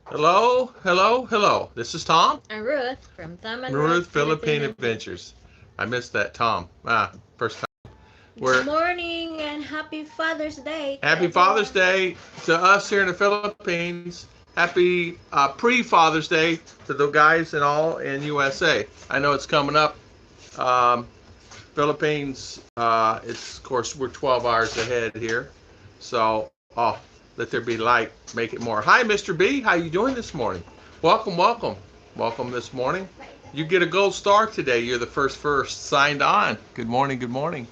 Hello, hello, hello. This is Tom. I'm Ruth from Ruth ThaMac Philippine Philippine. Adventures. I missed that Tom. First time. Good We're morning and happy Father's Day to Happy Father's everyone. Day to us here in the Philippines. Happy pre-Father's Day to the guys and all in USA. I know it's coming up. Um, Philippines. It's of course we're 12 hours ahead here. So let there be light. Make it more. Hi, Mr. B. How you doing this morning? Welcome, welcome, welcome this morning. You get a gold star today. You're the first signed on. Good morning, good morning.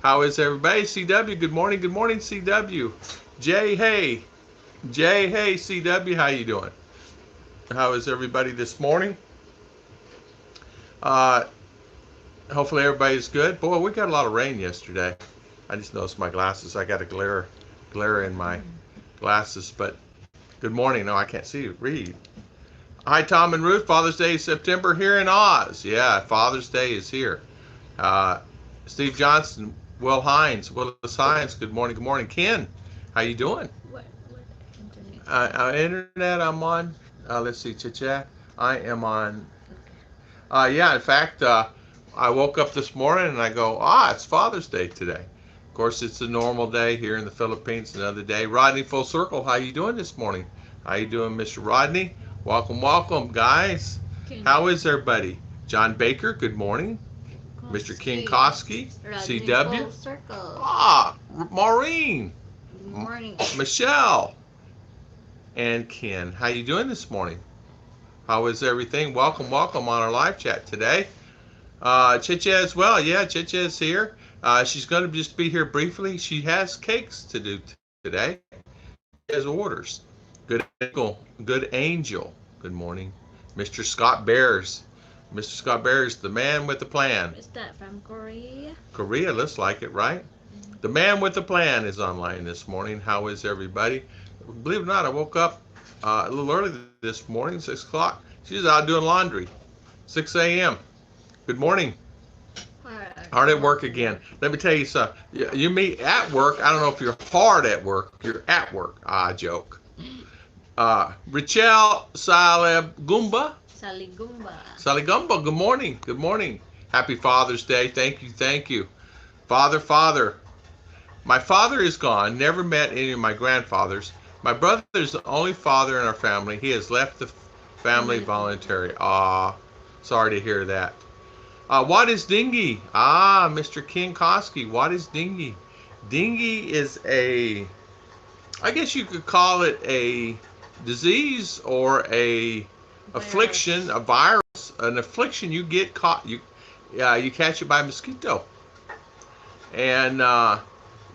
How is everybody? CW, good morning, CW. Jay, hey, Jay, hey, CW, how you doing? How is everybody this morning? Uh, Hopefully everybody's good. Boy, we got a lot of rain yesterday. I just noticed my glasses. I got a glare in my glasses. But good morning. No, I can't see you. Read. Hi, Tom and Ruth. Father's Day is September here in Oz. Yeah, Father's Day is here. Uh, Steve Johnson, Will Hines, Willis Hines. Good morning. Good morning, Ken. How you doing? What internet? Internet. I'm on. Let's see, chit chat. I am on. Okay. Yeah. In fact, I woke up this morning and I go, it's Father's Day today. Of course, it's a normal day here in the Philippines. Another day. Rodney, full circle. How you doing this morning? How you doing, Mr. Rodney? Welcome, welcome, guys. Can How is everybody? John Baker. Good morning. Mr. King Koski. Koski, Rodney CW. full circle. Maureen, Good morning. Michelle, and Ken. How you doing this morning? How is everything? Welcome, welcome on our live chat today. Chicha as well. Yeah, Chicha is here. She's going to just be here briefly. She has cakes to do today. She has orders. Good angel. Good angel. Good morning. Mr. Scott Bears. Mr. Scott Bears, the man with the plan. Is that from Korea? Korea looks like it, right? The man with the plan is online this morning. How is everybody? Believe it or not, I woke up a little early this morning, 6 o'clock. She's out doing laundry. 6 a.m. Good morning. Hard at work again. Let me tell you something. You meet at work. I don't know if you're hard at work. You're at work. Joke. Richelle Saleb Gumba. Saligumba. Saligumba. Good morning. Good morning. Happy Father's Day. Thank you. Thank you. Father. My father is gone. Never met any of my grandfathers. My brother is the only father in our family. He has left the family voluntarily. Sorry to hear that. What is dengue? Mr. King Koski. What is dengue? Dengue is I guess you could call it a disease or a affliction, Virus. a virus, an affliction you get caught. You catch it by mosquito, and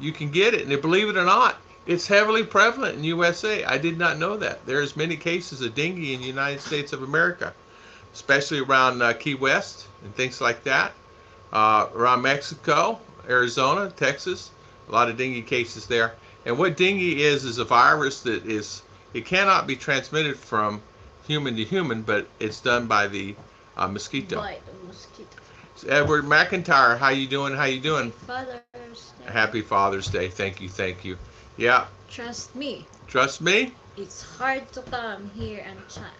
you can get it. And believe it or not, it's heavily prevalent in USA. I did not know that. There's many cases of dengue in the United States of America, especially around Key West and things like that. Around Mexico, Arizona, Texas, a lot of dengue cases there. And what dengue is a virus it cannot be transmitted from human to human, but it's done by the mosquito. Bite of mosquito. Edward McIntyre, how you doing? How you Happy doing? Father's Day. Happy Father's Day. Thank you, thank you. Yeah, Trust me, trust me. it's hard to come here and chat.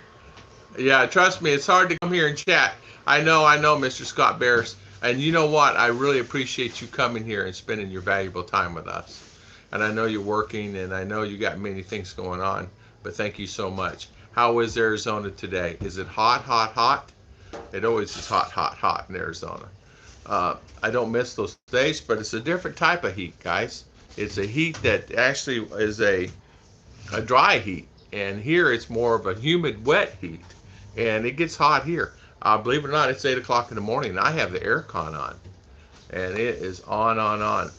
Yeah, trust me. It's hard to come here and chat. I know, Mr. Scott Bears. And you know what? I really appreciate you coming here and spending your valuable time with us. And I know you're working, and I know you got many things going on. But thank you so much. How is Arizona today? Is it hot, hot, hot? It always is hot, hot, hot in Arizona. I don't miss those days, but it's a different type of heat, guys. It's a heat that actually is a dry heat. And here it's more of a humid, wet heat. And it gets hot here. Believe it or not, it's 8 o'clock in the morning, and I have the air con on. And it is on.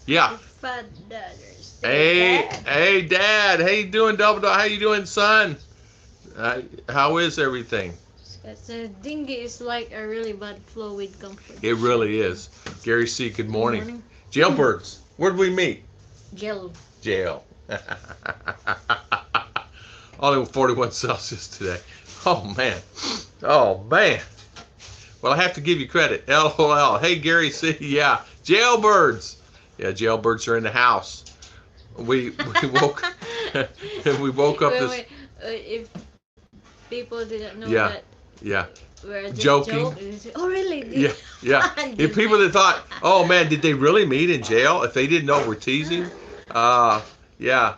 Yeah. Happy Father's Hey, Day. hey, Dad. How you doing, Double Dog? How you doing, son? How is everything? So dengue is like a really bad flu with comfort. It really is. Gary C., good Good morning. morning. Jailbirds, where'd we meet? Gel. Jail. Only 41 Celsius today. Oh, man. Oh, man. Well, I have to give you credit. LOL. Hey, Gary C. Yeah. Jailbirds. Yeah, jailbirds are in the house. We woke we woke up Wait, this. wait. if people didn't know Yeah. that Yeah. we're just Joking. joking, they say, oh really? Yeah. Yeah. If people that thought, oh man, did they really meet in jail? If they didn't know we're teasing, yeah.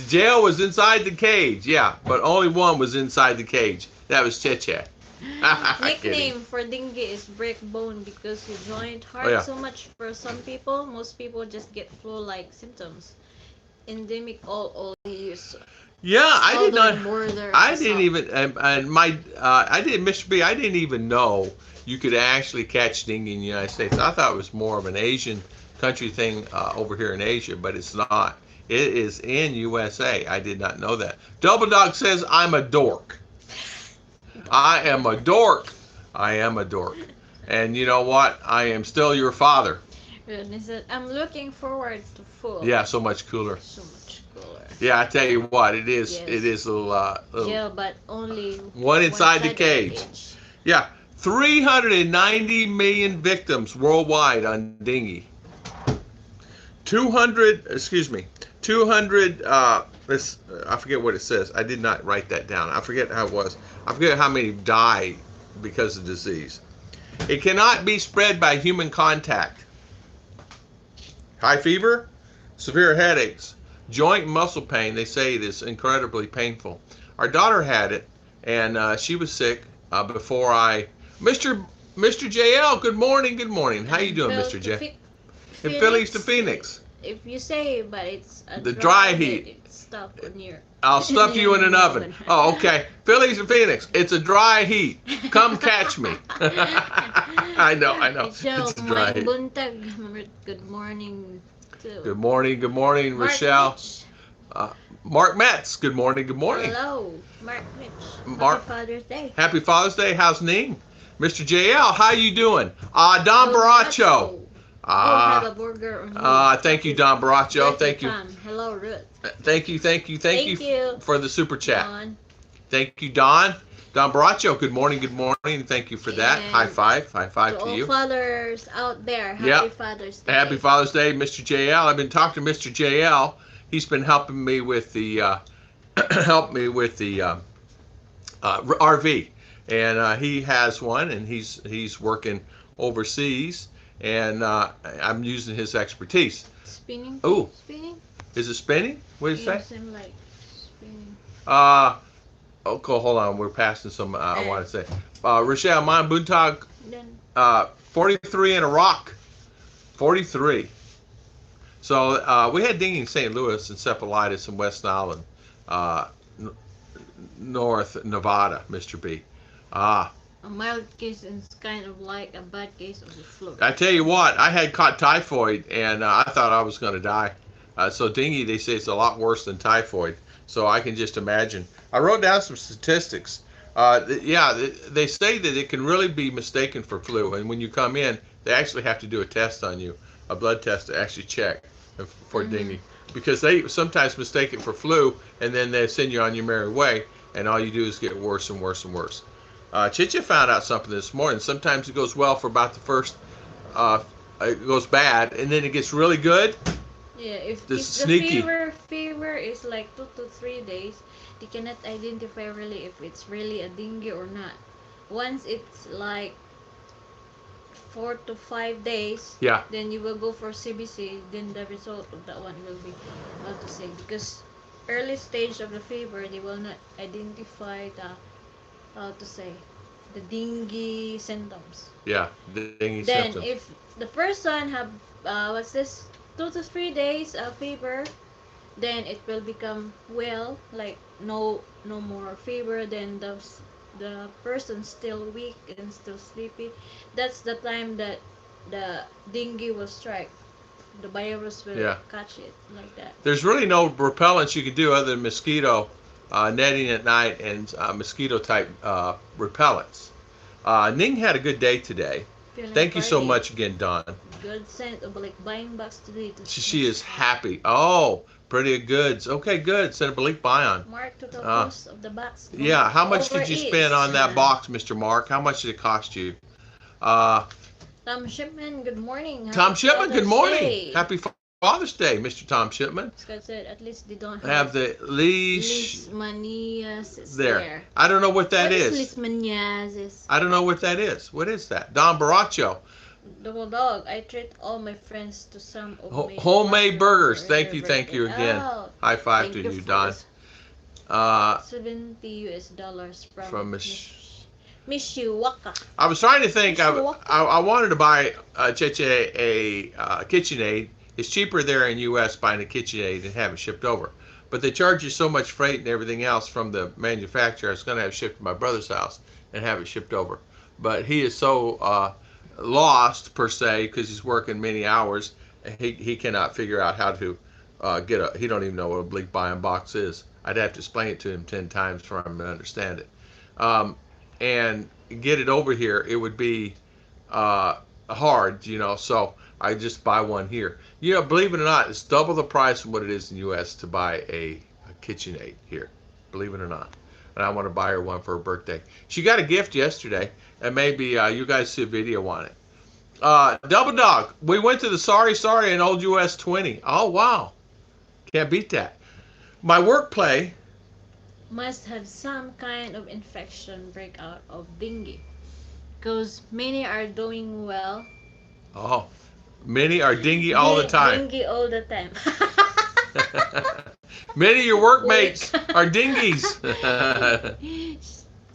Jail was inside the cage, yeah, but only one was inside the cage. That was Cheche. Nickname for dengue is break bone because you joint hard Oh, yeah. so much for some people. Most people just get flu-like symptoms. Endemic all years. Yeah, I did not. Border I didn't even. And my, I didn't, Mr. B. I didn't even know you could actually catch dengue in the United States. I thought it was more of an Asian country thing over here in Asia, but it's not. It is in USA. I did not know that. Double Dog says I'm a dork. I am a dork. I am a dork. And you know what? I am still your father. Rodney said, I'm looking forward to full. Yeah, so much cooler. So much cooler. Yeah, I tell you what, it is. Yes. It is a little. Yeah, but only One inside the cage. Yeah, 390 million victims worldwide on dengue. 200. Excuse me. 200. This. I forget what it says. I did not write that down. I forget how it was. I forget how many died because of disease. It cannot be spread by human contact. High fever, severe headaches, joint and muscle pain. They say it is incredibly painful. Our daughter had it, and she was sick before I. Mr. JL, good morning, good morning. How you doing, Mr. J? In Phillies to Phoenix. If you say, but it's The dry heat. It's stuff in your. I'll stuff you in an oven. Oh, okay. Phillies and Phoenix. It's a dry heat. Come catch me. I know. It's a dry heat. Buntag. Good morning. Good morning, Rochelle. Mark Metz. Good morning. Hello, Mark Mitch. Mark. Happy Father's Day. Happy Father's Day. How's Ning? Mr. JL, how you doing? Don Borracho. Have a burger on thank you, Don Borracho. Thank you. Hello, Ruth. Thank you for the super chat. Don. Thank you, Don. Don Borracho, good morning. Thank you for that. And High five to all you. fathers out there, happy Father's Day. Happy Father's Day, Mr. JL. I've been talking to Mr. JL. He's been helping me with the RV, and he has one, and he's working overseas, and I'm using his expertise. Spinning? Ooh. Spinning? Is it spinning? What did you say? Seem like spinning. Okay, hold on. We're passing some. I want to say, Rochelle, my Buntag, 43 in Iraq, 43. So we had dengue in St. Louis, encephalitis in West Nile and North Nevada, Mr. B. A mild case is kind of like a bad case of the flu. I tell you what, I had caught typhoid, and I thought I was going to die. So dengue, they say it's a lot worse than typhoid. So I can just imagine. I wrote down some statistics. They say that it can really be mistaken for flu, and when you come in, they actually have to do a test on you, a blood test to actually check for dengue, because they sometimes mistake it for flu, and then they send you on your merry way, and all you do is get worse and worse and worse. Chicha found out something this morning. Sometimes it goes well for about the first, it goes bad, and then it gets really good. Yeah, if This the sneaky. fever is like 2 to 3 days, they cannot identify really if it's really a dengue or not. Once it's like 4 to 5 days, Yeah. then you will go for CBC. Then the result of that one will be how to say, because early stage of the fever, they will not identify the how to say the dengue symptoms. Yeah, the dengue Then symptoms. if the person have 2 to 3 days of fever, then it will become well, like no more fever. Then the person still weak and still sleepy. That's the time that the dengue will strike. The virus will catch it like that. There's really no repellents you can do other than mosquito netting at night and mosquito type repellents. Ning had a good day today. Thank you so much again, Don. Good scent of like buying box today. She is happy. Oh, pretty goods. Okay, good. Send a Balik Bayon. Mark took a post of the box. Yeah, how much did you spend on that box, Mr. Mark? How much did it cost you? Tom Shipman, good morning. Tom Shipman, good morning. Happy Father's Day, Mr. Tom Shipman. Scott said at least they don't Have the leishmaniasis there. there. I don't know what that What is. is leishmaniasis? I don't know what that is. What is that? Don Borracho. Double dog. I treat all my friends to some Homemade burgers. for Thank their you birthday. again. Oh, High five to thank you, for Don. this. Uh, $70 from Mishiwaka. I was trying to think. Mishawaka. I wanted to buy Cheche a KitchenAid. It's cheaper there in U.S. buying a KitchenAid and have it shipped over. But they charge you so much freight and everything else from the manufacturer. I was going to have it shipped to my brother's house and have it shipped over. But he is so lost, per se, because he's working many hours. He cannot figure out how to he don't even know what a bleak buying box is. I'd have to explain it to him 10 times for him to understand it. And get it over here, it would be hard, so I just buy one here. Believe it or not, it's double the price of what it is in the U.S. to buy a KitchenAid here, believe it or not. And I want to buy her one for her birthday. She got a gift yesterday, and maybe you guys see a video on it. Double Dog, we went to the Sorry in Old US 20. Oh, wow. Can't beat that. My work play Must have some kind of infection breakout of dengue. Because many are doing well. Oh, many are dingy all the time. Dengue all the time. Many of your workmates are dingies.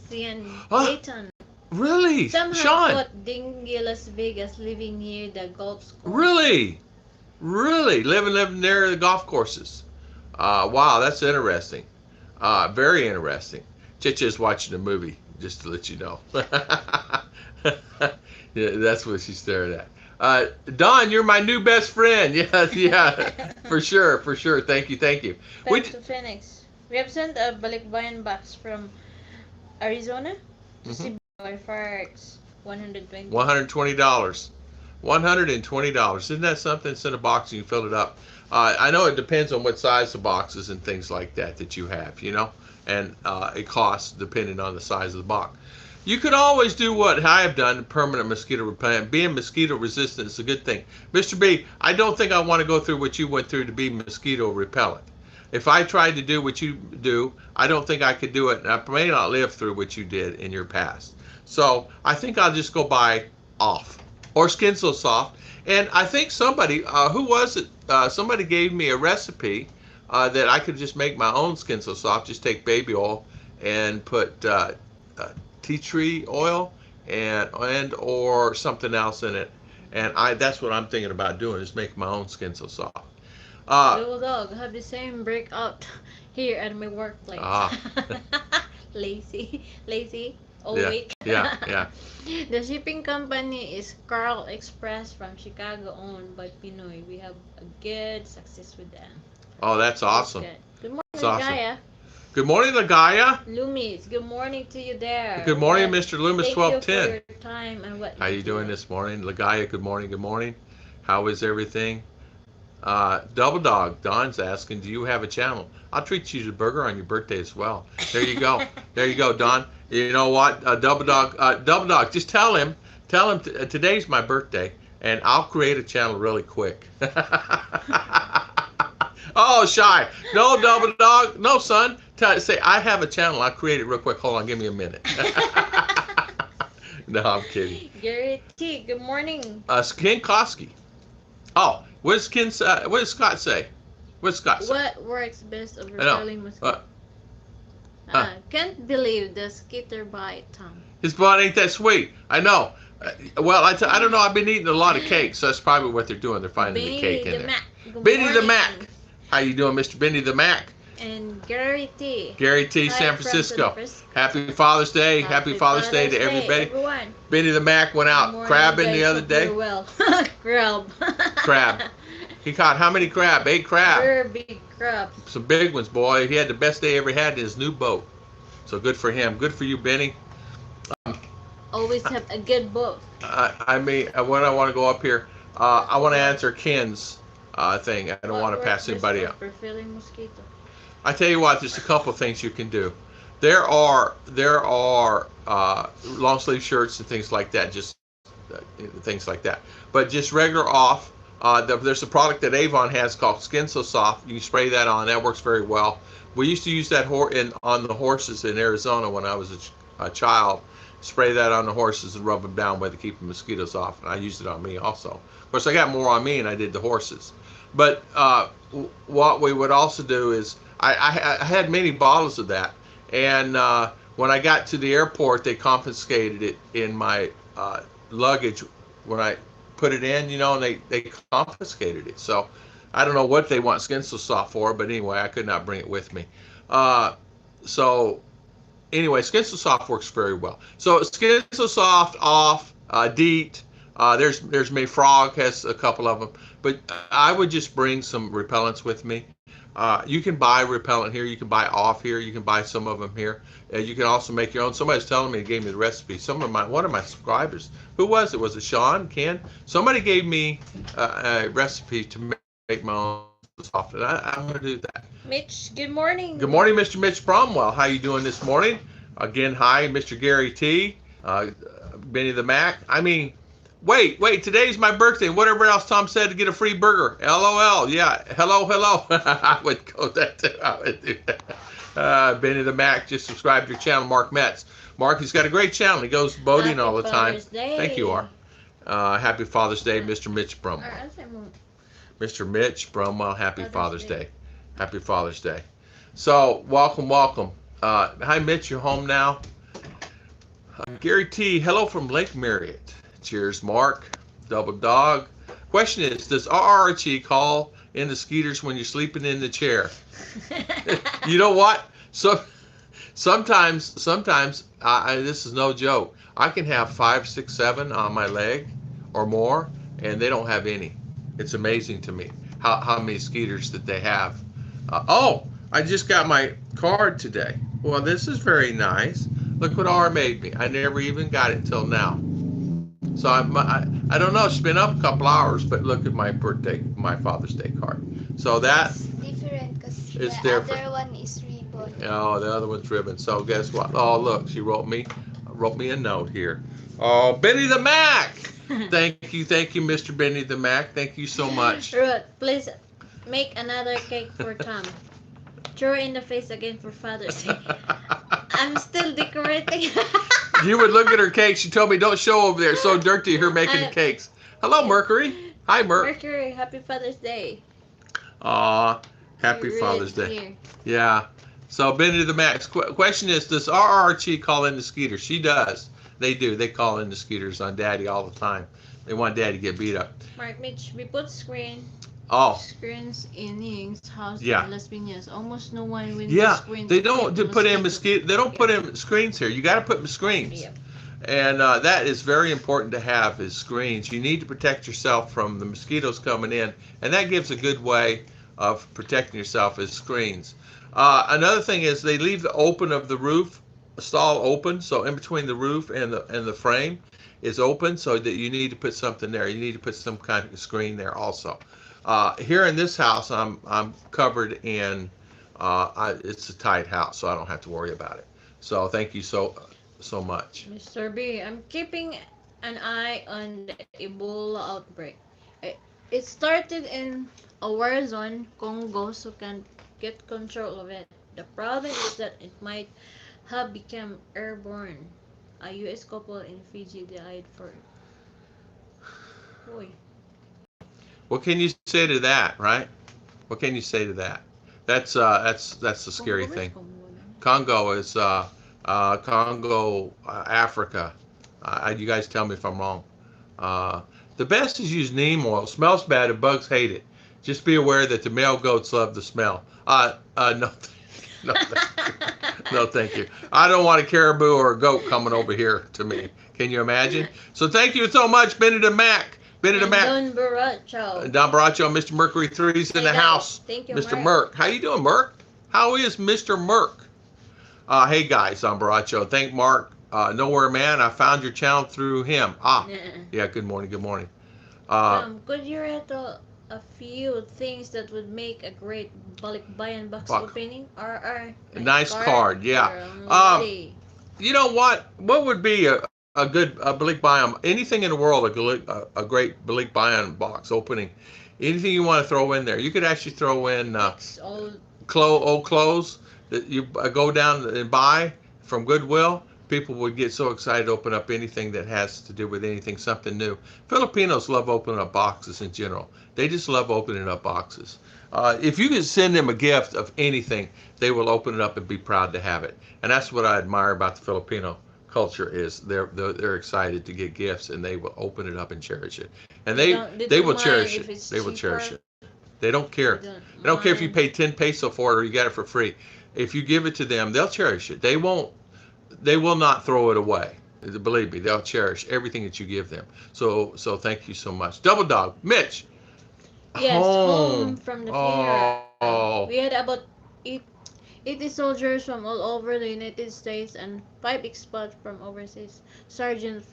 Sian Huh? Dayton. Really? Somehow Sean? put Dengue Las Vegas living near the golf course. Really? Living near the golf courses. Wow, that's interesting. Very interesting. Chicha's watching a movie, just to let you know. Yeah, that's what she's staring at. Don, you're my new best friend. Yeah, for sure. Thank you. Back to Phoenix. We have sent a balikbayan box from Arizona to Cebu by Farex. $120. $120. $120. Isn't that something? Send a box and you fill it up. I know it depends on what size the boxes and things like that you have, and it costs depending on the size of the box. You could always do what I have done, permanent mosquito repellent. Being mosquito resistant is a good thing. Mr. B, I don't think I want to go through what you went through to be mosquito repellent. If I tried to do what you do, I don't think I could do it, and I may not live through what you did in your past. So I think I'll just go buy Off or Skin So Soft. And I think somebody, who was it? Somebody gave me a recipe that I could just make my own Skin So Soft. Just take baby oil and put tea tree oil and or something else in it. And that's what I'm thinking about doing, is make my own Skin So Soft. Little dog have the same breakout here at my workplace. Lazy. Oh, yeah, wait. yeah. The shipping company is Carl Express from Chicago, owned by Pinoy. We have a good success with them. Oh, that's awesome. Good morning, That's awesome. Gaia. Good morning, Lagaya. Loomis, good morning to you there. Good morning, Mr. Loomis, Thank 1210. you for your time and what How you doing this morning? Lagaya, good morning. How is everything? Double Dog, Don's asking, do you have a channel? I'll treat you to a burger on your birthday as well. There you go. Don. You know what? Double Dog, just tell him today's my birthday, and I'll create a channel really quick. Oh, shy. No, Double Dog. No, son. Say, I have a channel. I'll create it real quick. Hold on. Give me a minute. No, I'm kidding. Gary T, good morning. Ken Koski. Oh, what does Scott say? What works best of repelling mosquitoes? Can't believe the skitter bite, Tom. His butt ain't that sweet. I know. Well, I don't know. I've been eating a lot of cake, so that's probably what they're doing. They're finding the cake in there. Benny the Mac. How you doing, Mr. Benny the Mac? And Gary T. San Francisco. Happy Father's Day. Happy Father's Day to everybody. Everyone. Benny the Mac went out crabbing the other day. Well. Crab. He caught how many crab? 8 crab. Very big crab. Some big ones, boy. He had the best day he ever had in his new boat. So good for him. Good for you, Benny. Always have a good boat. When I want to go up here, I want to answer Ken's thing. I don't want to pass anybody up. I tell you what, there's a couple things you can do. There are long sleeve shirts and things like that, just things like that. But just regular off There's a product that Avon has called Skin So Soft. You can spray that on. That works very well. We used to use that on the horses in Arizona when I was a child. Spray that on the horses and rub them down with to keep the mosquitoes off. And I used it on me also. Of course, I got more on me than I did the horses. But what we would also do is I had many bottles of that. And when I got to the airport, they confiscated it in my luggage when I put it in, and they confiscated it. So I don't know what they want Skin So Soft for, but anyway, I could not bring it with me. So anyway, Skin So Soft works very well. So Skin So Soft, off, DEET. There's May Frog has a couple of them, but I would just bring some repellents with me. You can buy repellent here. You can buy off here. You can buy some of them here. You can also make your own. Somebody's telling me, gave me the recipe. One of my subscribers. Who was it? Was it Sean? Ken? Somebody gave me a recipe to make my own soft, and I'm going to do that. Mitch, good morning. Good morning, Mr. Mitch Bromwell. How you doing this morning? Again, hi, Mr. Gary T. Benny the Mac. I mean, wait, today's my birthday. Whatever else Tom said to get a free burger. LOL. Yeah, hello. I would go that too. I would do that. Benny the Mac just subscribed to your channel, Mark Metz. Mark, he's got a great channel. He goes boating all the time. Day. Thank you, R. Happy Father's Day, Mr. Mitch Bromwell. Mr. Mitch Bromwell, happy Father's Day. Happy Father's Day. So, welcome. Hi, Mitch, you're home now. Gary T, hello from Lake Marriott. Cheers, Mark. Double Dog. Question is, does RRHE call in the skeeters when you're sleeping in the chair? You know what? So sometimes, this is no joke. I can have 5, 6, 7 on my leg or more, and they don't have any. It's amazing to me how many skeeters that they have. Oh, I just got my card today. Well, this is very nice. Look what R made me. I never even got it till now. So I don't know. It's been up a couple hours, but look at my Father's Day card. So It's different because the other one is ribbon. Oh, the other one's ribbon. So guess what? Oh, look, she wrote me a note here. Oh, Benny the Mac. Thank you, Mr. Benny the Mac. Thank you so much. Ruth, please make another cake for Tom. Throw in the face again for Father's Day. I'm still decorating. You would look at her cake. She told me, don't show over there. It's so dirty, her making the cakes. Hello, Mercury. Hi, Mercury, happy Father's Day. Aw, happy Father's Day. Here. Yeah. So, Benny the Max. Question is, does RRHE call in the skeeters? She does. They do. They call in the skeeters on Daddy all the time. They want Daddy to get beat up. Mark, Mitch, we put screens in Ying's house in Las Piñas. Almost no one wins the screen. They don't put in mosquito. They don't put in screens here. You got to put screens. Yeah. And that is very important to have is screens. You need to protect yourself from the mosquitoes coming in, and that gives a good way of protecting yourself is screens. Another thing is they leave the open of the roof stall open, so in between the roof and the frame is open, so that you need to put something there. You need to put some kind of screen there also. Here in this house, I'm covered in. It's a tight house, so I don't have to worry about it. So thank you so much. Mr. B, I'm keeping an eye on the Ebola outbreak. It started in a war zone, Congo, so can get control of it. The problem is that it might have become airborne. A U.S. couple in Fiji died for it. Boy. What can you say to that, right? What can you say to that? That's the scary thing. Congo is Congo, Africa. You guys tell me if I'm wrong. The best is use neem oil. Smells bad and bugs hate it. Just be aware that the male goats love the smell. No, no, thank you. I don't want a caribou or a goat coming over here to me. Can you imagine? So thank you so much, Benny the Mac. Benny the Mac. Don Borracho. Don Borracho, Mr. Mercury 3's in the house. Thank you, Mr. Merc. How you doing, Merc? How is Mr. Merc? Hey guys, Don Borracho. Thank Mark. Nowhere Man. I found your channel through him. Yeah. Good morning. Good morning. Could you read a few things that would make a great balikbayan box opening? Nice card. Yeah. You know what? What would be a good Balik Bayan, anything in the world, a great Balik Bayan box opening, anything you want to throw in there. You could actually throw in old clothes that you go down and buy from Goodwill. People would get so excited to open up anything that has to do with anything, something new. Filipinos love opening up boxes in general. They just love opening up boxes. If you can send them a gift of anything, they will open it up and be proud to have it. And that's what I admire about the Filipino culture is they're excited to get gifts and they will open it up and cherish it. And they will cherish it. They will cherish it. They don't care. They don't care if you pay 10 peso for it or you got it for free. If you give it to them, they'll cherish it. They will not throw it away. Believe me, they'll cherish everything that you give them. So thank you so much. Double Dog, Mitch. Yes, home from the funeral. Oh. We had about 80 soldiers from all over the United States and 5 expats from overseas. Sergeant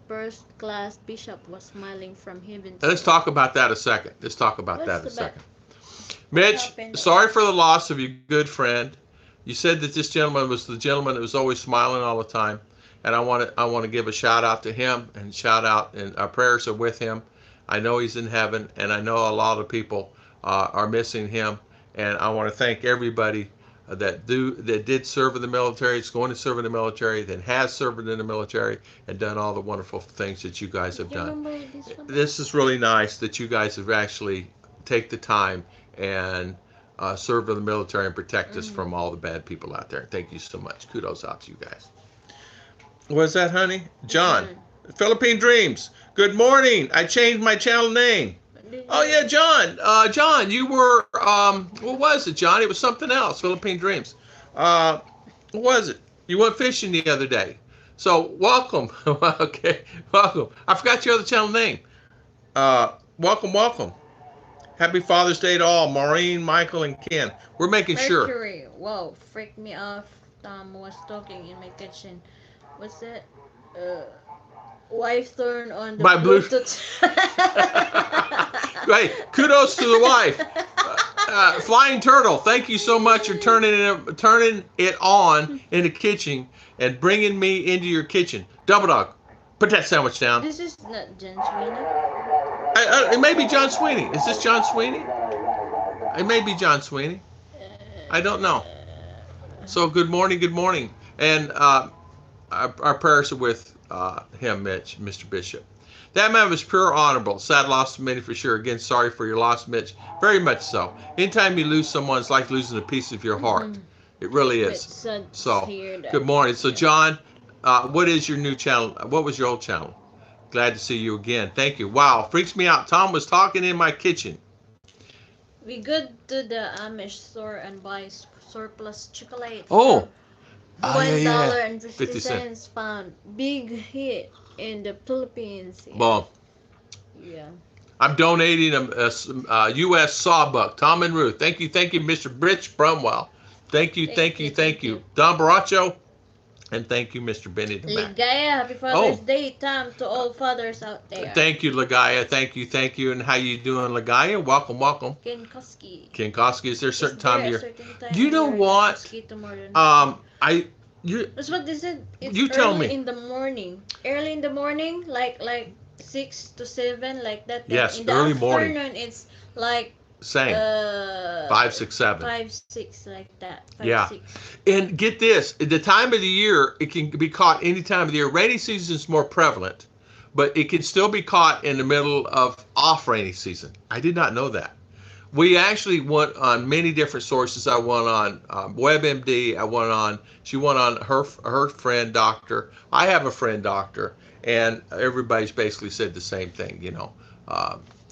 First Class Bishop was smiling from heaven. Let's talk about that a second. Mitch, sorry for the loss of your good friend. You said that this gentleman was the gentleman that was always smiling all the time, and I want to give a shout out to him and our prayers are with him. I know he's in heaven, and I know a lot of people are missing him, and I want to thank everybody that did serve in the military, is going to serve in the military, that has served in the military, and done all the wonderful things that you guys have done. This is really nice that you guys have actually take the time and serve in the military and protect us from all the bad people out there. Thank you so much. Kudos out to you guys. What's that, honey? John. Philippine Dreams. Good morning. I changed my channel name. Oh yeah, John. John, you were what was it, John? It was something else. Philippine Dreams. What was it? You went fishing the other day. So welcome. Okay, welcome. I forgot your other channel name. Welcome. Happy Father's Day to all. Maureen, Michael, and Ken. We're making sure. Mercury. Whoa, freaked me off. Tom was talking in my kitchen. What's that? Wife turned on the Bluetooth. Right. Kudos to the wife. Flying Turtle, thank you so much for turning it on in the kitchen and bringing me into your kitchen. Double Dog, put that sandwich down. This is not John Sweeney. It may be John Sweeney. Is this John Sweeney? It may be John Sweeney. I don't know. So good morning. And our prayers are with him, Mitch, Mr. Bishop. That man was pure honorable. Sad loss to many for sure. Again, sorry for your loss, Mitch. Very much so. Anytime you lose someone, it's like losing a piece of your heart. It really is. So, good morning. So, John, what is your new channel? What was your old channel? Glad to see you again. Thank you. Wow, freaks me out. Tom was talking in my kitchen. We go to the Amish store and buy surplus chocolate. Oh. $1.50 found. Big hit in the Philippines. Yeah. Well, yeah. I'm donating a U.S. sawbuck. Tom and Ruth. Thank you, Mr. Mitch Bromwell. Thank you. Don Borracho. And thank you, Mr. Benny ThaMac. Ligaya, happy Father's Day, Tom, to all fathers out there. Thank you, Ligaya. Thank you. And how you doing, Ligaya? Welcome. Ken Koski. Is there a certain time of year? Do you know what? That's what they said. It's you tell me. Early in the morning, like 6 to 7, like that. Yes, in the early afternoon, morning. It's like same. 5, 6, 7. 5, 6, like that. 5, 6. And get this: the time of the year, it can be caught any time of the year. Rainy season is more prevalent, but it can still be caught in the middle of off rainy season. I did not know that. We actually went on many different sources. I went on WebMD. She went on her friend doctor. I have a friend doctor, and everybody's basically said the same thing.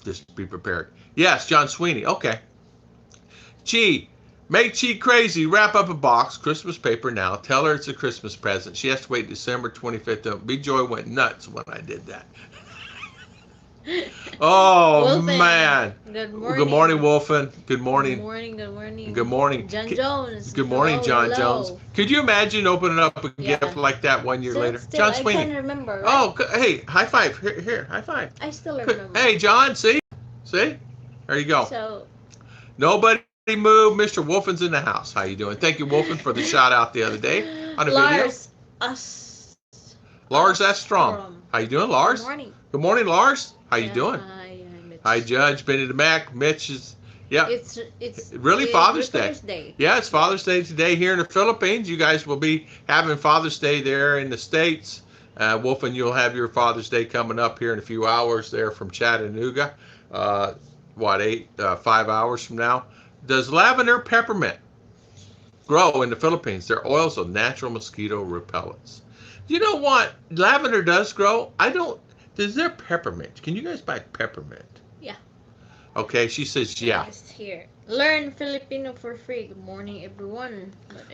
Just be prepared. Yes, John Sweeney. Okay. Chi, make Chi crazy. Wrap up a box, Christmas paper now. Tell her it's a Christmas present. She has to wait December 25th. Big Joy went nuts when I did that. Oh, Wolfen. Man. Good morning. Good morning, Wolfen. Good morning. Good morning. John Jones. Good morning, John Jones. Could you imagine opening up a gift like that 1 year later? John Sweeney. I can remember. Right? Oh, hey, high five. Here, high five. I still remember. Hey, John, see? There you go. So. Nobody move. Mr. Wolfen's in the house. How you doing? Thank you, Wolfen, for the shout out the other day on a video. Lars Estrom. From. How you doing, Lars? Good morning. Good morning, Lars. How you doing? Hi, Mitch. Hi, Judge Benny DeMac. Mitch is, yeah. It's really Father's Day. Day. Yeah, it's Father's Day today here in the Philippines. You guys will be having Father's Day there in the States. Wolfen, you'll have your Father's Day coming up here in a few hours there from Chattanooga. 5 hours from now. Does lavender peppermint grow in the Philippines? They're oils of natural mosquito repellents. You know what? Lavender does grow. Is there peppermint? Can you guys buy peppermint? Yeah. Okay, she says yeah. Yes, here. Learn Filipino for free. Good morning, everyone.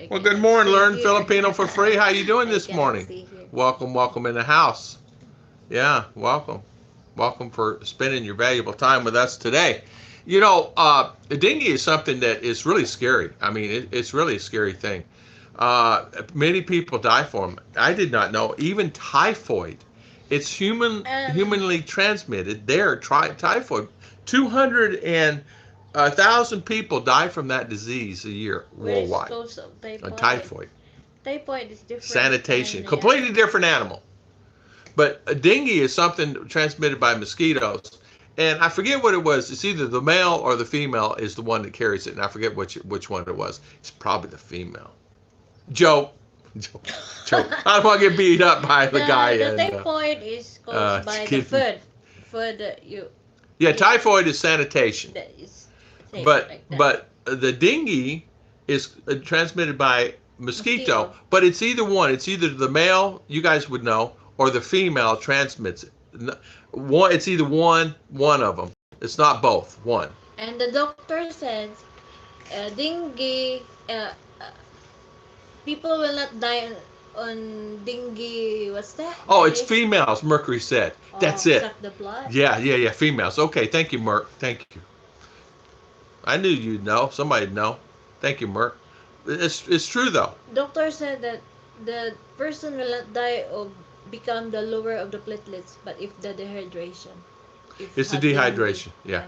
Well, good morning. Learn Filipino for free. How you doing this morning? Welcome in the house. Yeah, welcome. Welcome for spending your valuable time with us today. You know, dengue is something that is really scary. I mean, it's really a scary thing. Many people die from it. I did not know. Even typhoid. It's humanly transmitted. Typhoid. 200,000 people die from that disease a year worldwide. Typhoid. Typhoid is different. Sanitation. Completely different animal. But dengue is something transmitted by mosquitoes. And I forget what it was. It's either the male or the female is the one that carries it. And I forget which one it was. It's probably the female. Joke. I don't want to get beat up by the guy. The typhoid is caused by the food. Yeah, typhoid is sanitation. But the dengue is transmitted by mosquito. But it's either one. It's either the male, you guys would know, or the female transmits it. It's either one of them. It's not both. One. And the doctor says, dengue. People will not die on dengue. What's that? Oh, it's females. Mercury said. That's it. Suck the blood. Yeah. Females. Okay. Thank you, Merc. Thank you. I knew you'd know. Somebody'd know. Thank you, Merc. It's true though. Doctor said that the person will not die of become the lower of the platelets, but if the dehydration. It's the dehydration. Yeah.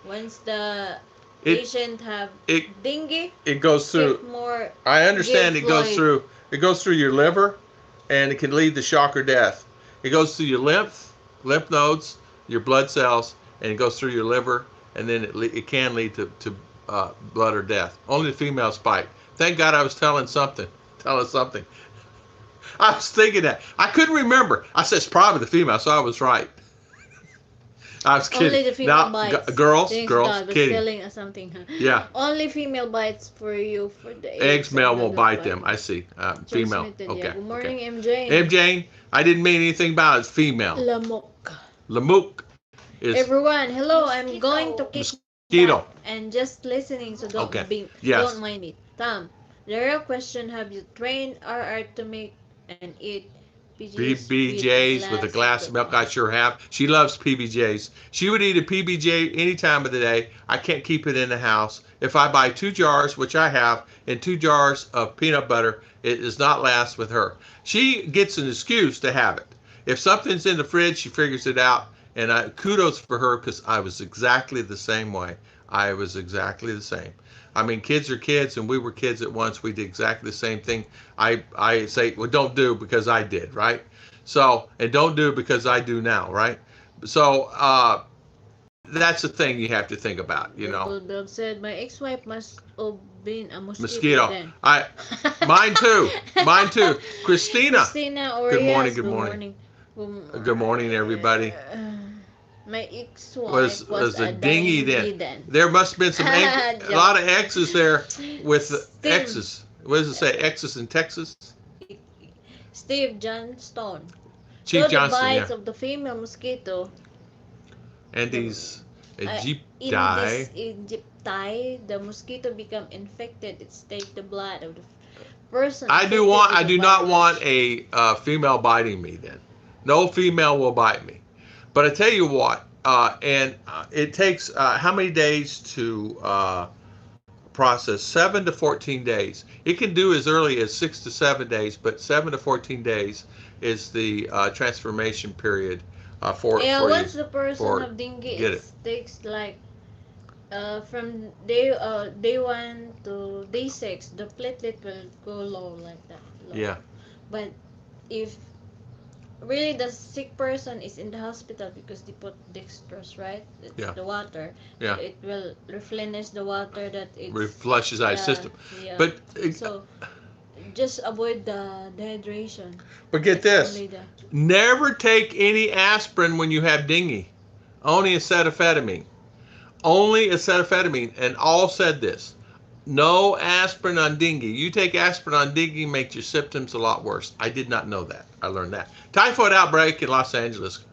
Once the patient have dengue, it goes through. I understand it goes through. It goes through your liver, and it can lead to shock or death. It goes through your lymph nodes, your blood cells, and it goes through your liver, and then it can lead to blood or death. Only the females bite. Thank God I was telling something. I was thinking that. I couldn't remember. I said it's probably the female, so I was right. I was kidding. Only the female bites. Girls, God, kidding. Telling us something. Huh? Yeah. Only female bites for you for the eggs. Male won't bite them. I see. Female. Okay. Yeah. Good morning, MJ. MJ, I didn't mean anything about it. It's female. Lamuk. Everyone, hello. I'm going to kick back and just listening, so don't don't mind me. Tom, the real question: have you trained RR to make and eat PBJs with a glass of milk? I sure have. She loves PBJs. She would eat a PBJ any time of the day. I can't keep it in the house. If I buy 2 jars, which I have, and 2 jars of peanut butter, it does not last with her. She gets an excuse to have it. If something's in the fridge, she figures it out. And kudos for her, because I was exactly the same way. I was exactly the same. I mean, kids are kids, and we were kids at once. We did exactly the same thing. I say, well, don't do because I did, right? So, and don't do because I do now, right? So, that's the thing you have to think about, you know. Bill said, my ex-wife must have been a mosquito. Then. Mine too. Christina. Good morning. Good morning, everybody. My ex-wife was a dingy then. There must have been a lot of X's there with X's. What does it say? X's in Texas? Steve Johnstone. Chief Johnston, the bites of the female mosquito. And these Egypti, the mosquito become infected. It takes the blood of the person. I do not want a female biting me then. No female will bite me. But I tell you what, it takes how many days to process? 7 to 14 days. It can do as early as 6 to 7 days, but 7 to 14 days is the transformation period for once the person have dengue, it takes like from day 1 to day 6, the platelet will go low like that. Low. Yeah. But if really the sick person is in the hospital because they put dextrose, right? It's Yeah. the water. Yeah. So it will replenish the water that it's Flushes out of system. Yeah. But So just avoid the dehydration. but get That's this. only the Never take any aspirin when you have dengue. Only acetaminophen. Only acetaminophen. And all said this. No aspirin on dengue. You take aspirin on dengue, makes your symptoms a lot worse. I did not know that. I learned that. Typhoid outbreak in Los Angeles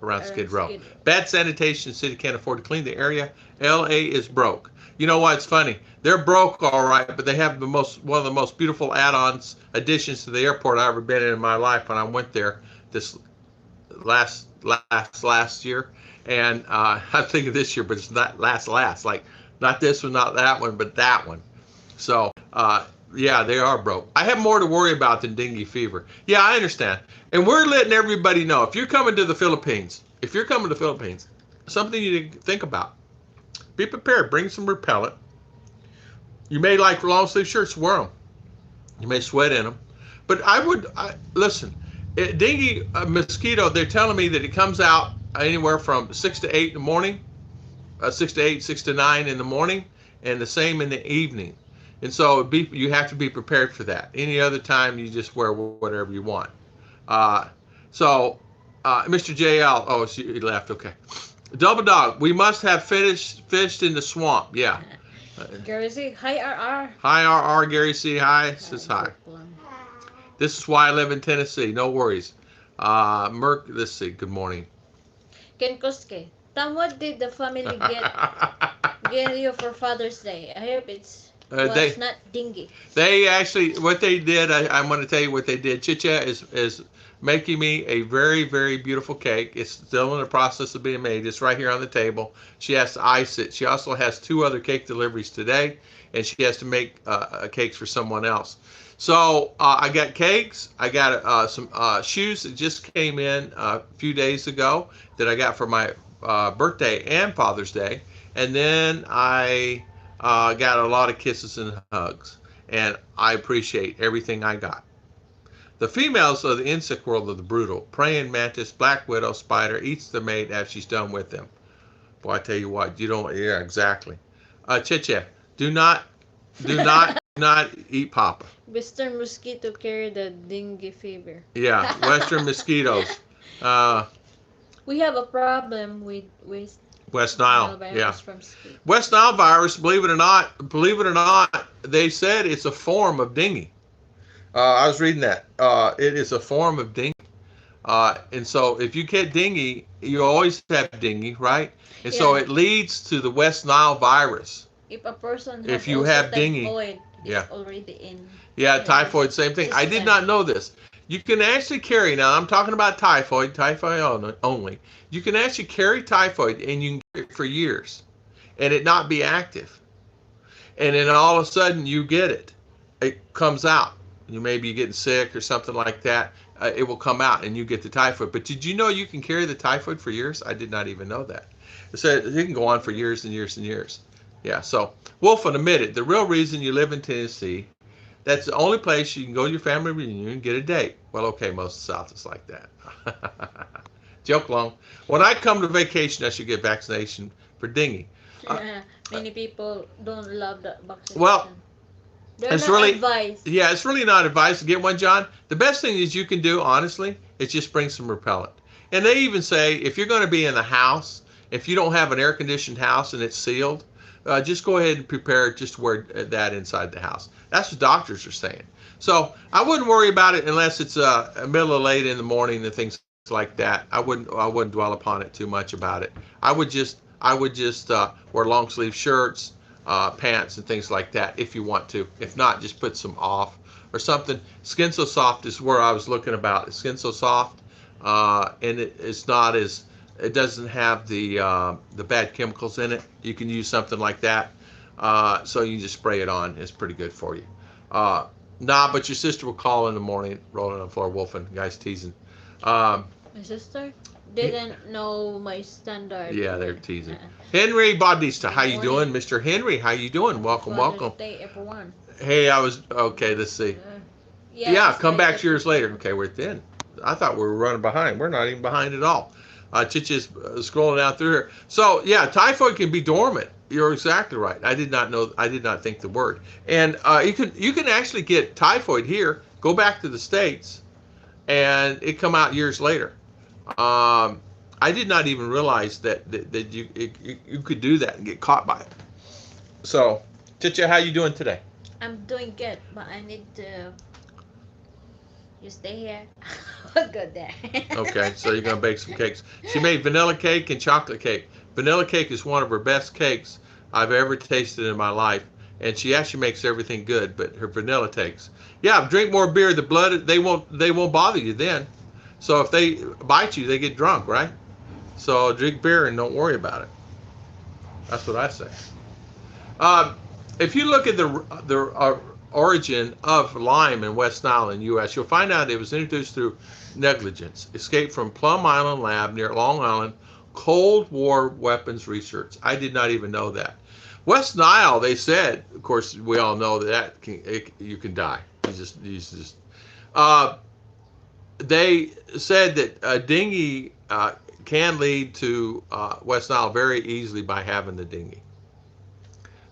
around Skid Row. Bad sanitation. The city can't afford to clean the area. LA is broke. You know what's funny? They're broke, all right, but they have one of the most beautiful add-ons, additions to the airport I've ever been in my life. When I went there this last year, and I'm thinking this year, but it's not last. Like not this one, not that one, but that one. So yeah, they are broke. I have more to worry about than dengue fever. Yeah, I understand, and we're letting everybody know if you're coming to the Philippines, something you need to think about. Be prepared. Bring some repellent. You may like long sleeve shirts, wear them. You may sweat in them, but listen. Dengue mosquito, they're telling me that it comes out anywhere from 6 to 8 in the morning, 6 to 8, 6 to 9 in the morning, and the same in the evening. And so you have to be prepared for that. Any other time, you just wear whatever you want. Mr. JL, oh, he left, okay. Double Dog, we must have fished in the swamp, yeah. Gary C, hi RR. Hi RR, Gary C, hi, says hi. This is why I live in Tennessee. No worries. Let's see. Good morning. Ken Koske, Tom, what did the family get you for Father's Day? I hope it's not dengue. They actually, what they did, I'm going to tell you what they did. Chicha is making me a very, very beautiful cake. It's still in the process of being made. It's right here on the table. She has to ice it. She also has 2 other cake deliveries today, and she has to make cakes for someone else. So I got cakes. I got some shoes that just came in a few days ago that I got for my birthday and Father's Day. And then I got a lot of kisses and hugs. And I appreciate everything I got. The females of the insect world are the brutal. Praying mantis, black widow, spider, eats the mate after she's done with them. Boy, I tell you what, yeah, exactly. Chicha, do not eat Papa. Western mosquito carry the dengue fever. Yeah, Western mosquitoes. We have a problem with West Nile. Yeah. From West Nile virus. Believe it or not, they said it's a form of dengue. I was reading that. It is a form of dengue. And so if you get dengue, you always have dengue, right? And so it leads to the West Nile virus. If a person if you have dengue, already in. Yeah, typhoid, same thing. I did not know this. You can actually carry, now I'm talking about typhoid only. You can actually carry typhoid and you can carry it for years and it not be active. And then all of a sudden you get it. It comes out. Maybe you're getting sick or something like that. It will come out and you get the typhoid. But did you know you can carry the typhoid for years? I did not even know that. So it can go on for years and years and years. Yeah, so Wolfen admitted the real reason you live in Tennessee, that's the only place you can go to your family reunion and get a date. Well, okay, most of the South is like that. Joke long. When I come to vacation, I should get vaccination for dengue. Many people don't love the vaccination. Well, it's really advised. Yeah, it's really not advised to get one, John. The best thing is you can do, honestly, is just bring some repellent. And they even say if you're going to be in the house, if you don't have an air-conditioned house and it's sealed, just go ahead and prepare just to wear that inside the house. That's what doctors are saying. So I wouldn't worry about it unless it's middle of late in the morning and things like that. I wouldn't dwell upon it too much about it. I would just wear long sleeve shirts, pants and things like that if you want to. If not, just put some off or something. Skin So Soft is where I was looking about. Skin So Soft, and it's not as, it doesn't have the bad chemicals in it. You can use something like that. So you just spray it on. It's pretty good for you. But your sister will call in the morning, rolling on the floor, wolfing. Guys teasing. My sister didn't know my standard. Yeah, they're teasing. Henry Bautista, how you doing? Mr. Henry, how you doing? Welcome. Day, everyone. Hey, okay, let's see. Come back years later. Okay, we're thin. I thought we were running behind. We're not even behind at all. Chichi's scrolling down through here. So yeah, typhoid can be dormant. You're exactly right. I did not know. I did not think the word. And you can actually get typhoid here. Go back to the States, and it come out years later. I did not even realize that you could do that and get caught by it. So, Chicha, how you doing today? I'm doing good, but I need to. You stay here. I'll go there. Okay, so you're gonna bake some cakes. She made vanilla cake and chocolate cake. Vanilla cake is one of her best cakes I've ever tasted in my life, and she actually makes everything good. But her vanilla cakes, yeah, drink more beer. The blood they won't bother you then. So if they bite you, they get drunk, right? So drink beer and don't worry about it. That's what I say. If you look at the origin of Lyme in West Nile in the U.S., you'll find out it was introduced through negligence. Escaped from Plum Island Lab near Long Island, Cold War weapons research. I did not even know that. West Nile, they said, of course, we all know that you can die. They said that dengue can lead to West Nile very easily by having the dengue.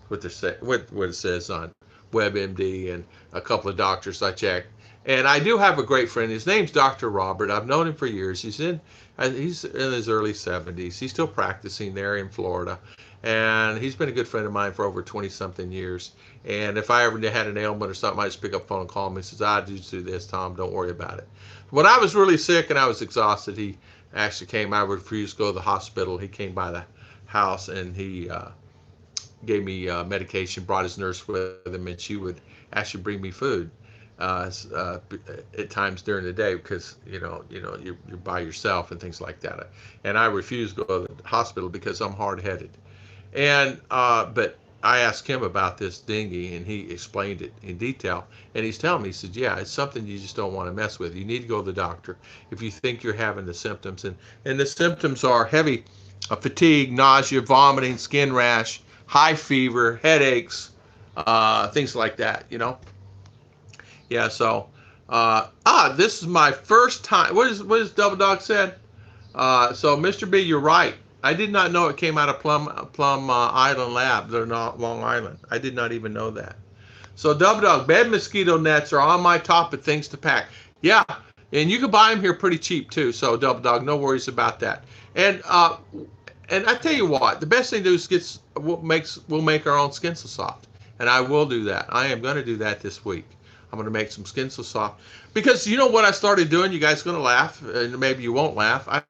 What it says on WebMD and a couple of doctors I checked. And I do have a great friend. His name's Dr. Robert. I've known him for years. He's in his early 70s. He's still practicing there in Florida. And he's been a good friend of mine for over 20-something years. And if I ever had an ailment or something, I just pick up the phone and call him. He says, I just do this, Tom. Don't worry about it. When I was really sick and I was exhausted, he actually came. I refused to go to the hospital. He came by the house and he gave me medication, brought his nurse with him, and she would actually bring me food at times during the day because you're by yourself and things like that. And I refused to go to the hospital because I'm hard-headed. And but I asked him about this dengue, and he explained it in detail. And he's telling me, he said, yeah, it's something you just don't want to mess with. You need to go to the doctor if you think you're having the symptoms. And the symptoms are heavy fatigue, nausea, vomiting, skin rash, high fever, headaches, things like that, Yeah, so, this is my first time. What is Double Dog said? So, Mr. B, you're right. I did not know it came out of Plum Island Lab. They're not Long Island. I did not even know that. So, Double Dog, bed mosquito nets are on my top of things to pack. Yeah, and you can buy them here pretty cheap, too. So, Double Dog, no worries about that. And I tell you what, the best thing to do is we'll make our own Skin So Soft. And I will do that. I am going to do that this week. I'm going to make some Skin So Soft. Because you know what I started doing? You guys are going to laugh, and maybe you won't laugh. I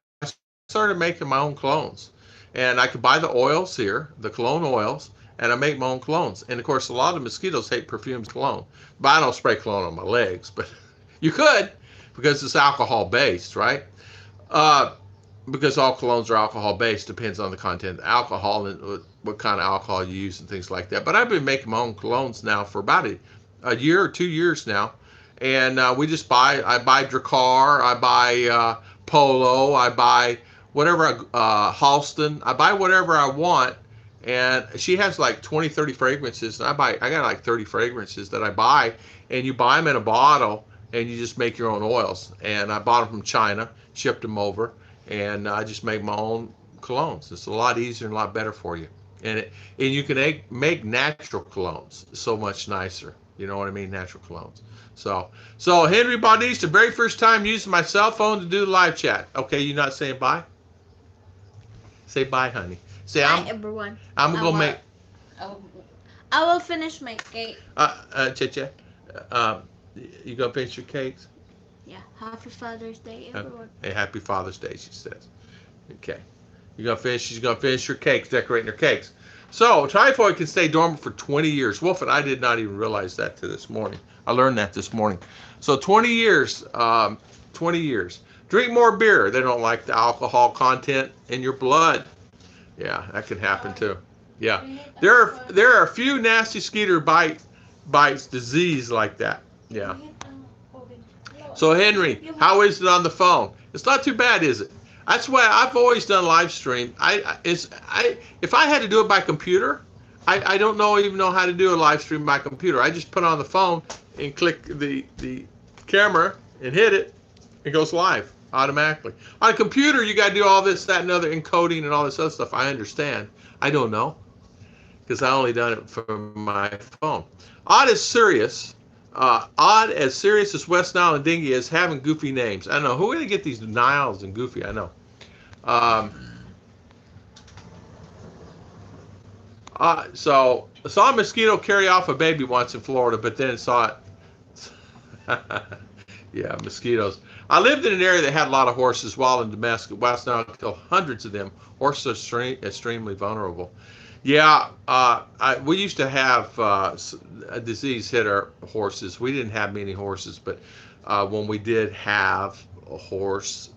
started making my own colognes. And I could buy the oils here, the cologne oils, and I make my own colognes. And, of course, a lot of mosquitoes hate perfumed cologne. But I don't spray cologne on my legs. But you could, because it's alcohol-based, right? Because all colognes are alcohol-based, depends on the content of alcohol and what kind of alcohol you use and things like that. But I've been making my own colognes now for about a year or 2 years now. And I buy Dracar, I buy Polo, I buy whatever, Halston. I buy whatever I want. And she has like 20, 30 fragrances. And I got like 30 fragrances that I buy. And you buy them in a bottle and you just make your own oils. And I bought them from China, shipped them over. And I just make my own colognes. It's a lot easier and a lot better for you. And you can make natural colognes so much nicer. You know what I mean? Natural colognes. So Henry Bautista, very first time using my cell phone to do the live chat. Okay, you not saying bye? Say bye, honey. Say bye, everyone. I'm going to make... I will finish my cake. Chicha, you going to finish your cakes? Yeah, happy Father's Day, everyone. Hey, happy Father's Day, she says. Okay. She's going to finish her cakes, decorating her cakes. So, typhoid can stay dormant for 20 years. Wolf, and I did not even realize that till this morning. I learned that this morning. So, 20 years. 20 years. Drink more beer. They don't like the alcohol content in your blood. Yeah, that can happen too. Yeah. There are a few nasty mosquito bites, disease like that. Yeah. So Henry, how is it on the phone? It's not too bad, is it? That's why I've always done live stream. If I had to do it by computer, I don't even know how to do a live stream by computer. I just put it on the phone and click the camera and hit it, It goes live automatically. On a computer, you got to do all this, that, and other encoding and all this other stuff. I understand. I don't know because I only done it from my phone. Odd as serious. Odd as serious as West Nile and Dengue is having goofy names. I don't know. Who are they get these Niles and goofy? I know. So saw a mosquito carry off a baby once in Florida, but then saw it. Yeah, mosquitoes. I lived in an area that had a lot of horses while in Damascus. West Nile killed hundreds of them. Horses are extremely vulnerable. Yeah, we used to have a disease hit our horses. We didn't have many horses, but when we did have horses,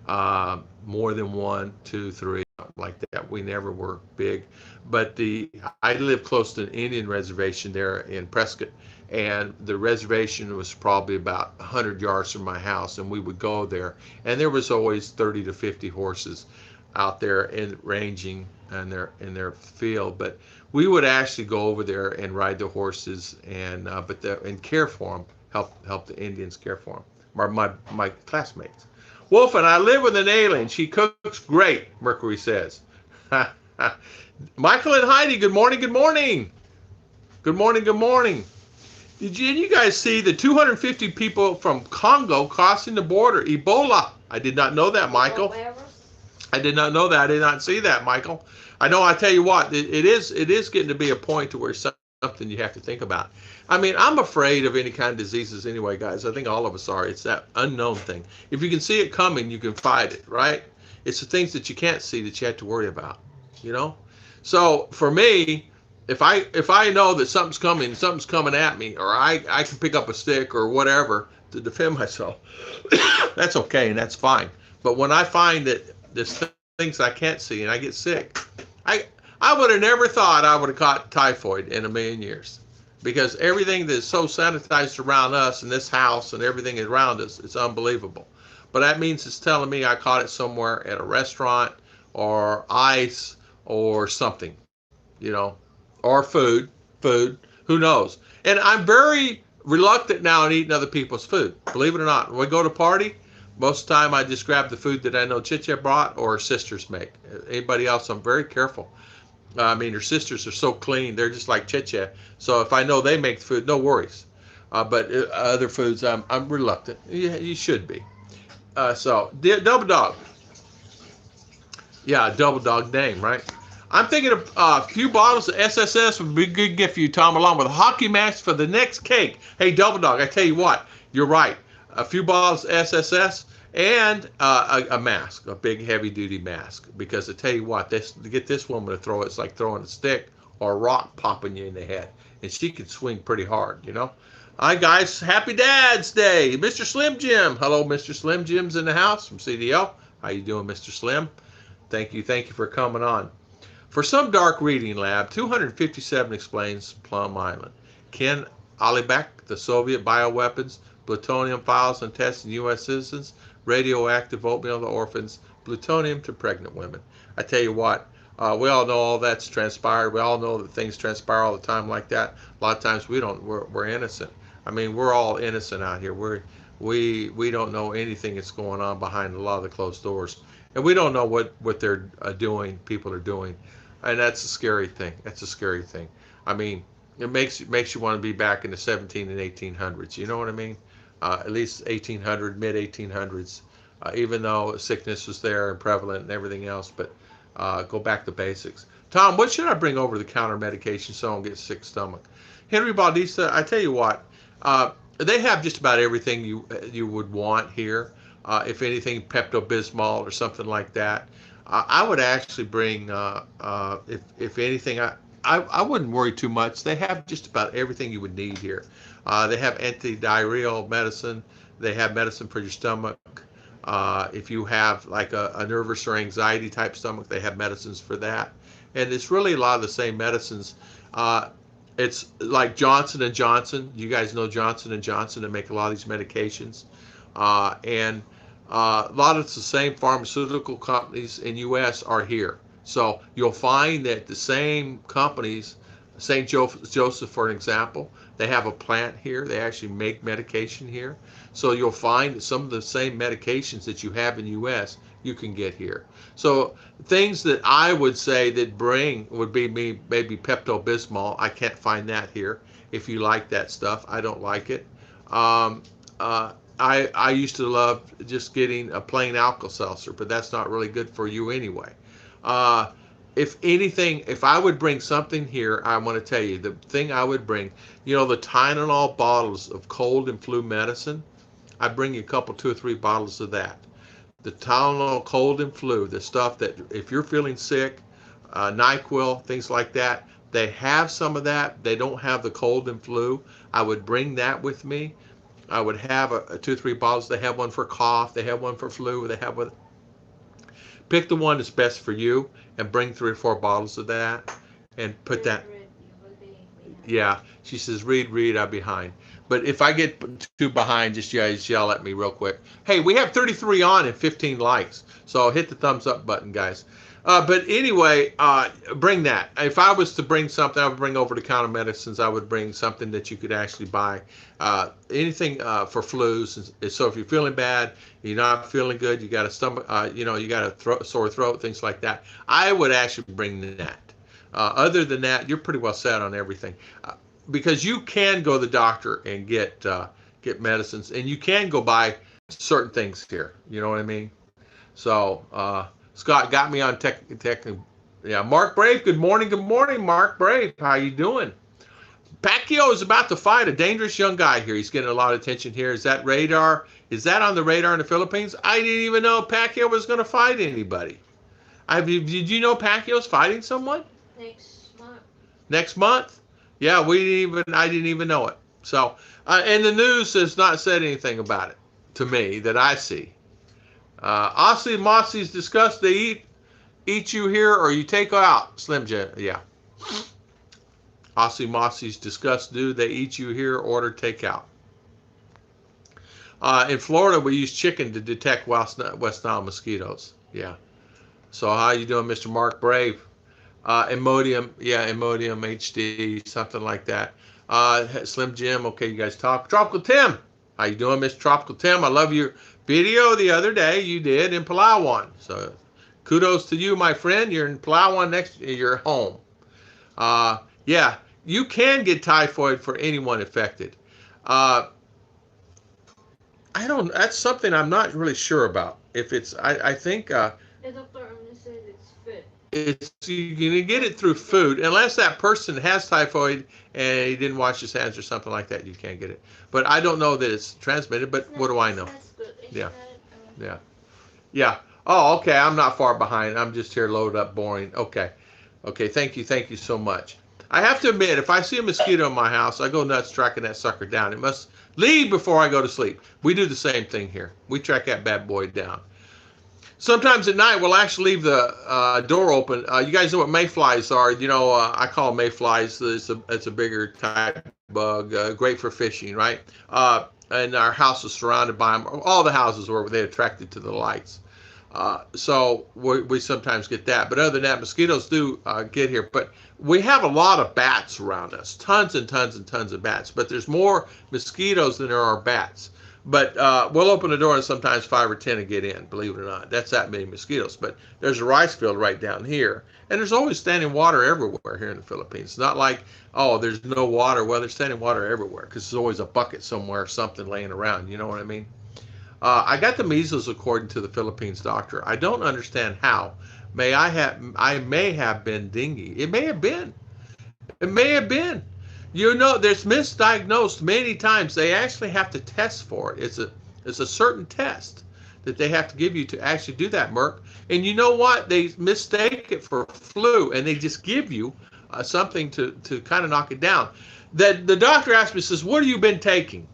more than one, two, three, like that. We never were big. But I lived close to an Indian reservation there in Prescott, and the reservation was probably about 100 yards from my house, and we would go there, and there was always 30 to 50 horses out there in ranging in their field. But we would actually go over there and ride the horses and care for them, help the Indians care for them. My classmates. Wolf and I live with an alien. She cooks great, Mercury says. Michael and Heidi, good morning, good morning. Good morning, good morning. Did you guys see the 250 people from Congo crossing the border? Ebola. I did not know that, Michael. I did not know that. I did not see that, Michael. I know. I tell you what, it is getting to be a point to where something you have to think about. I mean, I'm afraid of any kind of diseases anyway, guys. I think all of us are. It's that unknown thing. If you can see it coming, you can fight it, right? It's the things that you can't see that you have to worry about, you know? So for me, if I know that something's coming at me, or I can pick up a stick or whatever to defend myself, that's okay and that's fine. But when I find that there's things I can't see and I get sick, I would have never thought I would have caught typhoid in a million years, because everything that's so sanitized around us and this house and everything around us, it's unbelievable. But that means it's telling me I caught it somewhere at a restaurant or ice or something, you know, or food, who knows? And I'm very reluctant now in eating other people's food. Believe it or not, when we go to party, most of the time I just grab the food that I know Chicha brought or her sisters make. Anybody else, I'm very careful. I mean, her sisters are so clean. They're just like Chicha. So if I know they make food, no worries. But other foods, I'm reluctant. Yeah, you should be. So, Double Dog. Yeah, Double Dog name, right? I'm thinking of a few bottles of SSS would be a good gift for you, Tom, along with a hockey mask for the next cake. Hey, Double Dog, I tell you what, you're right. A few bottles of SSS and a mask, a big heavy-duty mask. Because I tell you what, to get this woman to throw it's like throwing a stick or a rock popping you in the head. And she can swing pretty hard, you know. Hi, guys. Happy Dad's Day. Mr. Slim Jim. Hello, Mr. Slim Jim's in the house from CDL. How you doing, Mr. Slim? Thank you for coming on. For some dark reading lab, 257 explains Plum Island. Ken Alibek, the Soviet bioweapons, plutonium files and tests in U.S. citizens, radioactive oatmeal to orphans, plutonium to pregnant women. I tell you what, we all know all that's transpired. We all know that things transpire all the time like that. A lot of times we're innocent. I mean, we're all innocent out here. We don't know anything that's going on behind a lot of the closed doors. And we don't know what they're doing, people are doing. And that's a scary thing. That's a scary thing. I mean, it makes you want to be back in the 17 and 1800s. You know what I mean? At least 1800, mid 1800s. Even though sickness was there and prevalent and everything else, but go back to basics. Tom, what should I bring over the counter medication so I don't get sick stomach? Henry Bautista, I tell you what, they have just about everything you would want here. If anything, Pepto-Bismol or something like that. I would actually bring, if anything, I wouldn't worry too much. They have just about everything you would need here. They have anti-diarrheal medicine. They have medicine for your stomach. If you have like a nervous or anxiety type stomach, they have medicines for that. And it's really a lot of the same medicines. It's like Johnson & Johnson. You guys know Johnson & Johnson, that make a lot of these medications. And a lot of the same pharmaceutical companies in U.S. are here. So you'll find that the same companies St. Joseph, for an example, they have a plant here. They actually make medication here. So you'll find that some of the same medications that you have in the U.S., you can get here. So things that I would say that bring would be maybe Pepto-Bismol. I can't find that here. If you like that stuff, I don't like it. I used to love just getting a plain Alka-Seltzer, but that's not really good for you anyway. If anything, if I would bring something here, I want to tell you, the thing I would bring, you know, the Tylenol bottles of cold and flu medicine, I'd bring you a couple, 2 or 3 bottles of that. The Tylenol cold and flu, the stuff that if you're feeling sick, NyQuil, things like that, they have some of that. They don't have the cold and flu. I would bring that with me. I would have a 2 or 3 bottles. They have one for cough. They have one for flu. They have one. Pick the one that's best for you and bring 3 or 4 bottles of that and put that. Yeah, she says, read, I'm behind. But if I get too behind, just yell at me real quick. Hey, we have 33 on and 15 likes. So hit the thumbs up button, guys. But anyway, bring that. If I was to bring something, I would bring over-the-counter medicines. I would bring something that you could actually buy. Anything for flus. So if you're feeling bad, you're not feeling good, you got a stomach, you got a sore throat, things like that, I would actually bring that. Other than that, you're pretty well set on everything. Because you can go to the doctor and get medicines, and you can go buy certain things here. You know what I mean? So, Scott got me on tech. Yeah, Mark Brave. Good morning, Mark Brave. How you doing? Pacquiao is about to fight a dangerous young guy here. He's getting a lot of attention here. Is that radar? Is that on the radar in the Philippines? I didn't even know Pacquiao was going to fight anybody. Did you know Pacquiao's fighting someone? Next month. Next month? Yeah, I didn't even know it. So, and the news has not said anything about it to me that I see. Aussie Mossie's discussed. They eat you here or you take out. Slim Jim, yeah. Aussie Mossie's discussed. Do they eat you here? Order takeout. In Florida, we use chicken to detect West Nile mosquitoes. Yeah. So how you doing, Mr. Mark Brave? Imodium, yeah, Imodium HD, something like that. Slim Jim, okay, you guys talk. Tropical Tim, how you doing, Mr. Tropical Tim? I love your video the other day you did in Palawan. So kudos to you, my friend. You're in Palawan, you're home. Yeah, you can get typhoid for anyone affected. That's something I'm not really sure about. If it's, I think. The doctor only said it's food. You're going to get it through food. Unless that person has typhoid and he didn't wash his hands or something like that, you can't get it. But I don't know that it's transmitted, but what do I know? Yeah. Yeah. Yeah. Oh, okay. I'm not far behind. I'm just here loaded up, boring. Okay. Okay. Thank you. Thank you so much. I have to admit, if I see a mosquito in my house, I go nuts tracking that sucker down. It must leave before I go to sleep. We do the same thing here. We track that bad boy down. Sometimes at night, we'll actually leave the door open. You guys know what mayflies are. You know, I call them mayflies. It's a bigger type bug, great for fishing, right? And our house is surrounded by them. All the houses were they attracted to the lights. So we sometimes get that. But other than that, mosquitoes do get here. But we have a lot of bats around us, tons and tons and tons of bats. But there's more mosquitoes than there are bats. But we'll open the door and sometimes 5 or 10 will get in, believe it or not. That's that many mosquitoes. But there's a rice field right down here. And there's always standing water everywhere here in the Philippines. It's not like, oh, there's no water. Well, there's standing water everywhere because there's always a bucket somewhere or something laying around. You know what I mean? I got the measles according to the Philippines doctor. I don't understand how. I may have been dengue. It may have been. It may have been. You know, there's misdiagnosed many times. They actually have to test for it. It's a certain test that they have to give you to actually do that, Merc. And you know what? They mistake it for flu, and they just give you something to kind of knock it down. The doctor asked me, says, "What have you been taking?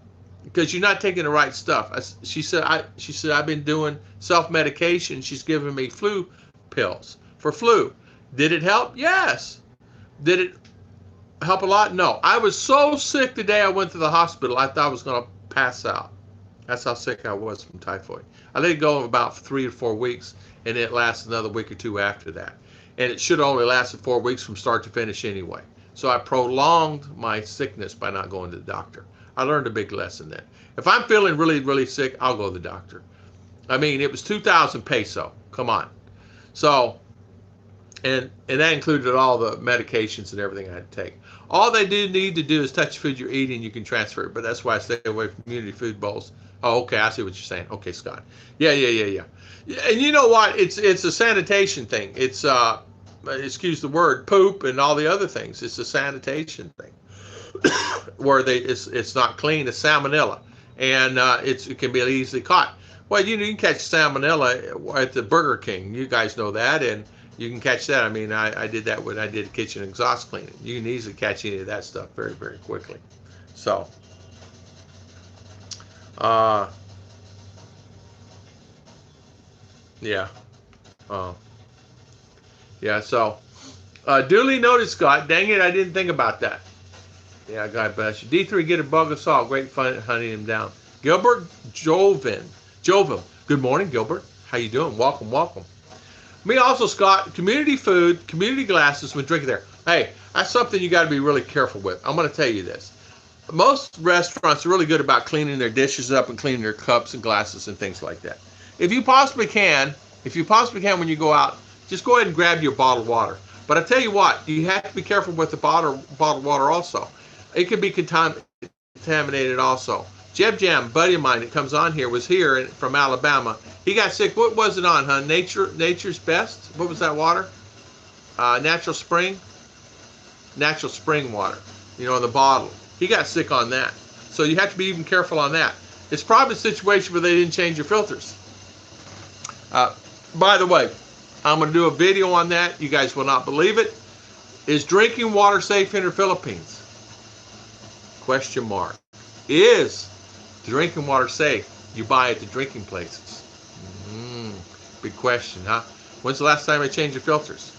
Because you're not taking the right stuff." She said, "I've been doing self-medication." She's giving me flu pills for flu. Did it help? Yes. Did it help a lot? No. I was so sick the day I went to the hospital, I thought I was going to pass out. That's how sick I was from typhoid. I let it go about 3 or 4 weeks, and it lasted another week or two after that. And it should have only lasted 4 weeks from start to finish anyway. So I prolonged my sickness by not going to the doctor. I learned a big lesson then. If I'm feeling really, really sick, I'll go to the doctor. I mean, it was 2,000 peso. Come on. So, and that included all the medications and everything I had to take. All they do need to do is touch the food you're eating. You can transfer it. But that's why I stay away from community food bowls. Oh, okay. I see what you're saying. Okay, Scott. Yeah. And you know what? It's a sanitation thing. It's excuse the word, poop and all the other things. It's a sanitation thing where it's not clean. It's salmonella, and it can be easily caught. Well, you can catch salmonella at the Burger King. You guys know that, and you can catch that. I mean, I did that when I did kitchen exhaust cleaning. You can easily catch any of that stuff very, very quickly. So, yeah. Yeah, so duly noted, Scott. Dang it, I didn't think about that. Yeah, God bless you. D3, get a bug of salt. Great fun hunting him down. Gilbert Jovim. Good morning, Gilbert. How you doing? Welcome. Me also, Scott. Community food, community glasses when drinking there. Hey, that's something you got to be really careful with. I'm going to tell you this. Most restaurants are really good about cleaning their dishes up and cleaning their cups and glasses and things like that. If you possibly can when you go out, just go ahead and grab your bottled water. But I tell you what, you have to be careful with the bottled water also. It can be contaminated also. Jeb Jam, buddy of mine that comes on here, was here from Alabama. He got sick. What was it on, huh? Nature's Best? What was that water? Natural Spring water, in the bottle. He got sick on that. So you have to be even careful on that. It's probably a situation where they didn't change your filters. By the way, I'm going to do a video on that. You guys will not believe it. Is drinking water safe in the Philippines? Question mark. Is drinking water safe? You buy at the drinking places. Big question, huh? When's the last time I changed your filters?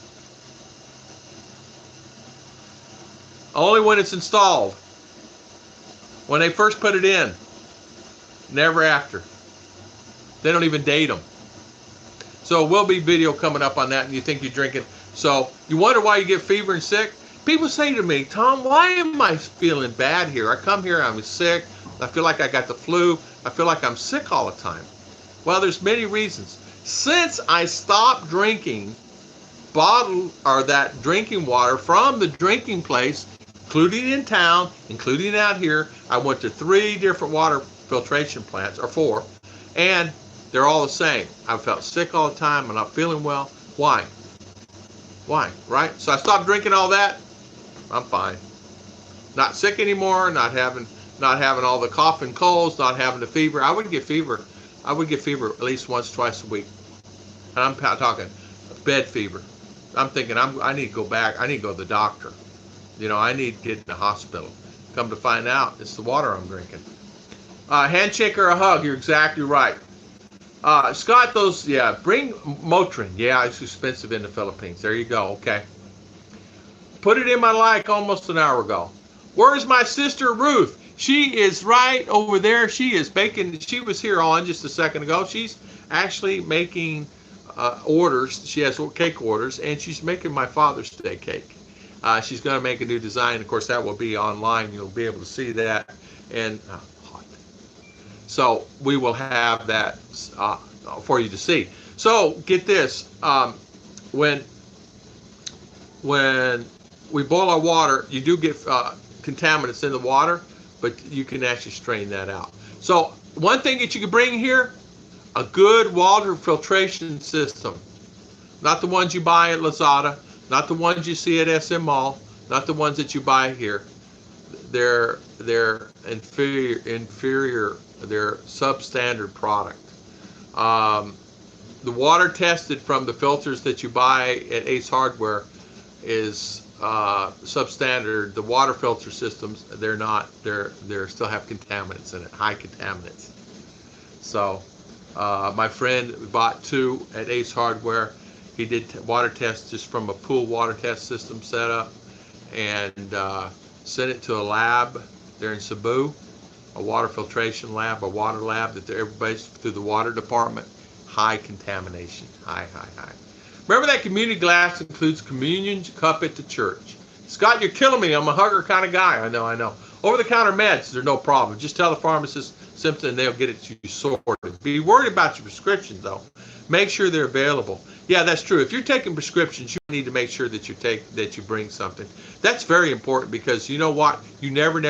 Only when it's installed. When they first put it in. Never after. They don't even date them. So will be video coming up on that, and you think you're drinking. So you wonder why you get fever and sick? People say to me, Tom, why am I feeling bad here? I come here, I'm sick. I feel like I got the flu. I feel like I'm sick all the time. Well, there's many reasons. Since I stopped drinking that drinking water from the drinking place, including in town, including out here, I went to 3 different water filtration plants, or 4, and they're all the same. I felt sick all the time. I'm not feeling well. Why? Right? So I stopped drinking all that. I'm fine. Not sick anymore. Not having all the cough and colds. Not having the fever. I would get fever at least once, twice a week. And I'm talking bed fever. I'm thinking I need to go back. I need to go to the doctor. I need to get in the hospital. Come to find out, it's the water I'm drinking. Handshake or a hug. You're exactly right. Scott, bring Motrin. Yeah, it's expensive in the Philippines. There you go. Okay. Put it in my like almost an hour ago. Where's my sister Ruth? She is right over there. She is baking. She was here on just a second ago. She's actually making orders. She has cake orders, and she's making my Father's Day cake. She's going to make a new design. Of course, that will be online. You'll be able to see that. And so we will have that for you to see. So get this. When we boil our water, you do get contaminants in the water, but you can actually strain that out. So one thing that you can bring here, a good water filtration system. Not the ones you buy at Lazada, not the ones you see at SM Mall, not the ones that you buy here. They're inferior. They're substandard product. The water tested from the filters that you buy at Ace Hardware is substandard. The water filter systems, they're not. They're still have contaminants in it, high contaminants. So my friend bought 2 at Ace Hardware. He did water tests just from a pool water test system setup, and sent it to a lab there in Cebu, a water filtration lab, a water lab that everybody's through the water department. High contamination, high. Remember that community glass includes communion cup at the church. Scott, you're killing me. I'm a hugger kind of guy. I know. Over-the-counter meds, they're no problem. Just tell the pharmacist symptom and they'll get it to you sorted. Be worried about your prescriptions, though. Make sure they're available. Yeah, that's true. If you're taking prescriptions, you need to make sure that you bring something. That's very important because you know what? You never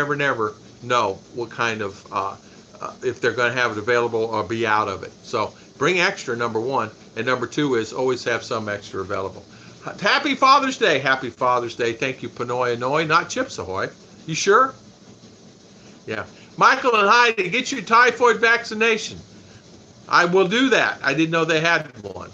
know what kind of if they're going to have it available or be out of it. So bring extra, number one, and number two is always have some extra available. Happy Father's Day. Happy Father's Day. Thank you, Pinoy Anoy, not Chips Ahoy. You sure? Yeah. Michael and Heidi, get your typhoid vaccination. I will do that. I didn't know they had one.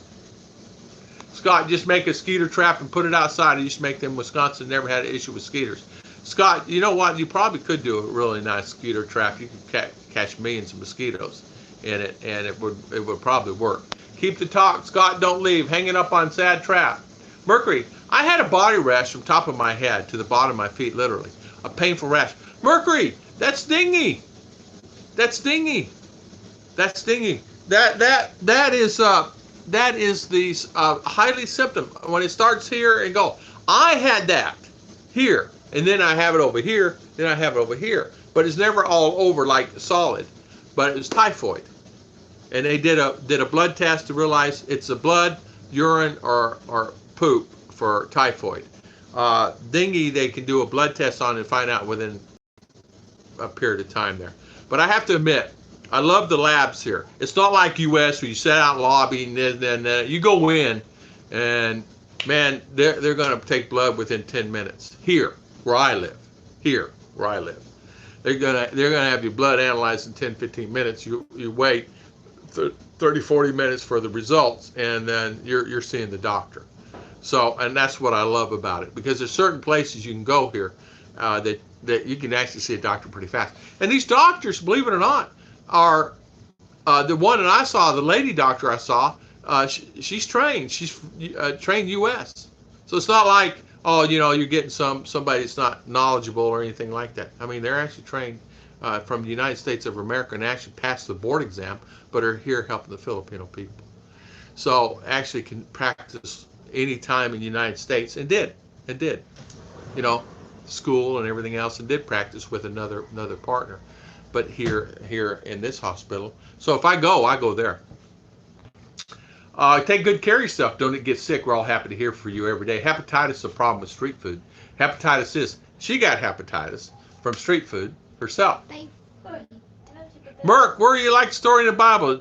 Scott, just make a skeeter trap and put it outside. I used to make them in Wisconsin. Never had an issue with skeeters. Scott, you know what? You probably could do a really nice skeeter trap. You could catch millions of mosquitoes in it, and it would probably work. Keep the talk. Scott, don't leave. Hanging up on sad trap. Mercury, I had a body rash from top of my head to the bottom of my feet, literally. A painful rash. Mercury, that's Dengue. That's Dengue. That's Dengue. That is the highly symptom. When it starts here and go. I had that here, and then I have it over here, then I have it over here. But it's never all over like solid. But it was typhoid. And they did a blood test to realize it's a blood, urine, or poop for typhoid. Dengue, they can do a blood test on and find out within a period of time there. But I have to admit, I love the labs here. It's not like U.S. where you sit out lobbying, then you go in, and man, they're going to take blood within 10 minutes. Here, where I live. They're gonna have your blood analyzed in 10, 15 minutes. You wait 30, 40 minutes for the results, and then you're seeing the doctor. So, and that's what I love about it, because there's certain places you can go here that you can actually see a doctor pretty fast. And these doctors, believe it or not, are the one that I saw, the lady doctor I saw, she's trained. She's trained U.S. So it's not like, oh, you're getting somebody that's not knowledgeable or anything like that. I mean, they're actually trained from the United States of America and actually passed the board exam, but are here helping the Filipino people. So actually can practice any time in the United States and did, school and everything else, and did practice with another partner. But here in this hospital. So if I go there. Take good care of yourself. Don't get sick. We're all happy to hear from you every day. Hepatitis is a problem with street food. Hepatitis is. She got hepatitis from street food herself. Merc, where you like the story in the Bible?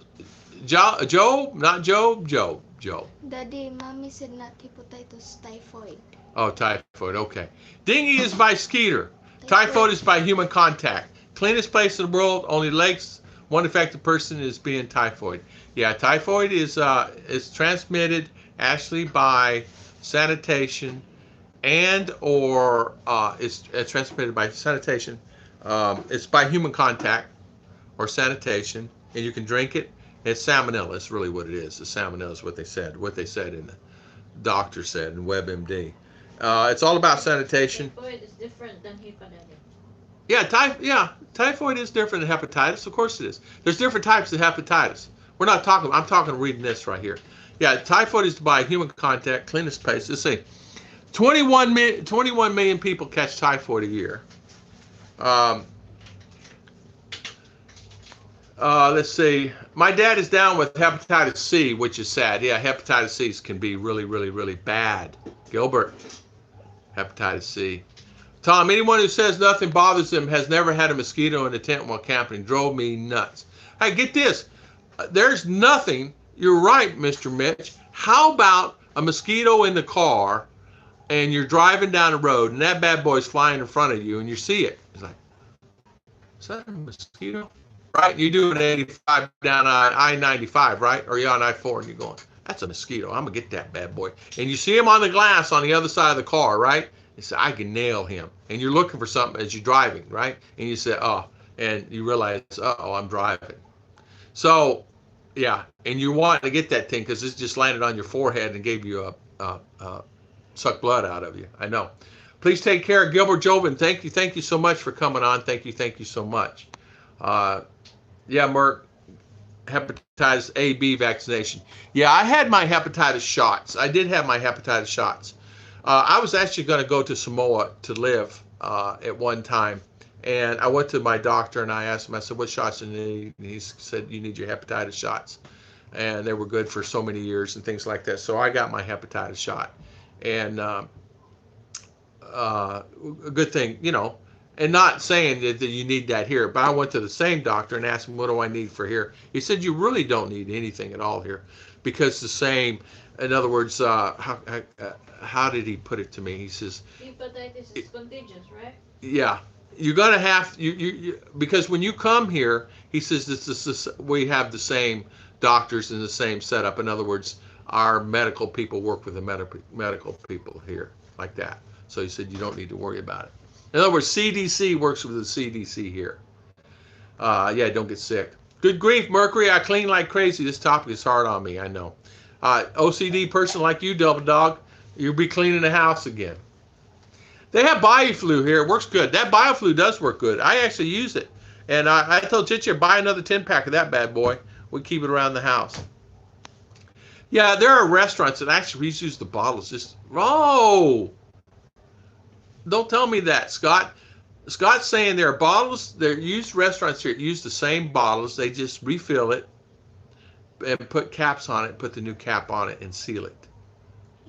Job? Not Job? Job. Daddy, Mommy said not hepatitis, typhoid. Oh, typhoid. Okay. Dengue is by skeeter. Typhoid is by human contact. Cleanest place in the world. Only legs. One affected person is being typhoid. Yeah, typhoid is transmitted actually by sanitation or it's transmitted by sanitation. It's by human contact or sanitation, and you can drink it. It's salmonella. It's really what it is. The salmonella is what they said. What they said in the doctor said in WebMD. It's all about sanitation. Typhoid is different than hepatitis. Yeah, typhoid is different than hepatitis. Of course it is. There's different types of hepatitis. I'm talking reading this right here. Yeah, typhoid is by human contact, cleanest place. Let's see. 21 million people catch typhoid a year. Let's see. My dad is down with hepatitis C, which is sad. Yeah, hepatitis C can be really, really, really bad. Gilbert, hepatitis C. Tom, anyone who says nothing bothers them has never had a mosquito in the tent while camping. Drove me nuts. Hey, get this. There's nothing. You're right, Mr. Mitch. How about a mosquito in the car and you're driving down the road and that bad boy's flying in front of you and you see it? It's like, is that a mosquito? Right? You're doing 85 down I-95, right? Or you're on I-4 and you're going, that's a mosquito. I'm going to get that bad boy. And you see him on the glass on the other side of the car, right? You say, I can nail him. And you're looking for something as you're driving, right? And you say, oh, and you realize, uh-oh, I'm driving. So, yeah, and you want to get that thing because it just landed on your forehead and gave you sucked blood out of you. I know. Please take care. Gilbert Jobin, thank you so much for coming on. Thank you so much. Yeah, Merc, hepatitis A, B vaccination. Yeah, I had my hepatitis shots. I did have my hepatitis shots. I was actually going to go to Samoa to live at one time. And I went to my doctor and I asked him, I said, what shots do you need? And he said, you need your hepatitis shots. And they were good for so many years and things like that. So I got my hepatitis shot. And a good thing, you know, and not saying that you need that here, but I went to the same doctor and asked him, what do I need for here? He said, you really don't need anything at all here because the same, in other words, how did he put it to me? He says, hepatitis is contagious, right? Yeah. You're gonna have because when you come here, he says we have the same doctors and the same setup. In other words, our medical people work with the medical people here, like that. So he said you don't need to worry about it. In other words, CDC works with the CDC here. Yeah, don't get sick. Good grief, Mercury! I clean like crazy. This topic is hard on me. I know. OCD person like you, Double Dog, you'll be cleaning the house again. They have BioFlu here. It works good. That BioFlu does work good. I actually use it. And I told Chicha, buy another 10-pack of that bad boy. We keep it around the house. Yeah, there are restaurants that actually use the bottles. Just, oh, don't tell me that, Scott. Scott's saying there are bottles, there used restaurants here that use the same bottles. They just refill it and put caps on it, put the new cap on it, and seal it.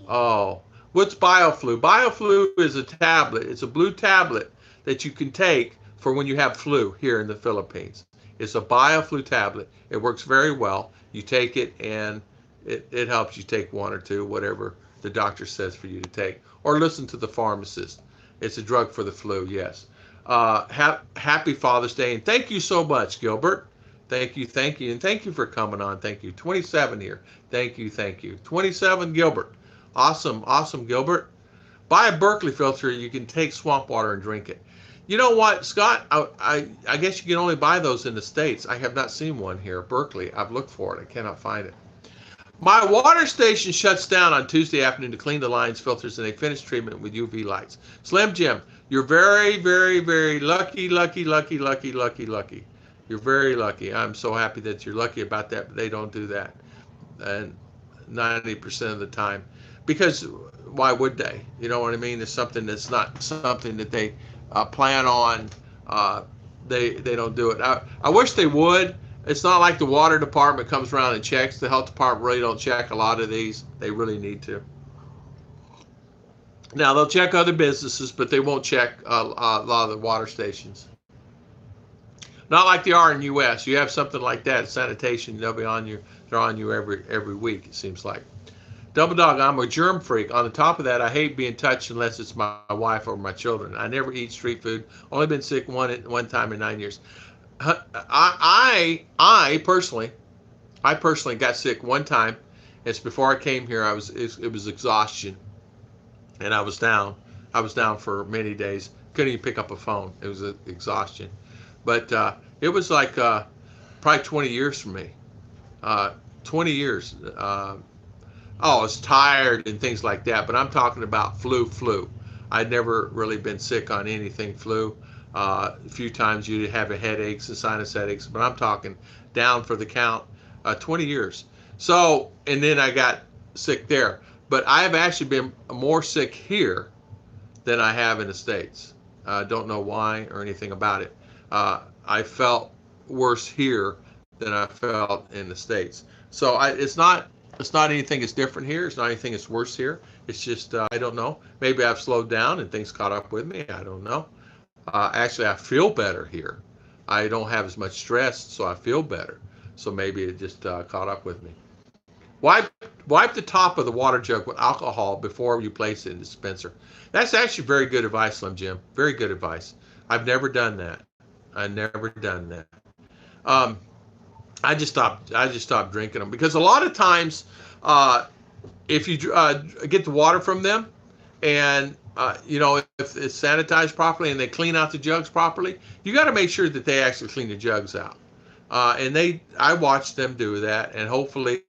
Oh. What's BioFlu? BioFlu is a tablet. It's a blue tablet that you can take for when you have flu here in the Philippines. It's a BioFlu tablet. It works very well. You take it and it helps you take one or two, whatever the doctor says for you to take. Or listen to the pharmacist. It's a drug for the flu, yes. Happy Father's Day. And thank you so much, Gilbert. Thank you. And thank you for coming on. Thank you. 27 here. Thank you. 27, Gilbert. Awesome, Gilbert. Buy a Berkeley filter. You can take swamp water and drink it. You know what, Scott? I guess you can only buy those in the States. I have not seen one here, Berkeley. I've looked for it. I cannot find it. My water station shuts down on Tuesday afternoon to clean the lines, filters, and they finish treatment with UV lights. Slim Jim, you're very, very, very lucky. You're very lucky. I'm so happy that you're lucky about that, but they don't do that. And 90% of the time. Because why would they? You know what I mean? It's something that's not something that they plan on. They don't do it. I wish they would. It's not like the water department comes around and checks. The health department really don't check a lot of these. They really need to. Now they'll check other businesses, but they won't check a lot of the water stations. Not like they are in U.S. You have something like that, sanitation. They'll be on you. They're on you every week. It seems like. Double Dog, I'm a germ freak. On the top of that, I hate being touched unless it's my wife or my children. I never eat street food. Only been sick one time in 9 years. I personally got sick one time. It's before I came here. It was exhaustion, and I was down. I was down for many days. Couldn't even pick up a phone. It was exhaustion, but it was like probably 20 years for me. 20 years. I was tired and things like that, but I'm talking about flu. I'd never really been sick on anything flu. A few times you'd have headaches and sinus headaches, but I'm talking down for the count, 20 years. So, and then I got sick there. But I have actually been more sick here than I have in the States. Don't know why or anything about it. I felt worse here than I felt in the States. So it's not anything that's different here. It's not anything that's worse here. It's just, I don't know. Maybe I've slowed down and things caught up with me. I don't know. Actually, I feel better here. I don't have as much stress, so I feel better. So maybe it just caught up with me. Wipe the top of the water jug with alcohol before you place it in the dispenser. That's actually very good advice, Slim Jim. Very good advice. I've never done that. I just stopped drinking them because a lot of times, if you get the water from them, and if it's sanitized properly and they clean out the jugs properly, you got to make sure that they actually clean the jugs out. And I watch them do that, and hopefully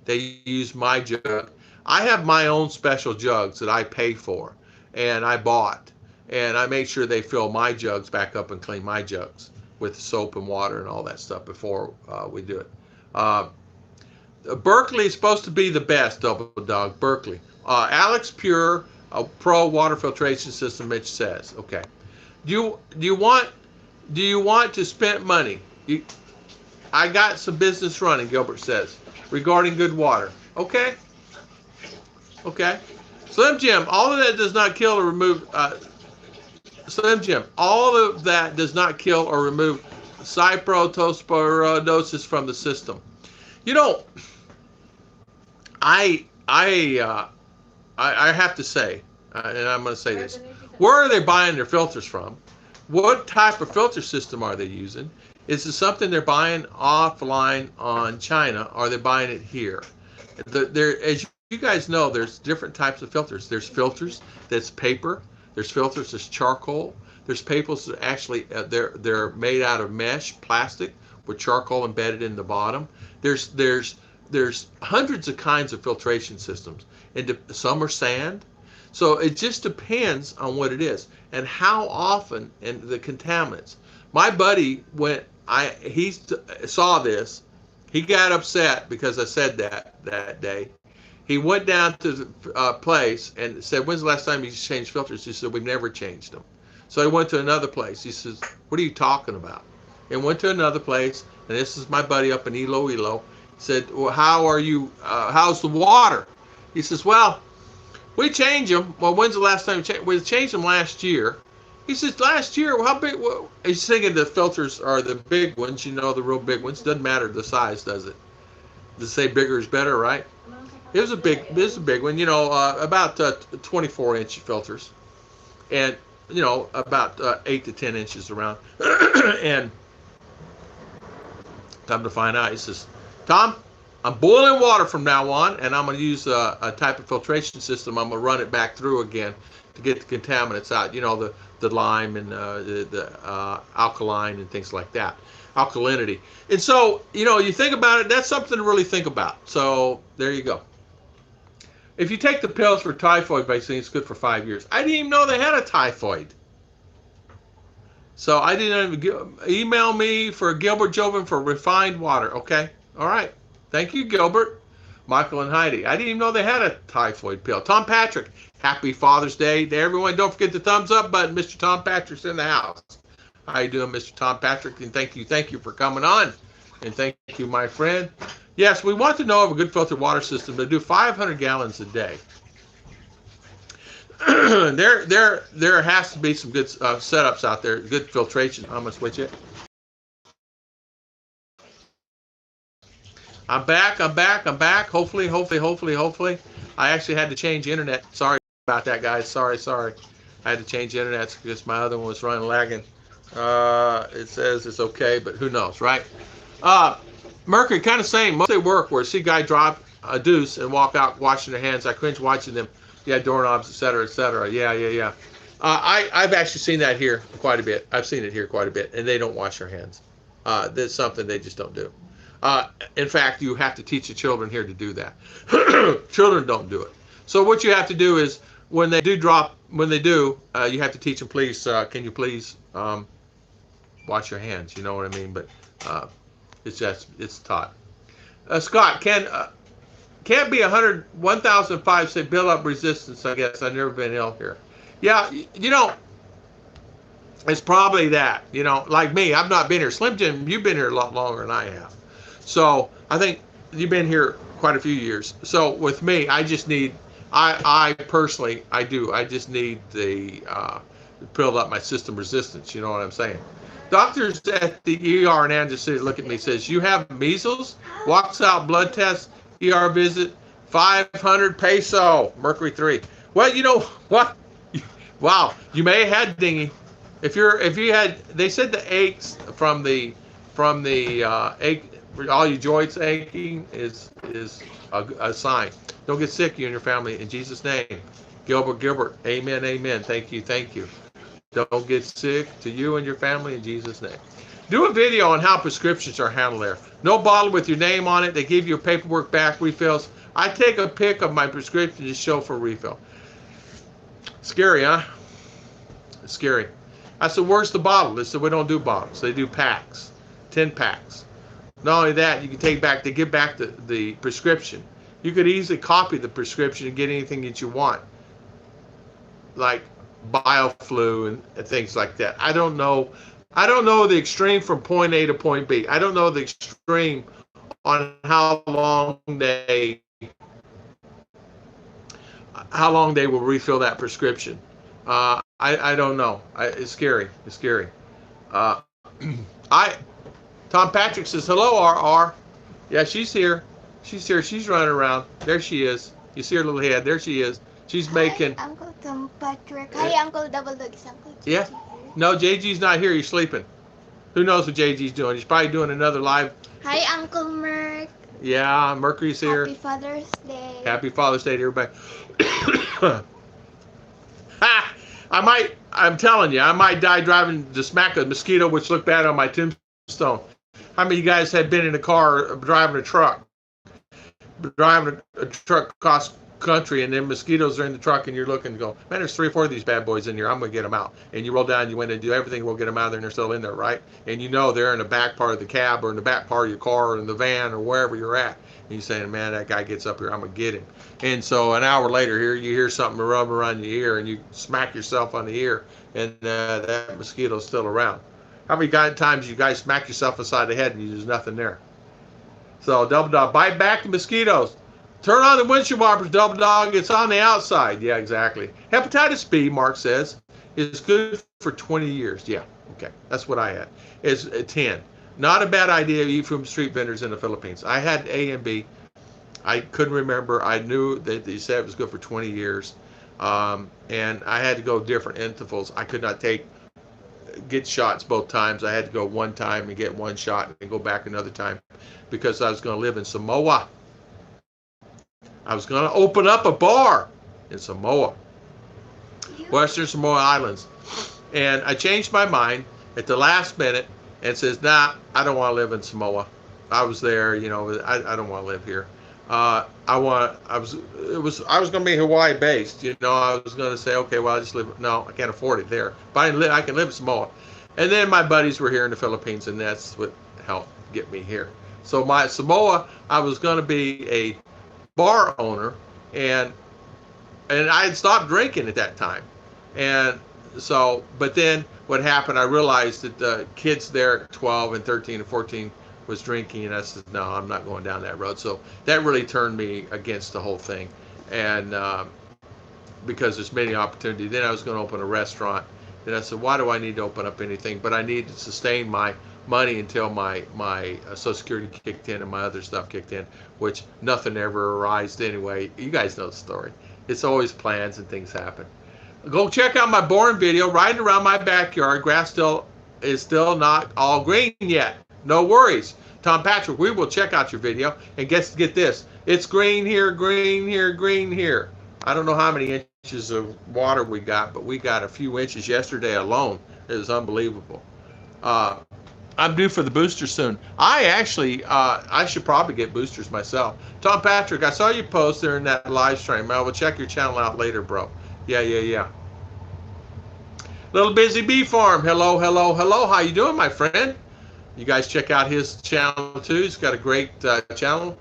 they use my jug. I have my own special jugs that I pay for, and I bought, and I make sure they fill my jugs back up and clean my jugs with soap and water and all that stuff before we do it. Berkeley is supposed to be the best, Double Dog. Berkeley. Alex Pure, A pro water filtration system, Mitch says. Okay. Do you want to spend money? I got some business running, Gilbert says, regarding good water. Okay. Okay. Slim Jim, all of that does not kill or remove. Slim Jim, all of that does not kill or remove cyprotosporosis from the system. You know, I have to say, and I'm going to say this: where are they buying their filters from? What type of filter system are they using? Is it something they're buying offline on China? Or are they buying it here? As you guys know, there's different types of filters. There's filters that's paper. There's filters that's charcoal. There's papers that actually they're made out of mesh plastic with charcoal embedded in the bottom. There's hundreds of kinds of filtration systems, and some are sand. So it just depends on what it is and how often and the contaminants. My buddy he saw this. He got upset because I said that day. He went down to the place and said, "When's the last time you changed filters?" He said, "We've never changed them." So he went to another place. He says, "What are you talking about?" And went to another place, and this is my buddy up in Iloilo. He said, "Well, how are you? How's the water?" He says, "Well, we change them." "Well, when's the last time you changed?" "We changed them last year." He says, "Last year? Well, how big?" Well, he's thinking the filters are the big ones, the real big ones. Doesn't matter the size, does it? To say bigger is better, right? It was a big one, about 24-inch filters, and about 8 to 10 inches around. And come to find out, he says, "Tom, I'm boiling water from now on, and I'm going to use a type of filtration system. I'm going to run it back through again to get the contaminants out. The lime and the alkaline and things like that, alkalinity." And so, you think about it. That's something to really think about. So there you go. If you take the pills for typhoid vaccine, it's good for 5 years. I didn't even know they had a typhoid. So I didn't even email me for Gilbert Joven for refined water. Okay. All right. Thank you, Gilbert. Michael and Heidi. I didn't even know they had a typhoid pill. Tom Patrick. Happy Father's Day to everyone. Don't forget the thumbs up button. Mr. Tom Patrick's in the house. How you doing, Mr. Tom Patrick? And thank you for coming on. And thank you, my friend. Yes, we want to know of a good filtered water system to do 500 gallons a day. There has to be some good setups out there, good filtration. I'm gonna switch it. I'm back. Hopefully. I actually had to change internet. Sorry about that, guys. Sorry. I had to change internet because my other one was running lagging. It says it's okay, but who knows, right? Mercury, kind of same. Most of they work where see guy drop a deuce and walk out washing their hands. I cringe watching them. Yeah, doorknobs, etc., etc. Yeah. I've actually seen that here quite a bit. I've seen it here quite a bit, and they don't wash their hands. That's something they just don't do. In fact, you have to teach the children here to do that. Children don't do it. So what you have to do is when they do, you have to teach them. Please, can you please wash your hands? You know what I mean? But it's taught. Scott, can't be 1,005 say build up resistance. I guess I've never been ill here. Yeah, it's probably that. Like me, I've not been here. Slim Jim, you've been here a lot longer than I have. So I think you've been here quite a few years. So with me, I just need. I personally, I do. I just need the build up my system resistance. You know what I'm saying? Doctors at the ER in Kansas City look at me, says, "You have measles?" Walks out, blood test, ER visit, 500 peso, Mercury 3. Well, you know what? Wow, you may have had dengue. If you had, they said the aches from the ache, all your joints aching is a sign. Don't get sick, you and your family, in Jesus' name. Gilbert, amen. Thank you. Don't get sick to you and your family in Jesus' name. Do a video on how prescriptions are handled there. No bottle with your name on it. They give you paperwork back, refills. I take a pic of my prescription to show for refill. Scary, huh? It's scary. I said, "Where's the bottle?" They said, "We don't do bottles. They do packs, 10 packs. Not only that, you can take back, they give back the prescription. You could easily copy the prescription and get anything that you want. like bioflu and things like that. I don't know. I don't know the extreme from point A to point B. I don't know the extreme on how long they will refill that prescription. I don't know. It's scary. It's scary. Uh, Tom Patrick says, hello, RR. Yeah, she's here. She's here. She's running around. There she is. You see her little head. There she is. She's making. Hi, Uncle Tom Patrick. Hi, Uncle Double Dog. Is Uncle JG Yeah. here? No, JG's not here. He's sleeping. Who knows what JG's doing? He's probably doing another live. Hi, Uncle Merc. Yeah, Mercury's here. Happy Father's Day. Happy Father's Day to everybody. I'm telling you, I might die driving to smack a mosquito, which looked bad on my tombstone. How many of you guys have been in a car driving a truck? Driving a truck across country, and then mosquitoes are in the truck, and you're looking to go, man, there's 3 or 4 of these bad boys in here. I'm going to get them out. And you roll down, you went and do everything, we'll get them out of there, and they're still in there, right? And you know they're in the back part of the cab or in the back part of your car or in the van or wherever you're at. And you're saying, man, that guy gets up here, I'm going to get him. And so an hour later, here you hear something rub around your ear, and you smack yourself on the ear, and that mosquito's still around. How many times you guys smack yourself inside the head and there's nothing there? So, Double Dog, bite back the mosquitoes. Turn on the windshield wipers, Double Dog. It's on the outside. Yeah, exactly. Hepatitis B, Mark says, is good for 20 years. Yeah, okay. That's what I had. It's 10. Not a bad idea to eat from street vendors in the Philippines. I had A and B. I couldn't remember. I knew that they said it was good for 20 years. And I had to go different intervals. I could not get shots both times. I had to go one time and get one shot and go back another time because I was going to live in Samoa. I was going to open up a bar in Samoa, Western Samoa Islands. And I changed my mind at the last minute and says, nah, I don't want to live in Samoa. I was there, you know, I don't want to live here. I was going to be Hawaii based, you know. I was going to say, okay, well, I just live. No, I can't afford it there, but I can live in Samoa. And then my buddies were here in the Philippines, and that's what helped get me here. So my Samoa, I was going to be a bar owner, and I had stopped drinking at that time, and so, but then what happened? I realized that the kids there at 12 and 13 and 14 was drinking, and I said, no, I'm not going down that road. So that really turned me against the whole thing, and because there's many opportunities. Then I was going to open a restaurant, and I said, why do I need to open up anything? But I need to sustain my money until my Social Security kicked in and my other stuff kicked in, which nothing ever arose anyway. You guys know the story. It's always plans and things happen. Go check out my boring video, riding around my backyard. Grass is still not all green yet. No worries. Tom Patrick, we will check out your video and get this. It's green here, green here, green here. I don't know how many inches of water we got, but we got a few inches yesterday alone. It was unbelievable. I'm due for the booster soon. I should probably get boosters myself. Tom Patrick, I saw you post there in that live stream. I will check your channel out later, bro. Yeah. Little Busy Bee Farm. Hello. How you doing, my friend? You guys check out his channel too. He's got a great channel.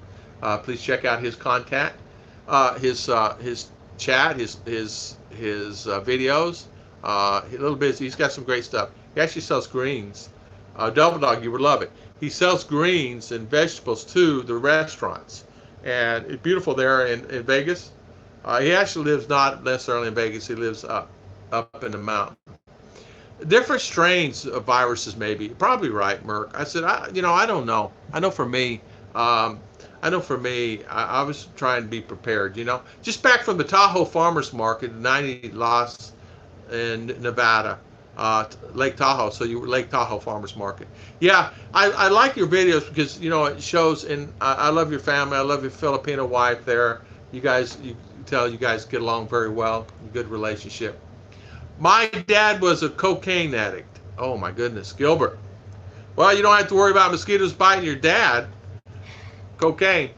Please check out his contact, his chat, his videos. Little Busy. He's got some great stuff. He actually sells greens. Double Dog, you would love it. He sells greens and vegetables to the restaurants, and it's beautiful there in Vegas. He actually lives not necessarily in Vegas. He lives up in the mountain. Different strains of viruses, maybe. You're probably right, Merc. I said, I don't know. I know for me, I was trying to be prepared. You know, just back from the Tahoe Farmers Market, 90 loss in Nevada. Lake Tahoe, so you were Lake Tahoe Farmers Market. Yeah, I like your videos because, you know, it shows, and I love your family. I love your Filipino wife there. You guys get along very well, good relationship. My dad was a cocaine addict. Oh my goodness, Gilbert. Well, you don't have to worry about mosquitoes biting your dad. Cocaine.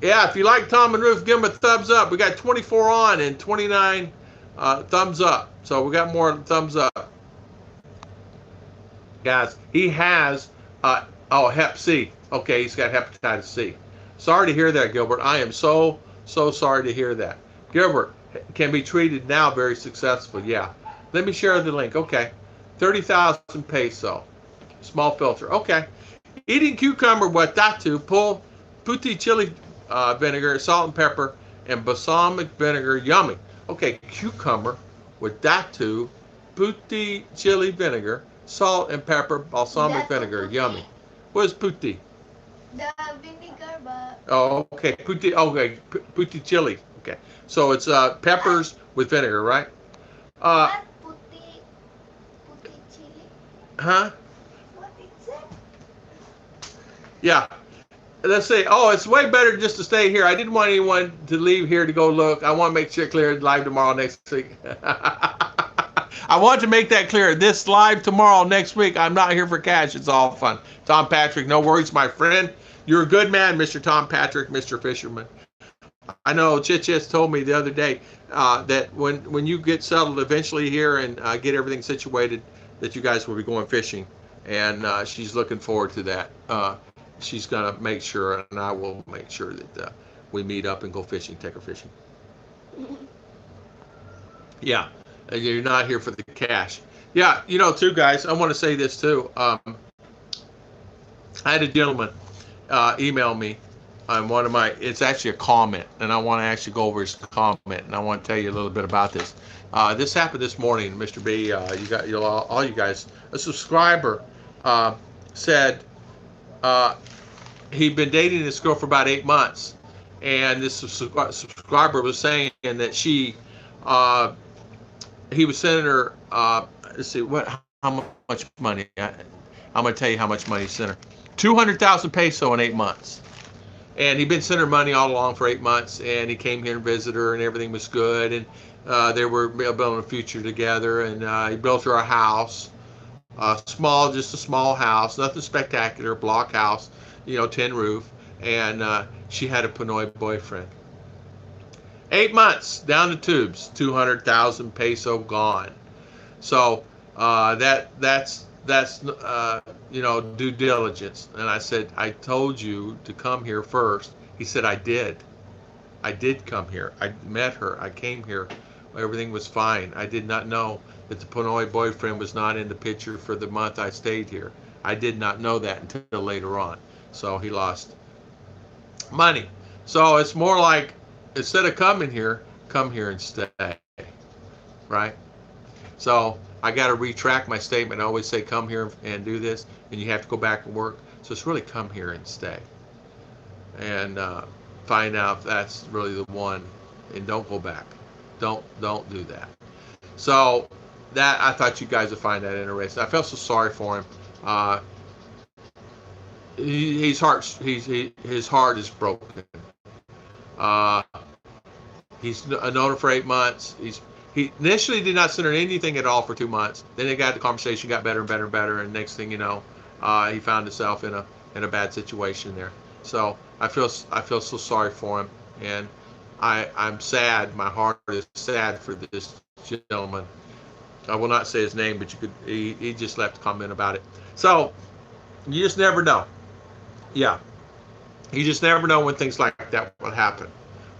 Yeah, if you like Tom and Ruth, give them a thumbs up. We got 24 on and 29 thumbs up. So we got more thumbs up. Guys, he has, Hep C. Okay, he's got hepatitis C. Sorry to hear that, Gilbert. I am so sorry to hear that. Gilbert, can be treated now very successfully. Yeah. Let me share the link. Okay. 30,000 peso. Small filter. Okay. Eating cucumber with datu, puti chili vinegar, salt and pepper, and balsamic vinegar. Yummy. Okay. Cucumber with datu, puti chili vinegar, salt and pepper, balsamic vinegar. Yummy. What is puti? The vinegar, but... Oh, okay. Puti, okay. Puti chili. Okay. So it's peppers with vinegar, right? What puti chili? Huh? What is it? Yeah. Let's see. Oh, it's way better just to stay here. I didn't want anyone to leave here to go look. I want to make sure clear live tomorrow next week. I want to make that clear. This live tomorrow next week. I'm not here for cash. It's all fun. Tom Patrick, no worries, my friend. You're a good man, Mr. Tom Patrick, Mr. Fisherman. I know Chich told me the other day that when you get settled eventually here and get everything situated, that you guys will be going fishing, and she's looking forward to that. She's gonna make sure, and I will make sure that we meet up and go fishing, take her fishing. Yeah, and you're not here for the cash. Yeah, you know, too, guys. I want to say this too. I had a gentleman email me on one of my, it's actually a comment, and I want to actually go over his comment, and I want to tell you a little bit about this. This happened this morning, Mr. B. All you guys, a subscriber said he'd been dating this girl for about 8 months, and this subscriber was saying that he was sending her, let's see, how much money? I'm going to tell you how much money he sent her. 200,000 peso in 8 months. And he'd been sending her money all along for 8 months, and he came here and visited her, and everything was good, and they were building a future together, and he built her a house, just a small house, nothing spectacular, block house, tin roof, and she had a Pinoy boyfriend. 8 months, down the tubes, 200,000 peso gone. So that's due diligence. And I said, I told you to come here first. He said, I did come here. I met her. I came here. Everything was fine. I did not know that the Pinoy boyfriend was not in the picture for the month I stayed here. I did not know that until later on. So he lost money. So it's more like, instead of coming here, come here and stay. Right? So I got to retract my statement. I always say come here and do this, and you have to go back and work. So it's really come here and stay, and find out if that's really the one, and don't go back. Don't do that. So that, I thought you guys would find that interesting. I felt so sorry for him. His heart is broken. He's known her for 8 months. He initially did not send her anything at all for 2 months. Then they got the conversation, got better and better and better, and next thing you know, he found himself in a bad situation there. So I feel so sorry for him, and I'm sad. My heart is sad for this gentleman. I will not say his name, but he just left a comment about it. So you just never know. Yeah, you just never know when things like that will happen.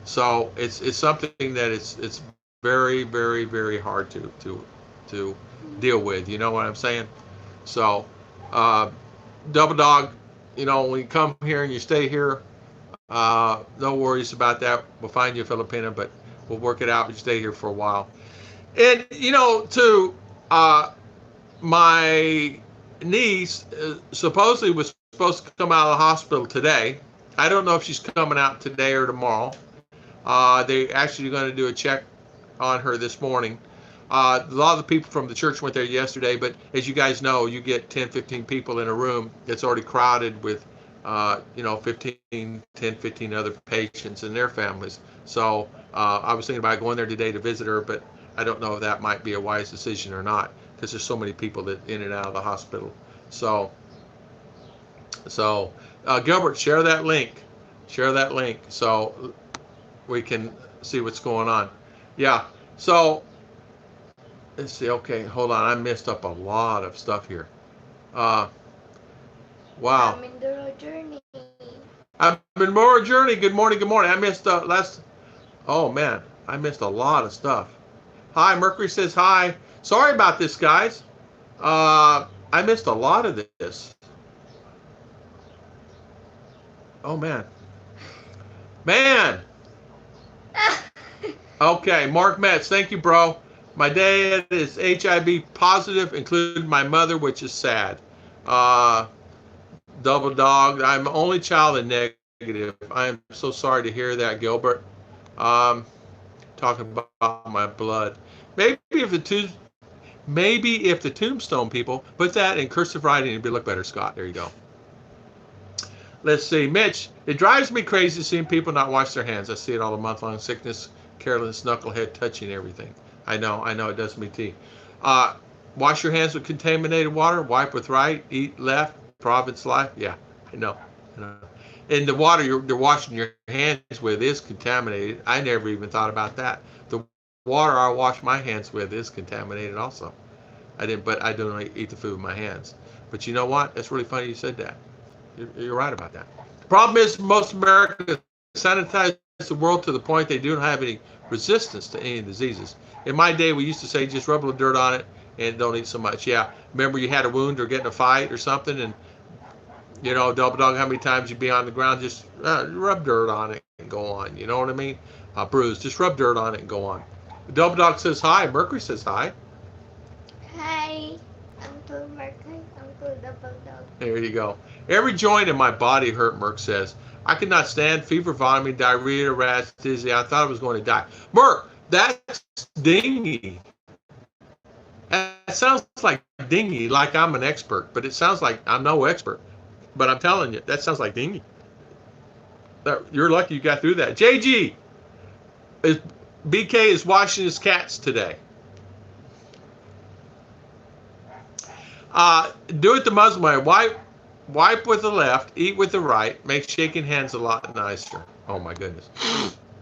So it's something that it's very, very, very hard to deal with. You know what I'm saying? So, Double Dog, when you come here and you stay here, no worries about that. We'll find you a Filipina, but we'll work it out. You stay here for a while. And, too, my niece supposedly was supposed to come out of the hospital today. I don't know if she's coming out today or tomorrow. They actually are going to do a check on her this morning. A lot of the people from the church went there yesterday, but as you guys know, you get 10, 15 people in a room that's already crowded with, 10, 15 other patients and their families. So I was thinking about going there today to visit her, but I don't know if that might be a wise decision or not, because there's so many people that in and out of the hospital. So Gilbert, share that link so we can see what's going on. Yeah, so let's see. Okay, hold on. I messed up a lot of stuff here. Wow. I'm in the road journey. I'm in Mora Journey. Good morning. I missed last. Oh man, I missed a lot of stuff. Hi, Mercury says hi. Sorry about this, guys. I missed a lot of this. Oh, man. Man! Okay, Mark Metz, thank you, bro. My dad is HIV positive, including my mother, which is sad. Double dog. I'm the only child and negative. I am so sorry to hear that, Gilbert. Talking about my blood. Maybe if the tombstone people put that in cursive writing, it'd look better, Scott. There you go. Let's see, Mitch. It drives me crazy seeing people not wash their hands. I see it all the month long. Sickness, careless, knucklehead, touching everything. I know, it does me too. Wash your hands with contaminated water. Wipe with right. Eat left. Province life. Yeah, I know. And the water they're washing your hands with is contaminated. I never even thought about that. The water I wash my hands with is contaminated also. I don't eat the food with my hands. But you know what? That's really funny you said that. You're right about that. The problem is most Americans sanitize the world to the point they don't have any resistance to any diseases. In my day, we used to say just rub a little dirt on it and don't eat so much. Yeah, remember you had a wound or get in a fight or something, and double dog, how many times you'd be on the ground, just rub dirt on it and go on. You know what I mean? Bruise, just rub dirt on it and go on. Double dog says hi. Mercury says hi. Hi, Uncle Mercury, Uncle Double Dog. There you go. Every joint in my body hurt, Merc says. I could not stand fever, vomiting, diarrhea, rash, dizzy. I thought I was going to die. Merc, that's dengue. That sounds like dengue, like I'm an expert, but it sounds like I'm no expert. But I'm telling you, that sounds like dengue. You're lucky you got through that. JG, BK is washing his cats today. Do it the Muslim way. Wipe with the left, eat with the right, make shaking hands a lot nicer. Oh my goodness.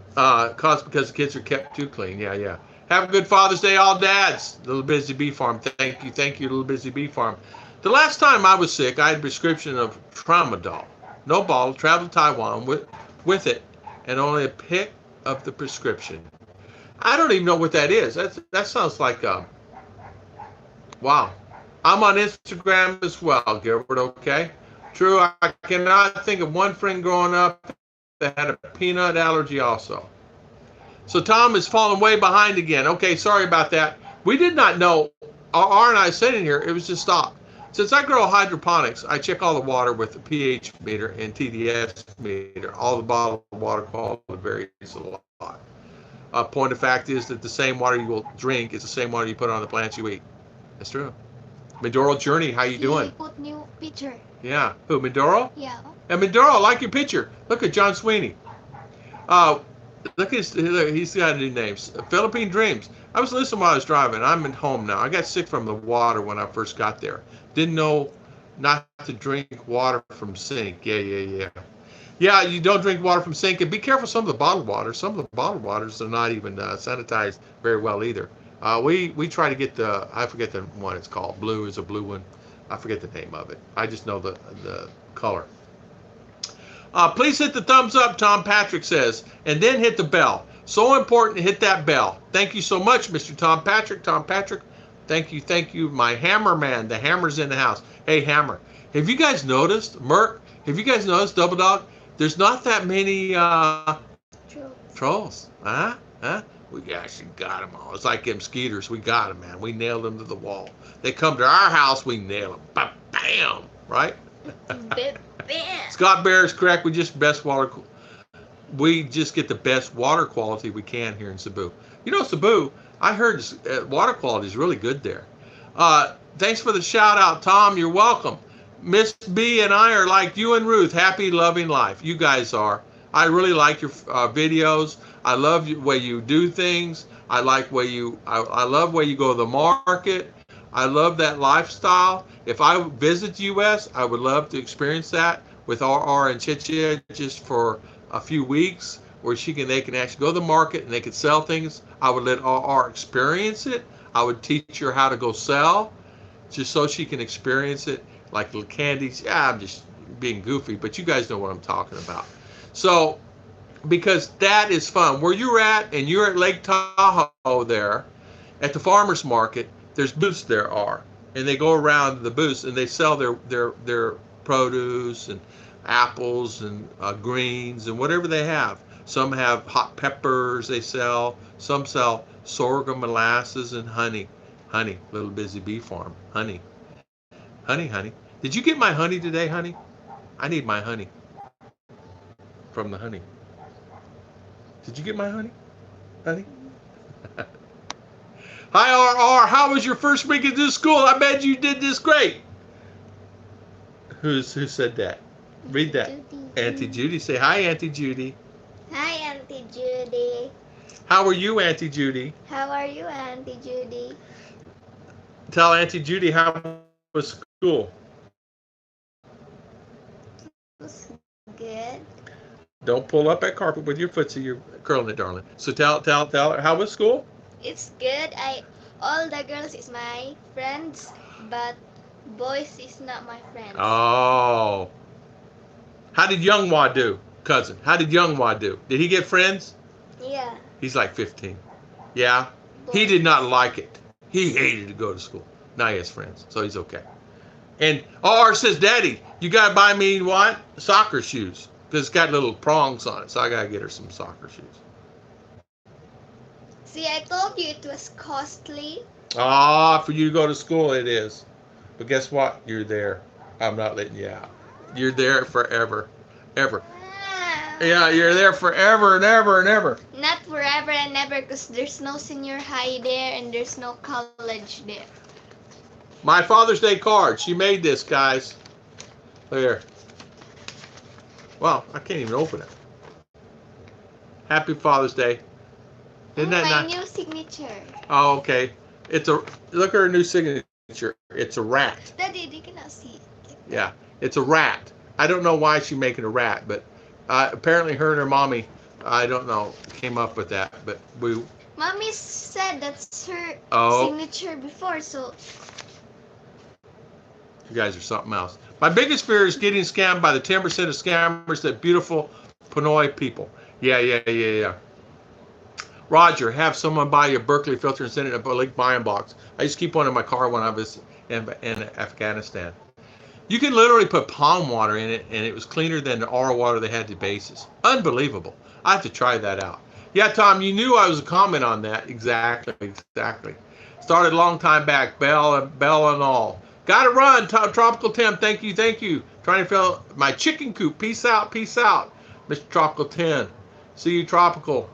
Because the kids are kept too clean. Yeah. Have a good Father's Day, all dads. Little Busy Bee Farm. Thank you, Little Busy Bee Farm. The last time I was sick, I had a prescription of tramadol. No bottle, traveled to Taiwan with it, and only a pick of the prescription. I don't even know what that is. That sounds like, wow. I'm on Instagram as well, Gilbert, okay? True, I cannot think of one friend growing up that had a peanut allergy also. So Tom is falling way behind again. Okay, sorry about that. We did not know. R and I said in here, it was just stopped. Since I grow hydroponics, I check all the water with the pH meter and TDS meter. All the bottled water quality varies a lot. Point of fact is that the same water you will drink is the same water you put on the plants you eat. That's true. Mindoro Journey, how you doing? Put new picture. Yeah. Who, Mindoro? Yeah. And Mindoro, I like your picture. Look at John Sweeney. Look, he's got new names. Philippine Dreams. I was listening while I was driving. I'm at home now. I got sick from the water when I first got there. Didn't know not to drink water from sink. Yeah. Yeah, you don't drink water from sink. And be careful some of the bottled water. Some of the bottled waters are not even sanitized very well either. We try to get I forget the one it's called. Blue is a blue one. I forget the name of it. I just know the color. Please hit the thumbs up, Tom Patrick says, and then hit the bell. So important to hit that bell. Thank you so much, Mr. Tom Patrick. Tom Patrick, thank you. My hammer man, the hammer's in the house. Hey, Hammer, have you guys noticed, Merc, have you guys noticed, Double Dog, there's not that many trolls. Huh? We actually got them all. It's like them skeeters. We got them, man. We nailed them to the wall. They come to our house, we nail them. Bam! Right? Scott Bear is correct. We just get the best water quality we can here in Cebu. You know, Cebu, I heard water quality is really good there. Thanks for the shout out, Tom. You're welcome. Miss B and I are like you and Ruth, happy, loving life. You guys are. I really like your videos. I love the way you do things. I love where you go to the market. I love that lifestyle. If I visit the U.S., I would love to experience that with RR and Chichia just for a few weeks, where they can actually go to the market and they can sell things. I would let RR experience it. I would teach her how to go sell, just so she can experience it, like little candies. Yeah, I'm just being goofy, but you guys know what I'm talking about. So because that is fun. Where you're at, and you're at Lake Tahoe there, at the farmers market, there's booths there are, and they go around the booths and they sell their produce and apples and greens and whatever they have. Some have hot peppers they sell. Some sell sorghum, molasses, and honey. Honey, little busy bee farm. Honey, honey, honey. Did you get my honey today, honey? I need my honey from the honey. Did you get my honey, honey? Hi, RR. How was your first week at this school? I bet you did this great. Who said that? Read that. Judy. Auntie Judy. Say hi, Auntie Judy. Hi, Auntie Judy. How are you, Auntie Judy? How are you, Auntie Judy? Tell Auntie Judy how was school. It's good. Don't pull up that carpet with your foot so you're curling it, darling. So tell her how was school? It's good. All the girls is my friends, but boys is not my friends. Oh. How did Younghwa do, cousin? How did Younghwa do? Did he get friends? Yeah. He's like 15. Yeah? Boys. He did not like it. He hated to go to school. Now he has friends, so he's okay. And R says, Daddy, you got to buy me what? Soccer shoes. Because it's got little prongs on it, so I got to get her some soccer shoes. See, I told you it was costly. Ah, for you to go to school, it is. But guess what? You're there. I'm not letting you out. You're there forever. Ever. Yeah, you're there forever and ever and ever. Not forever and ever, because there's no senior high there and there's no college there. My Father's Day card. She made this, guys. There. Well, I can't even open it. Happy Father's Day. Isn't that my nice? new signature. Oh, okay. Look at her new signature. It's a rat. Daddy, you cannot see it. Yeah, it's a rat. I don't know why she's making a rat, but apparently her and her mommy, I don't know, came up with that. But Mommy said that's her signature before, so. You guys are something else. My biggest fear is getting scammed by the 10% of scammers, that beautiful Pinoy people. Yeah. Roger, have someone buy you a Berkeley filter and send it in a link buying box. I used to keep one in my car when I was in Afghanistan. You can literally put pond water in it, and it was cleaner than the RO water they had at the bases. Unbelievable. I have to try that out. Yeah, Tom, you knew I was a comment on that. Exactly. Started a long time back, Bell and all. Gotta run, Tropical Tim. Thank you. Trying to fill my chicken coop. Peace out, Mr. Tropical 10. See you, Tropical.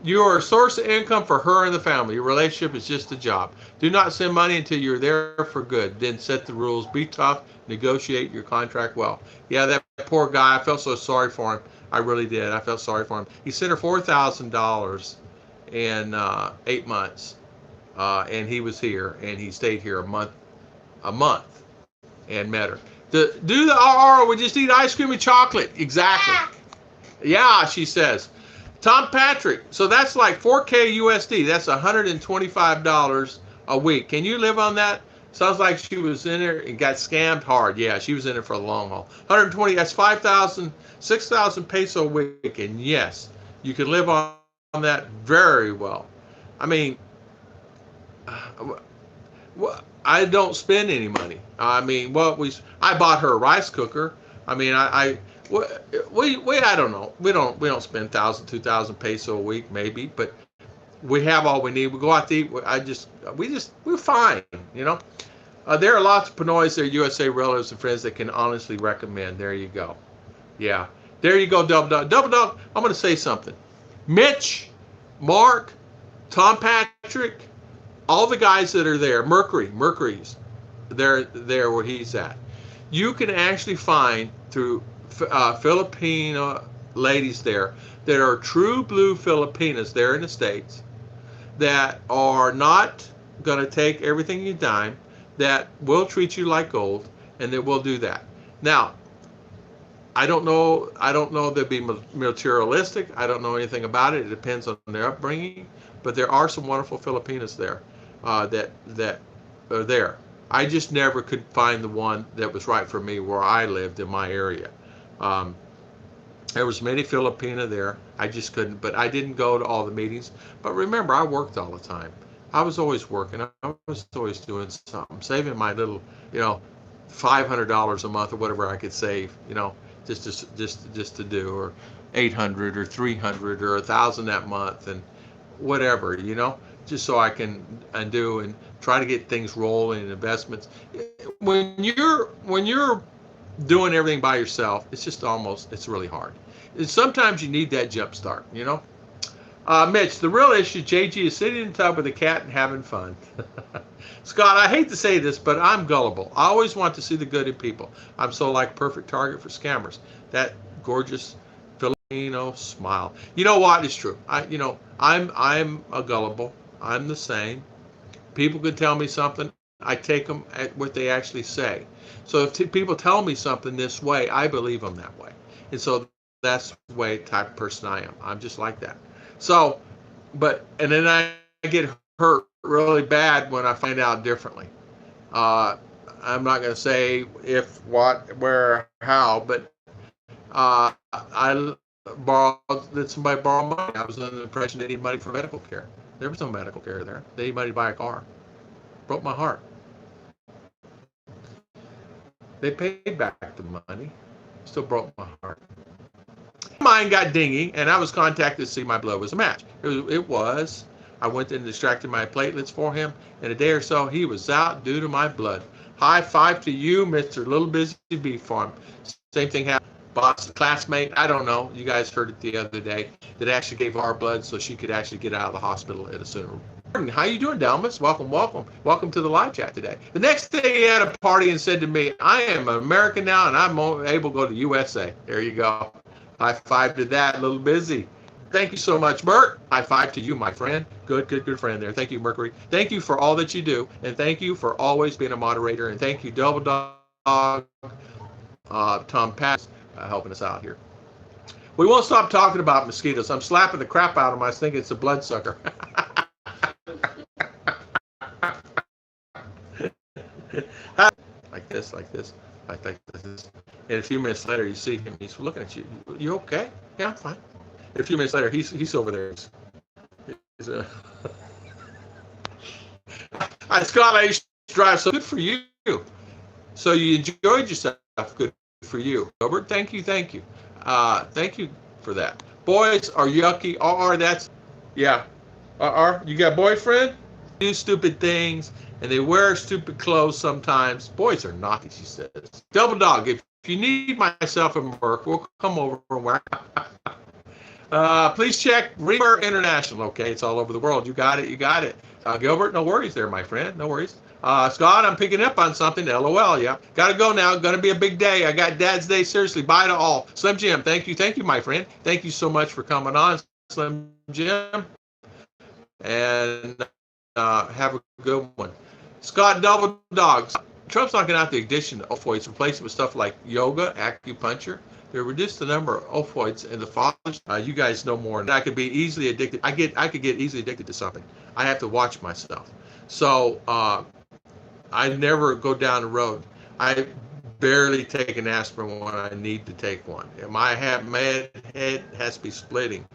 You are a source of income for her and the family. Your relationship is just a job. Do not send money until you're there for good. Then set the rules. Be tough. Negotiate your contract well. Yeah, that poor guy. I felt so sorry for him. I really did. I felt sorry for him. He sent her $4,000 in 8 months, and he was here, and he stayed here a month, and met her. Do the RR. We just eat ice cream and chocolate. Exactly. Yeah, she says. Tom Patrick, so that's like 4K USD. That's $125 a week. Can you live on that? Sounds like she was in there and got scammed hard. Yeah, she was in it for a long haul. 120, that's 6,000 peso a week. And yes, you can live on that very well. I mean, I don't spend any money. I mean, I bought her a rice cooker. I mean, I don't know. We don't spend 1,000, 2,000 peso a week, maybe, but we have all we need. We go out to eat. We're fine, you know. There are lots of Pinoys, there, USA relatives and friends that can honestly recommend. There you go. Yeah, there you go. Double dog. I'm going to say something. Mitch, Mark, Tom Patrick, all the guys that are there. Mercury's there where he's at. You can actually find through Filipino ladies there that are true blue Filipinas there in the States that are not going to take everything you dime, that will treat you like gold, and that will do that. Now, I don't know they'll be materialistic. I don't know anything about it. It depends on their upbringing, but there are some wonderful Filipinas there that are there. I just never could find the one that was right for me where I lived in my area. There was many Filipina there. I just couldn't, but I didn't go to all the meetings. But remember, I worked all the time. I was always working. I was always doing something, saving my little, you know, $500 a month or whatever I could save, you know, just to do, or 800 or 300 or 1,000 that month, and whatever, you know, just so I can undo and try to get things rolling and investments. When you're doing everything by yourself, it's just almost, it's really hard. And sometimes you need that jump start, you know. Mitch, the real issue, JG is sitting in the tub with a cat and having fun. Scott, I hate to say this, but I'm gullible. I always want to see the good in people. I'm so like perfect target for scammers. That gorgeous Filipino smile. You know what? It's true. I'm a gullible. I'm the same. People can tell me something. I take them at what they actually say. So if people tell me something this way, I believe them that way. And so that's the way type of person I am. I'm just like that. So, and then I get hurt really bad when I find out differently. I'm not going to say if, what, where, how, but I did somebody borrow money. I was under the impression they needed money for medical care. There was no medical care there. They needed money to buy a car. Broke my heart. They paid back the money. Still broke my heart. Mine got dingy, and I was contacted to see my blood was a match. It was. I went and extracted my platelets for him. In a day or so, he was out due to my blood. High five to you, Mr. Little Busy Bee Farm. Same thing happened. Boss, classmate, I don't know. You guys heard it the other day. That actually gave our blood so she could actually get out of the hospital at a sooner. How you doing, Dalmas? Welcome to the live chat today. The next day he had a party and said to me, I am an American now and I'm able to go to USA. There you go. High five to that, Little Busy. Thank you so much, Bert. High five to you, my friend. Good friend there. Thank you, Mercury. Thank you for all that you do, and thank you for always being a moderator, and thank you, Double Dog, Tom Pass, helping us out here. We won't stop talking about mosquitoes. I'm slapping the crap out of them. I think it's a bloodsucker. like this. And a few minutes later, you see him. He's looking at you. You okay? Yeah, I'm fine. And a few minutes later, he's over there. Scott, I used to drive. So good for you. So you enjoyed yourself. Good for you, Robert. Thank you. Thank you for that. Boys are yucky. That's yeah. You got a boyfriend? Do stupid things, and they wear stupid clothes sometimes. Boys are naughty, she says. Double Dog, if you need myself and Mark, we'll come over and wear. Please check Reamer International. Okay, it's all over the world. You got it. Gilbert, no worries there, my friend. No worries. Scott, I'm picking up on something. LOL, yeah. Gotta go now. Gonna be a big day. I got Dad's Day. Seriously, bye to all. Slim Jim, thank you, my friend. Thank you so much for coming on, Slim Jim. And have a good one. Scott, Double Dogs. Trump's knocking out the addiction to opioids, replacing with stuff like yoga, acupuncture. They reduce the number of opioids in the fathers. You guys know more. And I could be easily addicted. I could get easily addicted to something. I have to watch myself. So I never go down the road. I barely take an aspirin when I need to take one. My head has to be splitting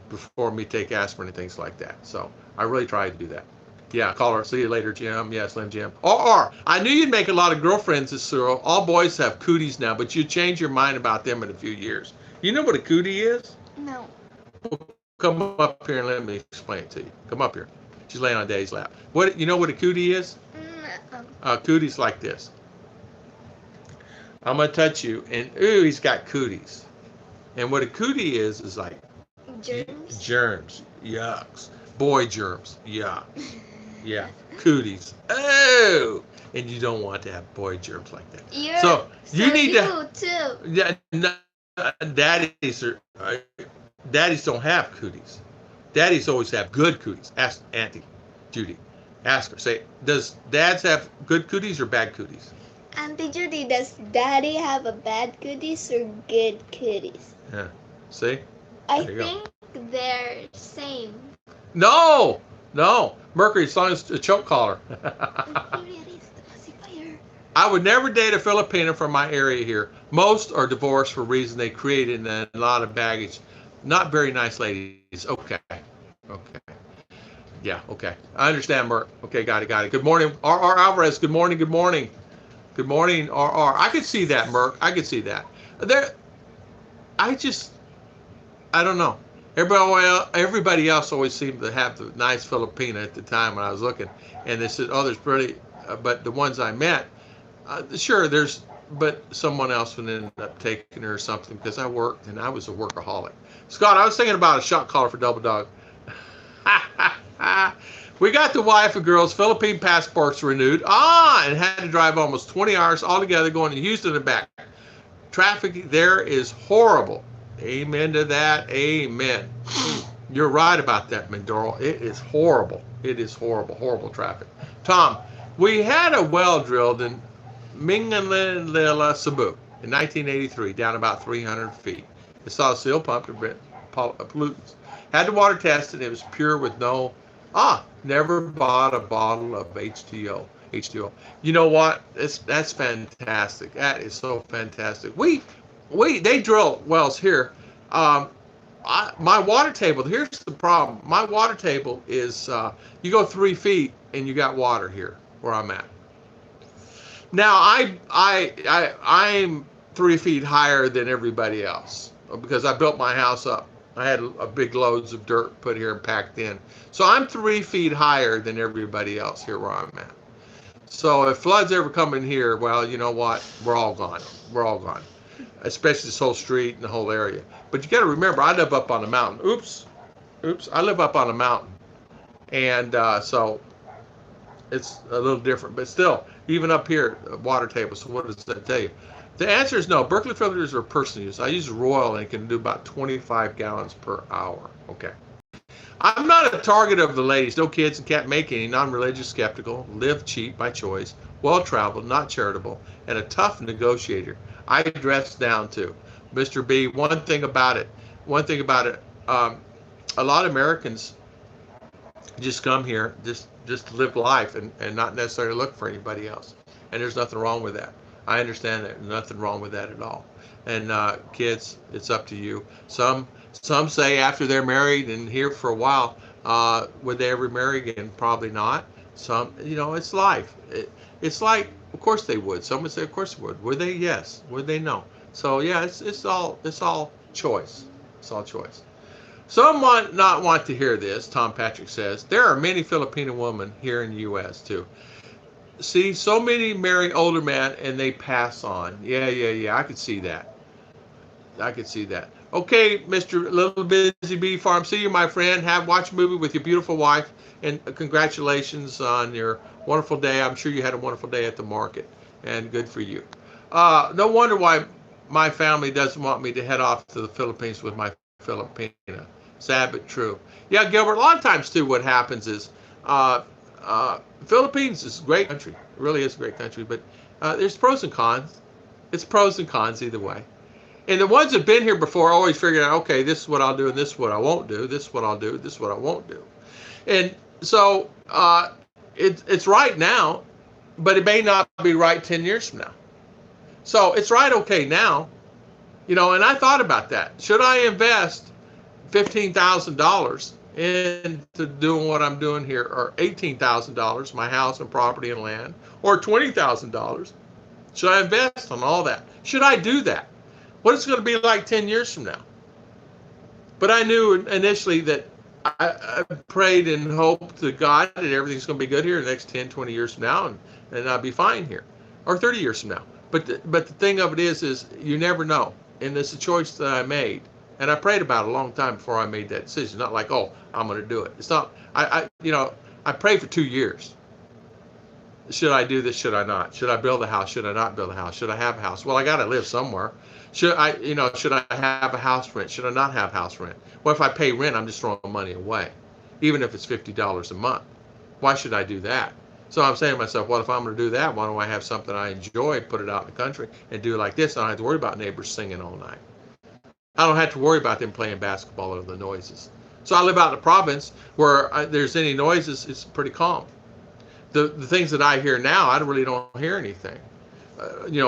before me take aspirin and things like that. So I really try to do that. Yeah, caller. See you later, Jim. Yeah, Slim Jim. Or I knew you'd make a lot of girlfriends, Cyril. All boys have cooties now, but you change your mind about them in a few years. You know what a cootie is? No. Well, come up here and let me explain it to you. Come up here. She's laying on Daddy's lap. You know what a cootie is? No. Cootie's like this. I'm gonna touch you, and ooh, he's got cooties. And what a cootie is like Germs. Germs. Yucks. Boy germs. Yuck. Yeah, cooties. Oh, and you don't want to have boy germs like that. You need to. Too. Yeah, no, daddies don't have cooties. Daddies always have good cooties. Ask Auntie Judy. Ask her. Say, does dads have good cooties or bad cooties? Auntie Judy, does Daddy have a bad cooties or good cooties? Yeah. See? I think they're same. No. Mercury, as long as a choke collar. I would never date a Filipina from my area here. Most are divorced for reasons they created and a lot of baggage. Not very nice ladies. Okay. Okay. Yeah, okay. I understand, Merc. Okay, got it, got it. Good morning, R.R. Alvarez. Good morning, good morning. Good morning, R.R. I could see that, Merc. I could see that. There, I don't know. Everybody else always seemed to have the nice Filipina at the time when I was looking. And they said, oh, there's pretty, but the ones I met, sure, but someone else would end up taking her or something because I worked and I was a workaholic. Scott, I was thinking about a shot caller for Double Dog. We got the wife and girls Philippine passports renewed. And had to drive almost 20 hours altogether going to Houston and back. Traffic there is horrible. Amen to that. Amen. You're right about that, Mindoro. It is horrible. It is horrible. Horrible traffic. Tom, we had a well drilled in Mindinao, Cebu in 1983, down about 300 feet. It saw a seal pump to prevent pollutants. Had the water tested. It was pure with no, never bought a bottle of H2O. You know what? That's fantastic. That is so fantastic. They drill wells here. My water table, here's the problem. My water table is, you go 3 feet and you got water here where I'm at. Now I'm 3 feet higher than everybody else because I built my house up. I had a big loads of dirt put here and packed in. So I'm 3 feet higher than everybody else here where I'm at. So if floods ever come in here, well, you know what? We're all gone. We're all gone. Especially this whole street and the whole area. But you got to remember, I live up on a mountain. Oops. I live up on a mountain. And so it's a little different. But still, even up here, water table. So what does that tell you? The answer is no. Berkeley filters are personal use. I use Royal and it can do about 25 gallons per hour. Okay. I'm not a target of the ladies. No kids and can't make any. Non-religious, skeptical, live cheap by choice, well-traveled, not charitable, and a tough negotiator. I dress down too. Mr. B, one thing about it, a lot of Americans just come here just to live life and not necessarily look for anybody else. And there's nothing wrong with that. I understand that. There's nothing wrong with that at all. And kids, it's up to you. Some say after they're married and here for a while, would they ever marry again? Probably not. Some, it's life. It's like, of course they would. Some would say, of course they would. Would they? Yes. Would they? No. So yeah, it's all choice. It's all choice. Some might not want to hear this. Tom Patrick says there are many Filipino women here in the U.S. too. See, so many marry older men and they pass on. Yeah. I could see that. Okay, Mr. Little Busy Bee Farm. See you, my friend. Watch a movie with your beautiful wife, and congratulations on your wonderful day. I'm sure you had a wonderful day at the market, and good for you. No wonder why my family doesn't want me to head off to the Philippines with my Filipina. Sad but true. Yeah, Gilbert. A lot of times too, what happens is Philippines is a great country. It really is a great country, but there's pros and cons. It's pros and cons either way. And the ones that have been here before always figured out, okay, this is what I'll do and this is what I won't do. This is what I'll do. This is what I won't do. And so it's right now, but it may not be right 10 years from now. So it's right okay now, and I thought about that. Should I invest $15,000 into doing what I'm doing here, or $18,000, my house and property and land, or $20,000? Should I invest on all that? Should I do that? What it's going to be like 10 years from now? But I knew initially that I prayed and hoped to God that everything's going to be good here the next 10, 20 years from now, and I'll be fine here, or 30 years from now. But the thing of it is you never know, and it's a choice that I made, and I prayed about it a long time before I made that decision. Not like, oh, I'm going to do it. It's not. I prayed for 2 years. Should I do this? Should I not? Should I build a house? Should I not build a house? Should I have a house? Well, I got to live somewhere. Should I have a house rent? Should I not have house rent? Well, if I pay rent, I'm just throwing money away, even if it's $50 a month. Why should I do that? So I'm saying to myself, well, if I'm going to do that, why don't I have something I enjoy, put it out in the country, and do it like this? I don't have to worry about neighbors singing all night. I don't have to worry about them playing basketball or the noises. So I live out in the province where there's any noises, it's pretty calm. The things that I hear now, I really don't hear anything.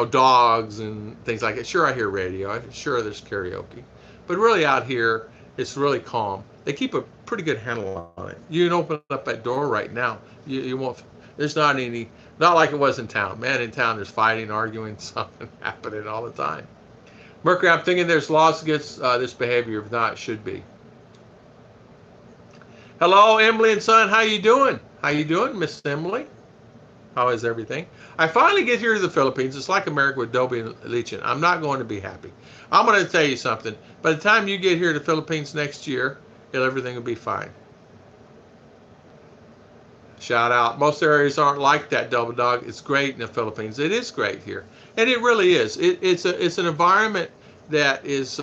dogs and things like that. Sure, I hear radio. Sure, there's karaoke. But really out here, it's really calm. They keep a pretty good handle on it. You can open up that door right now. You won't. There's not like it was in town. Man, in town there's fighting, arguing, something happening all the time. Mercury, I'm thinking there's laws against this behavior. If not, it should be. Hello, Emily and son. How you doing? How you doing, Miss Emily? How is everything? I finally get here to the Philippines. It's like America with Dobie and Lichin. I'm not going to be happy. I'm going to tell you something. By the time you get here to the Philippines next year, everything will be fine. Shout out. Most areas aren't like that, Double Dog. It's great in the Philippines. It is great here, and it really is. It's an environment that is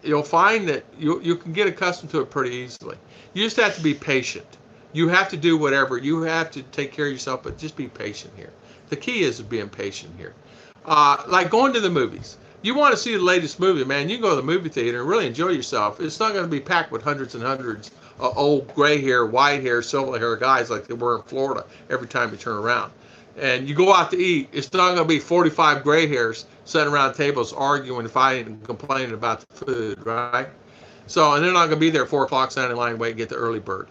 you'll find that you can get accustomed to it pretty easily. You just have to be patient. You have to do whatever. You have to take care of yourself, but just be patient here. The key is being patient here. Like going to the movies. You want to see the latest movie, man, you can go to the movie theater and really enjoy yourself. It's not going to be packed with hundreds and hundreds of old gray hair, white hair, silver hair guys like they were in Florida every time you turn around. And you go out to eat, it's not going to be 45 gray hairs sitting around tables arguing, fighting, and complaining about the food, right? So, and they're not going to be there at 4 o'clock standing in line waiting to get the early bird.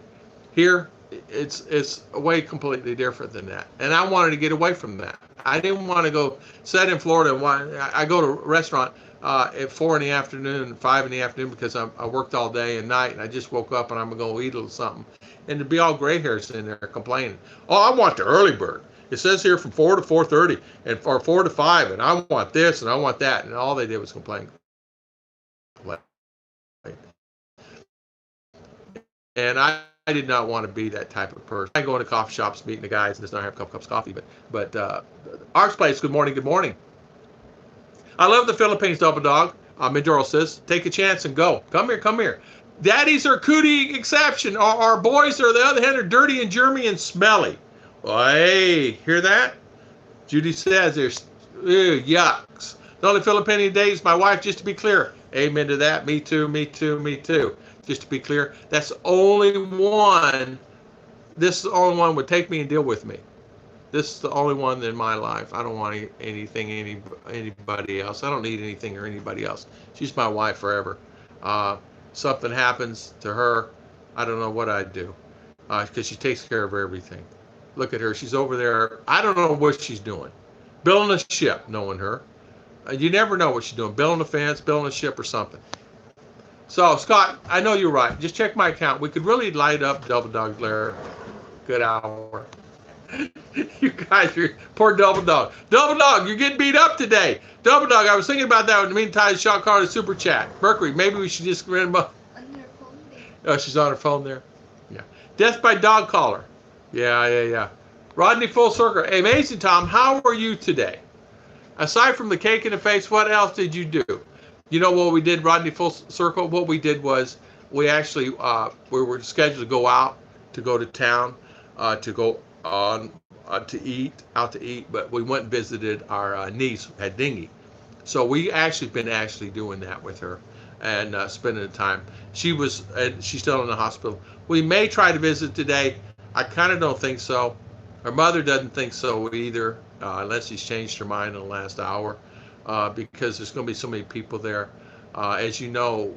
Here, it's way completely different than that. And I wanted to get away from that. I didn't want to go sit in Florida and I go to a restaurant at 4 in the afternoon, 5 in the afternoon because I worked all day and night and I just woke up and I'm going to eat a little something. And to be all gray hairs in there complaining. Oh, I want the early bird. It says here from 4 to 4:30 or 4 to 5 and I want this and I want that. And all they did was complain. And I did not want to be that type of person. I go into coffee shops, meeting the guys, and just not have a couple cups of coffee. But Arts Place, good morning, good morning. I love the Philippines, Double Dog. Mindoro says, take a chance and go. Come here, come here. Daddies are cootie exception. Our boys, are the other hand, are dirty and germy and smelly. Well, hey, hear that? Judy says there's yucks. The only Filipino dates my wife, just to be clear. Amen to that. Me too, me too, me too. Just to be clear, that's the only one. This is the only one would take me and deal with me. This is the only one in my life. I don't want anything, anybody else. I don't need anything or anybody else. She's my wife forever. Something happens to her, I don't know what I'd do, because she takes care of everything. Look at her. She's over there. I don't know what she's doing. Building a ship, knowing her. You never know what she's doing. Building a fence, building a ship or something. So, Scott, I know you're right. Just check my account. We could really light up Double Dog Blair. Good hour. You guys, poor Double Dog. Double Dog, you're getting beat up today. Double Dog, I was thinking about that in the meantime. Shot card a super chat. Mercury, maybe we should just run on her phone there. Oh, she's on her phone there. Yeah. Death by dog collar. Yeah. Rodney, full circle. Hey, amazing, Tom. How are you today? Aside from the cake in the face, what else did you do? You know what we did, Rodney, full circle? What we did was we actually we were scheduled to go out, to go to town, to go on to eat, but we went and visited our niece who had dengue. So we actually been doing that with her and spending the time. She's still in the hospital. We may try to visit today. I kind of don't think so. Her mother doesn't think so either, unless she's changed her mind in the last hour. Because there's going to be so many people there. As you know,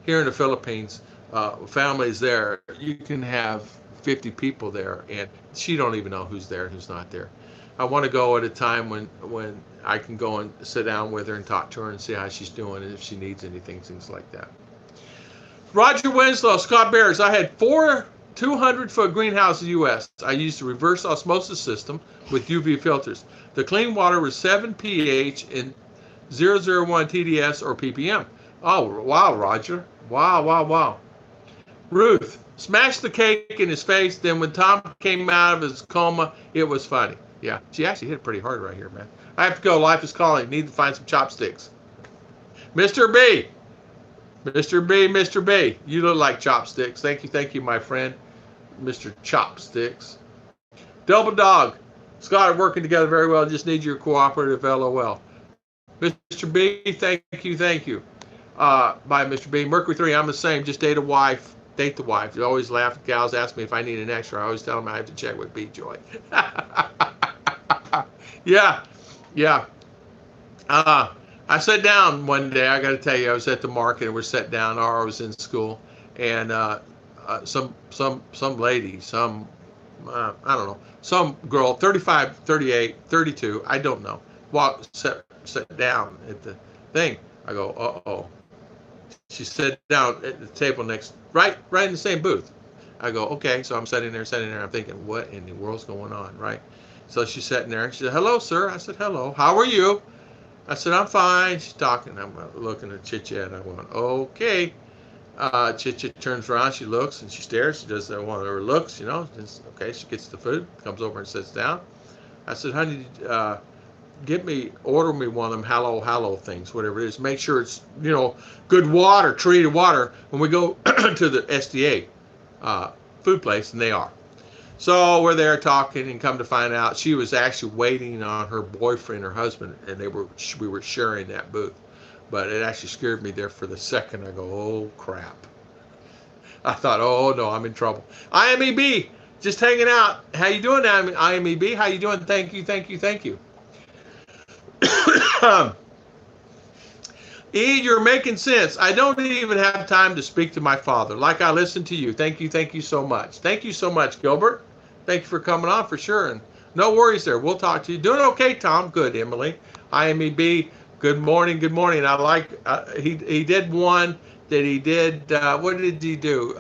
here in the Philippines, families there, you can have 50 people there, and she don't even know who's there and who's not there. I want to go at a time when I can go and sit down with her and talk to her and see how she's doing and if she needs anything, things like that. Roger Winslow, Scott Bears, I had 4 200-foot greenhouses in the U.S. I used a reverse osmosis system with UV filters. The clean water was 7 pH and 001 TDS or ppm. Oh, wow, Roger. Wow. Ruth, smashed the cake in his face. Then when Tom came out of his coma, it was funny. Yeah, she actually hit it pretty hard right here, man. I have to go. Life is calling. Need to find some chopsticks. Mr. B. You look like chopsticks. Thank you, my friend. Mr. Chopsticks. Double Dog. Scott are working together very well. Just need your cooperative LOL. Mr. B, thank you. Bye, Mr. B. Mercury 3, I'm the same. Just date the wife. You always laugh. Gals ask me if I need an extra. I always tell them I have to check with B Joy. Yeah, yeah. I sat down one day. I got to tell you, I was at the market and we're sat down, or I was in school, and some lady, some I don't know, some girl, 35, 38, 32, I don't know, sat down at the thing. I go, uh-oh. She sat down at the table next, right in the same booth. I go, okay. So I'm sitting there. I'm thinking, what in the world's going on, right? So she's sitting there. She said, hello, sir. I said, hello. How are you? I said, I'm fine. She's talking. I'm looking at Chit-Chat. I went, okay. Chit-Chat turns around. She looks and she stares. She does one of her looks, you know. Okay, she gets the food, comes over and sits down. I said, honey, order me one of them hello things, whatever it is. Make sure it's, you know, good water, treated water when we go to the SDA food place, and they are. So we're there talking, and come to find out she was actually waiting on her boyfriend, her husband, and we were sharing that booth. But it actually scared me there for the second. I go, oh crap. I thought, oh no, I'm in trouble. IMEB, just hanging out. How you doing, IMEB? How you doing? Thank you. E, you're making sense. I don't even have time to speak to my father. Like I listen to you. Thank you so much. Thank you so much, Gilbert. Thank you for coming on for sure. And no worries there. We'll talk to you. Doing okay, Tom? Good, Emily. IMEB, good morning. I like, he did one that he did, what did he do?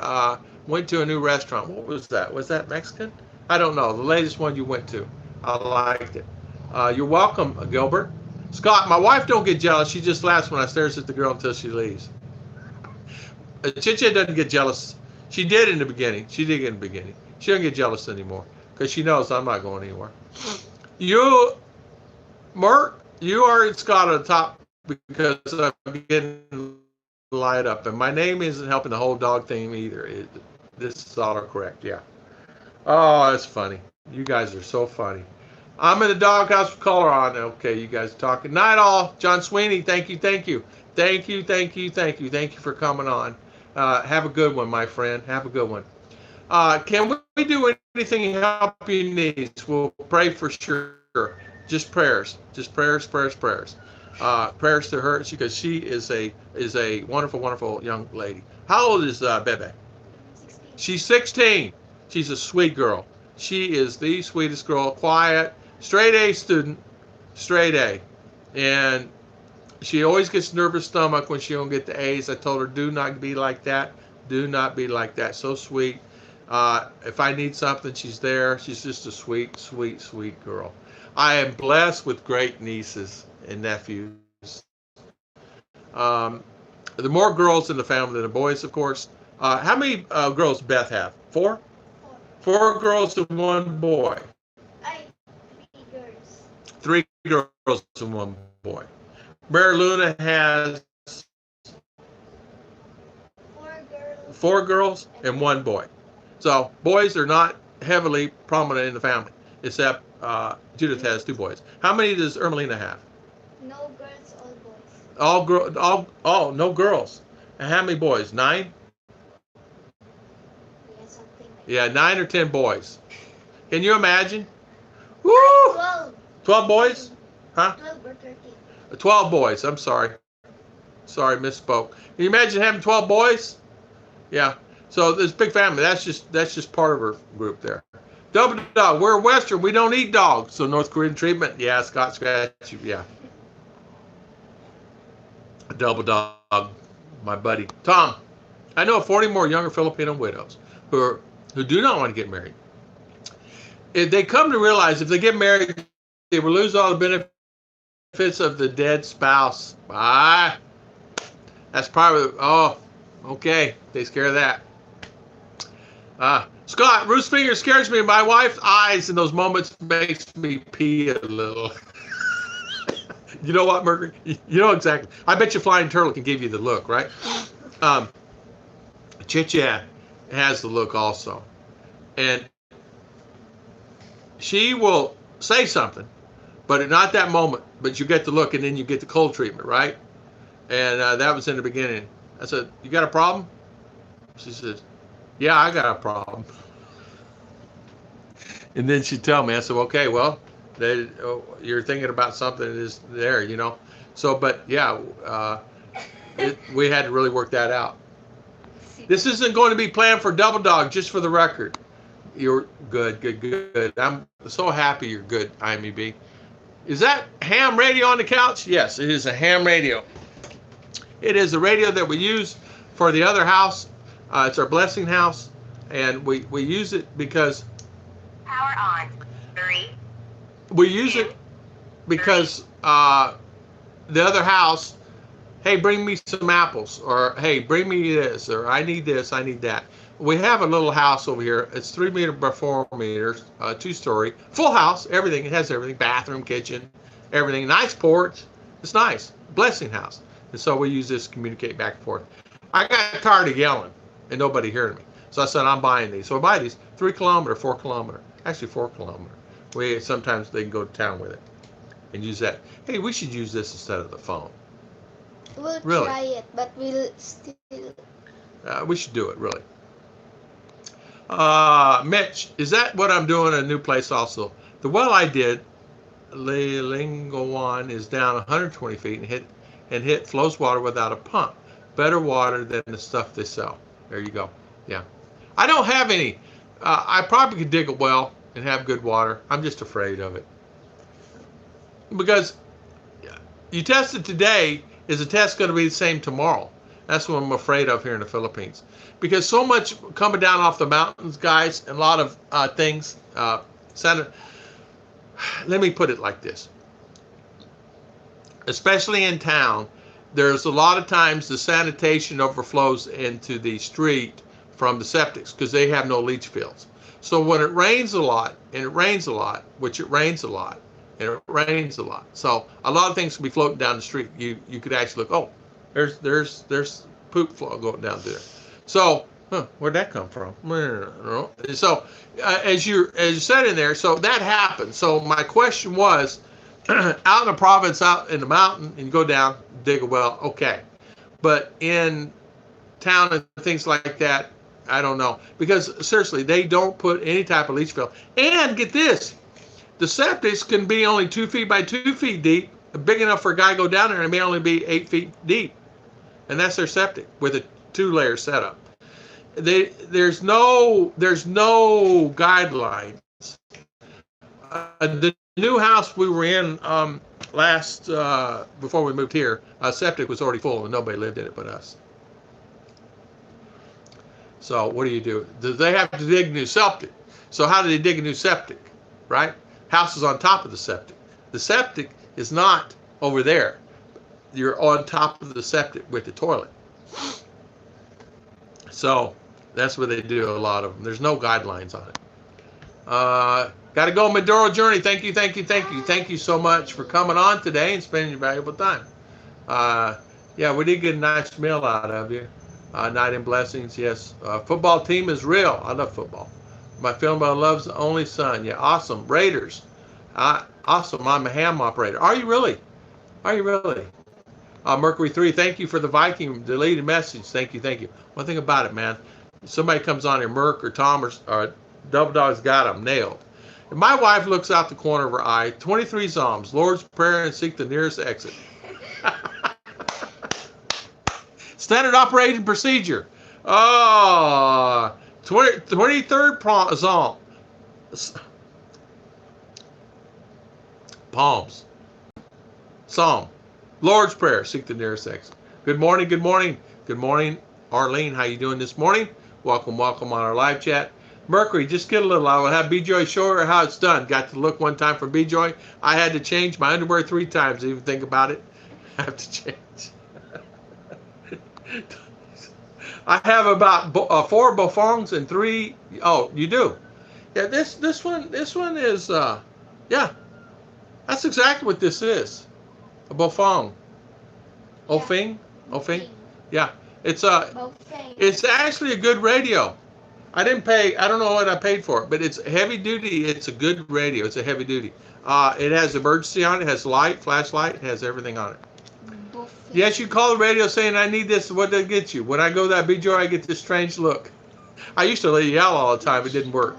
Went to a new restaurant. What was that? Was that Mexican? I don't know. The latest one you went to. I liked it. You're welcome, Gilbert. Scott, my wife don't get jealous. She just laughs when I stares at the girl until she leaves. Chicha doesn't get jealous. She did in the beginning. She doesn't get jealous anymore because she knows I'm not going anywhere. You, Mark, you are Scott at the top because I'm getting light up. And my name isn't helping the whole dog thing either. This is autocorrect, yeah. Oh, that's funny. You guys are so funny. I'm in the doghouse with collar on. Okay, you guys are talking. Night all. John Sweeney, thank you. Thank you for coming on. Have a good one, my friend. Have a good one. Can we do anything to help your needs? We'll pray for sure. Just prayers. Prayers to her because she is a wonderful young lady. How old is Bebe? 16. She's 16. She's a sweet girl. She is the sweetest girl, quiet, straight A student, straight A. And she always gets nervous stomach when she don't get the A's. I told her, do not be like that. So sweet. If I need something, she's there. She's just a sweet girl. I am blessed with great nieces and nephews. The more girls in the family than the boys, of course. How many girls Beth have? 4? 4 girls and 1 boy. 3 girls. 3 girls and 1 boy. Mary Luna has 4 girls and 1 boy. So boys are not heavily prominent in the family, except Judith has 2 boys. How many does Ermelina have? No girls, all boys. No girls. And how many boys? 9? Yeah, something like Yeah, 9 or 10 boys. Can you imagine? Woo! 12. 12 boys? Huh? 12 or 13. 12 boys. I'm sorry. Misspoke. Can you imagine having 12 boys? Yeah. So this big family. That's just part of her group there. Double dog. We're Western. We don't eat dogs. So North Korean treatment. Yeah, Scott scratch. Yeah. Double dog. My buddy Tom. I know 40 more younger Filipino widows who do not want to get married. If they come to realize if they get married, they will lose all the benefits of the dead spouse. Bye. That's probably, okay. They scare that. Scott, Ruth's finger scares me. My wife's eyes in those moments makes me pee a little. You know what, Mercury? You know exactly. I bet you Flying Turtle can give you the look, right? Chit-Chat has the look also. And she will say something, but not that moment. But you get the look, and then you get the cold treatment, right? And that was in the beginning. I said, you got a problem? She says, yeah, I got a problem. And then she'd tell me, I said, okay, well, You're thinking about something that is there, you know. So, but yeah, we had to really work that out. This isn't going to be planned for Double Dog, just for the record. You're good, good, good. I'm so happy you're good, IMEB. Is that ham radio on the couch? Yes, it is a ham radio. It is a radio that we use for the other house. It's our blessing house, and we use it because Power on. 3. we use it because the other house, hey, bring me some apples, or hey, bring me this, or I need this, I need that. We have a little house over here. It's 3 meters by 4 meters, 2-story, full house, everything. It has everything, bathroom, kitchen, everything. Nice porch. It's nice. Blessing house. And so we use this to communicate back and forth. I got tired of yelling and nobody hearing me. So I said, I'm buying these. So I buy these 3 kilometer, 4 kilometer, actually 4 kilometer. Sometimes they can go to town with it and use that. Hey, we should use this instead of the phone. We'll Really? try it, but we'll still. We should do it, really. Mitch, is that what I'm doing in a new place also? The well I did, Lingowan, is down 120 feet and hit flows water without a pump. Better water than the stuff they sell. There you go. Yeah. I don't have any. I probably could dig a well and have good water. I'm just afraid of it. Because you test it today, is the test going to be the same tomorrow? That's what I'm afraid of here in the Philippines. Because so much coming down off the mountains, guys, and a lot of things. Let me put it like this. Especially in town, there's a lot of times the sanitation overflows into the street from the septics because they have no leach fields. So when it rains a lot, and it rains a lot, which it rains a lot, and it rains a lot. So a lot of things can be floating down the street. You could actually look, oh, there's poop flow going down there. So, where'd that come from? So, as you said in there, so that happened. So my question was, out in the province, out in the mountain, and you go down, dig a well, okay. But in town and things like that, I don't know. Because seriously, they don't put any type of leach field. And get this, the septics can be only 2 feet by 2 feet deep, big enough for a guy to go down there, and it may only be 8 feet deep. And that's their septic with a 2-layer setup. There's no guidelines. The new house we were in last before we moved here, septic was already full and nobody lived in it but us. So what do? Do they have to dig a new septic? So how do they dig a new septic? Right? House is on top of the septic. The septic is not over there. You're on top of the septic with the toilet. So that's what they do, a lot of them. There's no guidelines on it. Got to go, Maduro Journey. Thank you, thank you, thank you. Thank you so much for coming on today and spending your valuable time. Yeah, we did get a nice meal out of you. Night in Blessings, yes. Football team is real. I love football. My film loves the only son. Yeah, awesome. Raiders. Awesome. I'm a ham operator. Are you really? Are you really? Mercury 3, thank you for the Viking deleted message. Thank you, thank you. One thing about it, man, somebody comes on here, Merc or Tom or Double Dog's got them nailed. And my wife looks out the corner of her eye, 23 Psalms, Lord's Prayer, and seek the nearest exit. Standard operating procedure. 23rd Psalm. Palms. Psalm. Lord's Prayer, seek the nearest exit. Good morning, good morning, good morning, Arlene. How you doing this morning? Welcome, welcome on our live chat. Mercury, just get a little. I will have B-Joy show her how it's done. Got to look one time for B-Joy. I had to change my underwear 3 times to even think about it. I have to change. I have about 4 Bofongs and 3. Oh, you do? Yeah. This one is yeah. That's exactly what this is. A Bofong. Ofing? Ofing? Yeah. It's actually a good radio. I didn't pay, I don't know what I paid for it, but it's heavy duty. It's a good radio. It's a heavy duty. It has emergency on it. It has light, flashlight. It has everything on it. Yes, you call the radio saying, I need this. What did it get you? When I go to that BJO, I get this strange look. I used to yell all the time. It didn't work.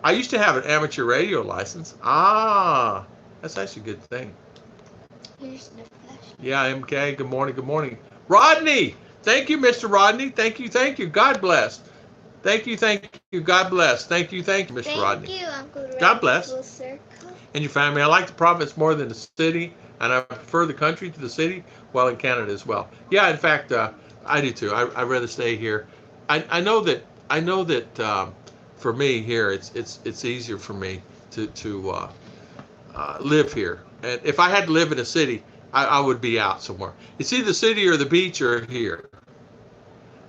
I used to have an amateur radio license. Ah, that's actually a good thing. Here's the flash. Yeah, MK, good morning, good morning. Rodney, thank you, Mr. Rodney. Thank you. God bless. Thank you, God bless. Thank you, Mr. Rodney. Thank you, Uncle Rodney. God bless. Full circle. And your family. I like the province more than the city, and I prefer the country to the city, well, in Canada as well. Yeah, in fact, I do too. I'd rather stay here. I know that for me here, it's easier for me to live here. And if I had to live in a city, I would be out somewhere. It's either the city or the beach or here.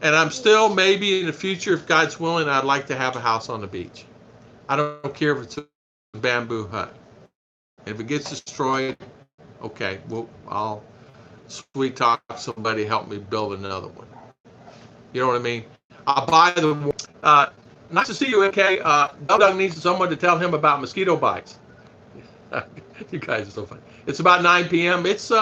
And I'm still, maybe in the future, if God's willing, I'd like to have a house on the beach. I don't care if it's a bamboo hut. And if it gets destroyed, okay, well, I'll sweet talk somebody help me build another one. You know what I mean? I'll buy the nice to see you, MK. Doug needs someone to tell him about mosquito bites. You guys are so funny. It's about 9 p.m. It's 10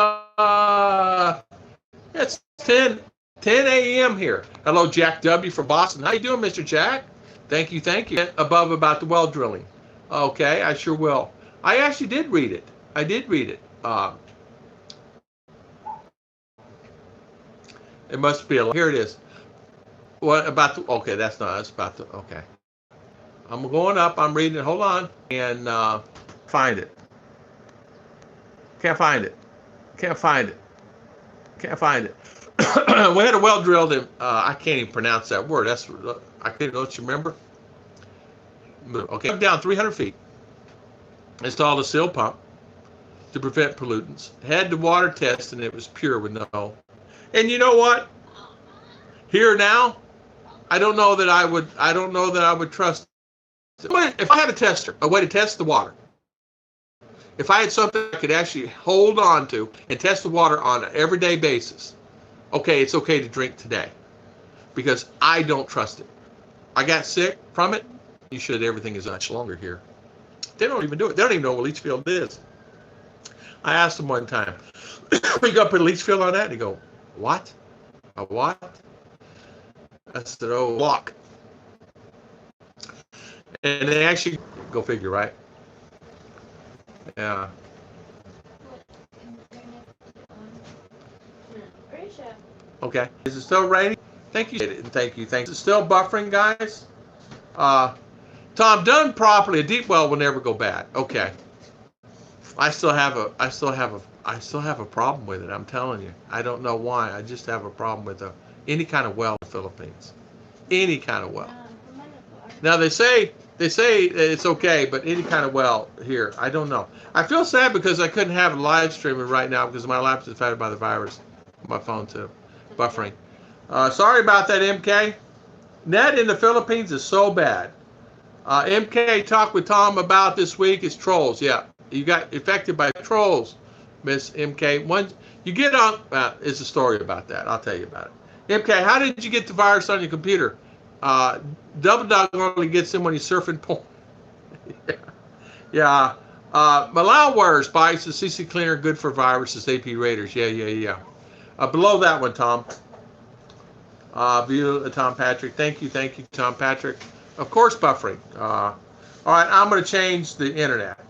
a.m. here. Hello, Jack W. from Boston. How you doing, Mr. Jack? Thank you. Above about the well drilling. Okay, I sure will. I actually did read it. It must be here it is. What about the, okay, that's about the, okay. I'm going up, I'm reading it, hold on, and find it. Can't find it. We had a well drilled in, I can't even pronounce that word. I don't you remember? Okay, down 300 feet. Installed a seal pump to prevent pollutants. Had the water test and it was pure with no. And you know what? Here now, I don't know that I would trust it. If I had a tester, a way to test the water, if I had something I could actually hold on to and test the water on an everyday basis, okay, it's okay to drink today because I don't trust it. I got sick from it. You should. Everything is much longer here. They don't even do it. They don't even know what leach field is. I asked them one time, we go put a leach field on that? And they go, what? A what? I said, oh, block. And they actually, go figure, right? Yeah. Okay. Is it still raining? Thank you. Thank you. Is it still buffering, guys? Tom, done properly, a deep well will never go bad. Okay. I still have a problem with it. I'm telling you. I don't know why. I just have a problem with any kind of well in the Philippines. Any kind of well. Now they say it's okay, but any kind of well here, I don't know. I feel sad because I couldn't have a live streaming right now because my laptop is affected by the virus. My phone too, buffering. Sorry about that, MK. Net in the Philippines is so bad. MK talked with Tom about this week is trolls. Yeah, you got affected by trolls, Miss MK. One, you get on. It's a story about that. I'll tell you about it. MK, how did you get the virus on your computer? Double Dog only gets in when he's surfing porn. Yeah. Malware spikes the CC cleaner good for viruses. AP Raiders. Yeah. Below that one, Tom. View Tom Patrick. Thank you, Tom Patrick. Of course, buffering. All right, I'm going to change the internet.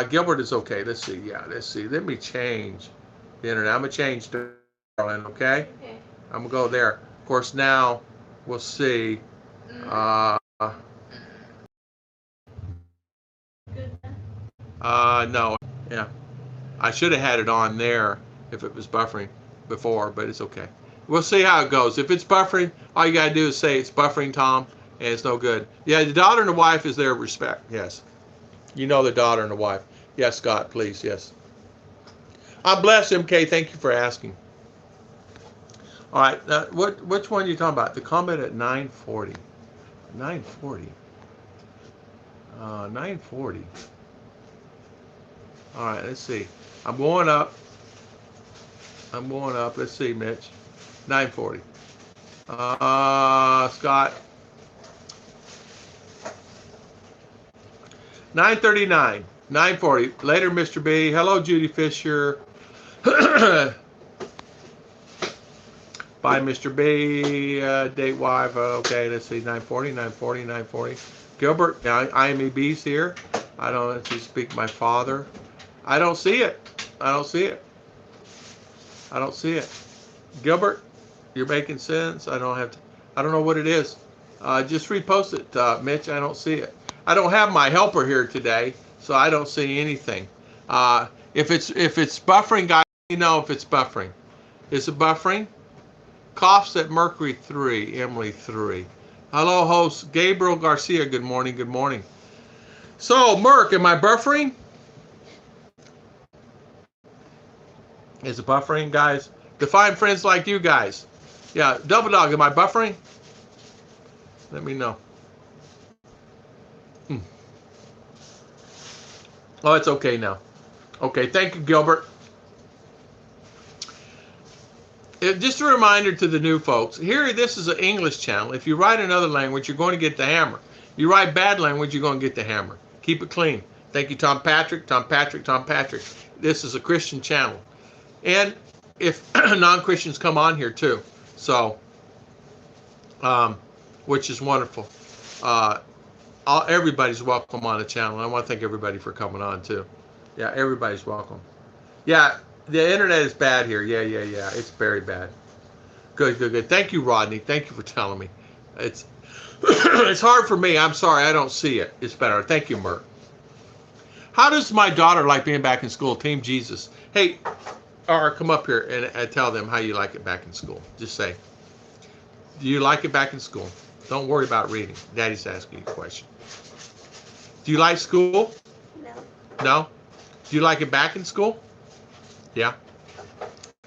Gilbert is okay. Let's see. Yeah, let's see. Let me change the internet. I'm going to change to Darlin, okay? Okay. I'm going to go there. Of course, now we'll see. No. Yeah. I should have had it on there if it was buffering before, but it's okay. We'll see how it goes. If it's buffering, all you got to do is say it's buffering, Tom, and it's no good. Yeah, the daughter and the wife is their respect. Yes. You know the daughter and the wife. Yes, Scott, please. Yes. I'm blessed, MK. Thank you for asking. All right. Which one are you talking about? The comment at 940. 940. 940. All right. Let's see. I'm going up. Let's see, Mitch. 940. Scott. 939. 940. Later, Mr. B. Hello, Judy Fisher. Bye, Mr. B. Date wife. Okay, let's see. 940. Gilbert, IMEB's here. I don't know if you speak my father. I don't see it. I don't see it. I don't see it. Gilbert, you're making sense. I don't know what it is. Just repost it, Mitch. I don't see it. I don't have my helper here today, so I don't see anything. If it's buffering, guys, let me know if it's buffering. Is it buffering? Coughs at Mercury 3, Emily 3. Hello, host Gabriel Garcia. Good morning. Good morning. So, Merc, am I buffering? Is it buffering, guys? Define friends like you guys. Yeah, Double Dog, am I buffering? Let me know. Oh, it's okay now. Okay, thank you, Gilbert. Just a reminder to the new folks. Here, this is an English channel. If you write another language, you're going to get the hammer. You write bad language, you're going to get the hammer. Keep it clean. Thank you, Tom Patrick, Tom Patrick, Tom Patrick. This is a Christian channel. And if non-Christians come on here too. So, which is wonderful. Everybody's welcome on the channel. I want to thank everybody for coming on too. Yeah, everybody's welcome. Yeah, the internet is bad here. Yeah. It's very bad. Good. Thank you, Rodney. Thank you for telling me. It's it's hard for me. I'm sorry. I don't see it. It's better. Thank you, Mert. How does my daughter like being back in school? Team Jesus. Hey, or come up here and tell them how you like it back in school. Just say, do you like it back in school? Don't worry about reading. Daddy's asking you a question. Do you like school? No. No? Do you like it back in school? Yeah.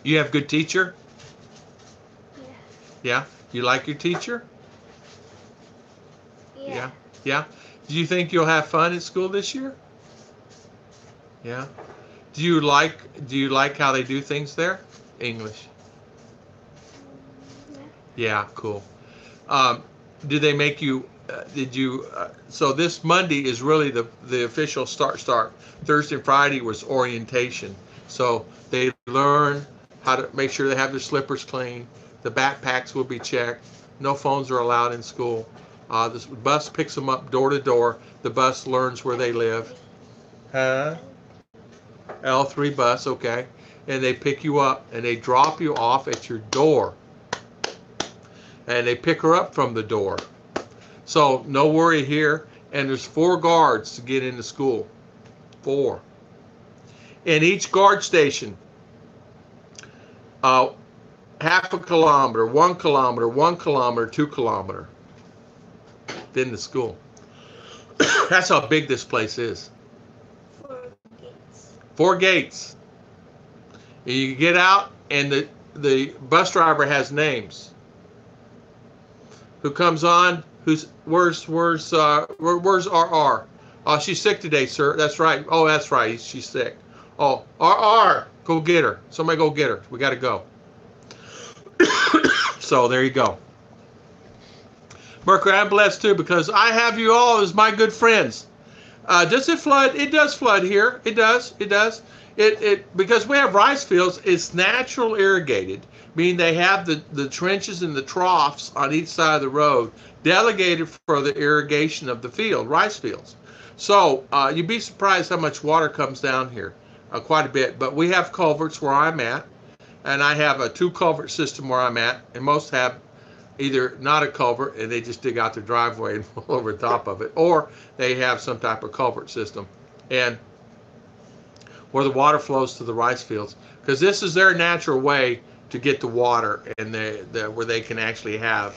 You have good teacher? Yeah. Yeah. You like your teacher? Yeah. Yeah. Do you think you'll have fun at school this year? Yeah. Do you like how they do things there? English. Yeah, cool. Did they make you so this Monday is really the official start. Thursday and Friday was orientation. So they learn how to make sure they have their slippers clean. The backpacks will be checked. No phones are allowed in school. The bus picks them up door to door. The bus learns where they live. Huh? L3 bus, okay. And they pick you up and they drop you off at your door. And they pick her up from the door. So no worry here. And there's 4 guards to get into school. 4. In each guard station, half a kilometer, 1 kilometer, 1 kilometer, 2 kilometer. Then the school. That's how big this place is. 4 gates. 4 gates. You get out, and the bus driver has names. Who comes on? Where's RR? Oh, she's sick today, sir. That's right. Oh, that's right. She's sick. Oh, RR, go get her. Somebody go get her. We got to go. So there you go. Mercury, I'm blessed too because I have you all as my good friends. Does it flood? It does flood here. It does. It because we have rice fields. It's natural irrigated, meaning they have the trenches and the troughs on each side of the road delegated for the irrigation of the field, rice fields. So you'd be surprised how much water comes down here, quite a bit. But we have culverts where I'm at, and I have a 2 culvert system where I'm at, and most have either not a culvert and they just dig out their driveway and pull over the top of it, or they have some type of culvert system, and where the water flows to the rice fields, because this is their natural way to get the water, and where they can actually have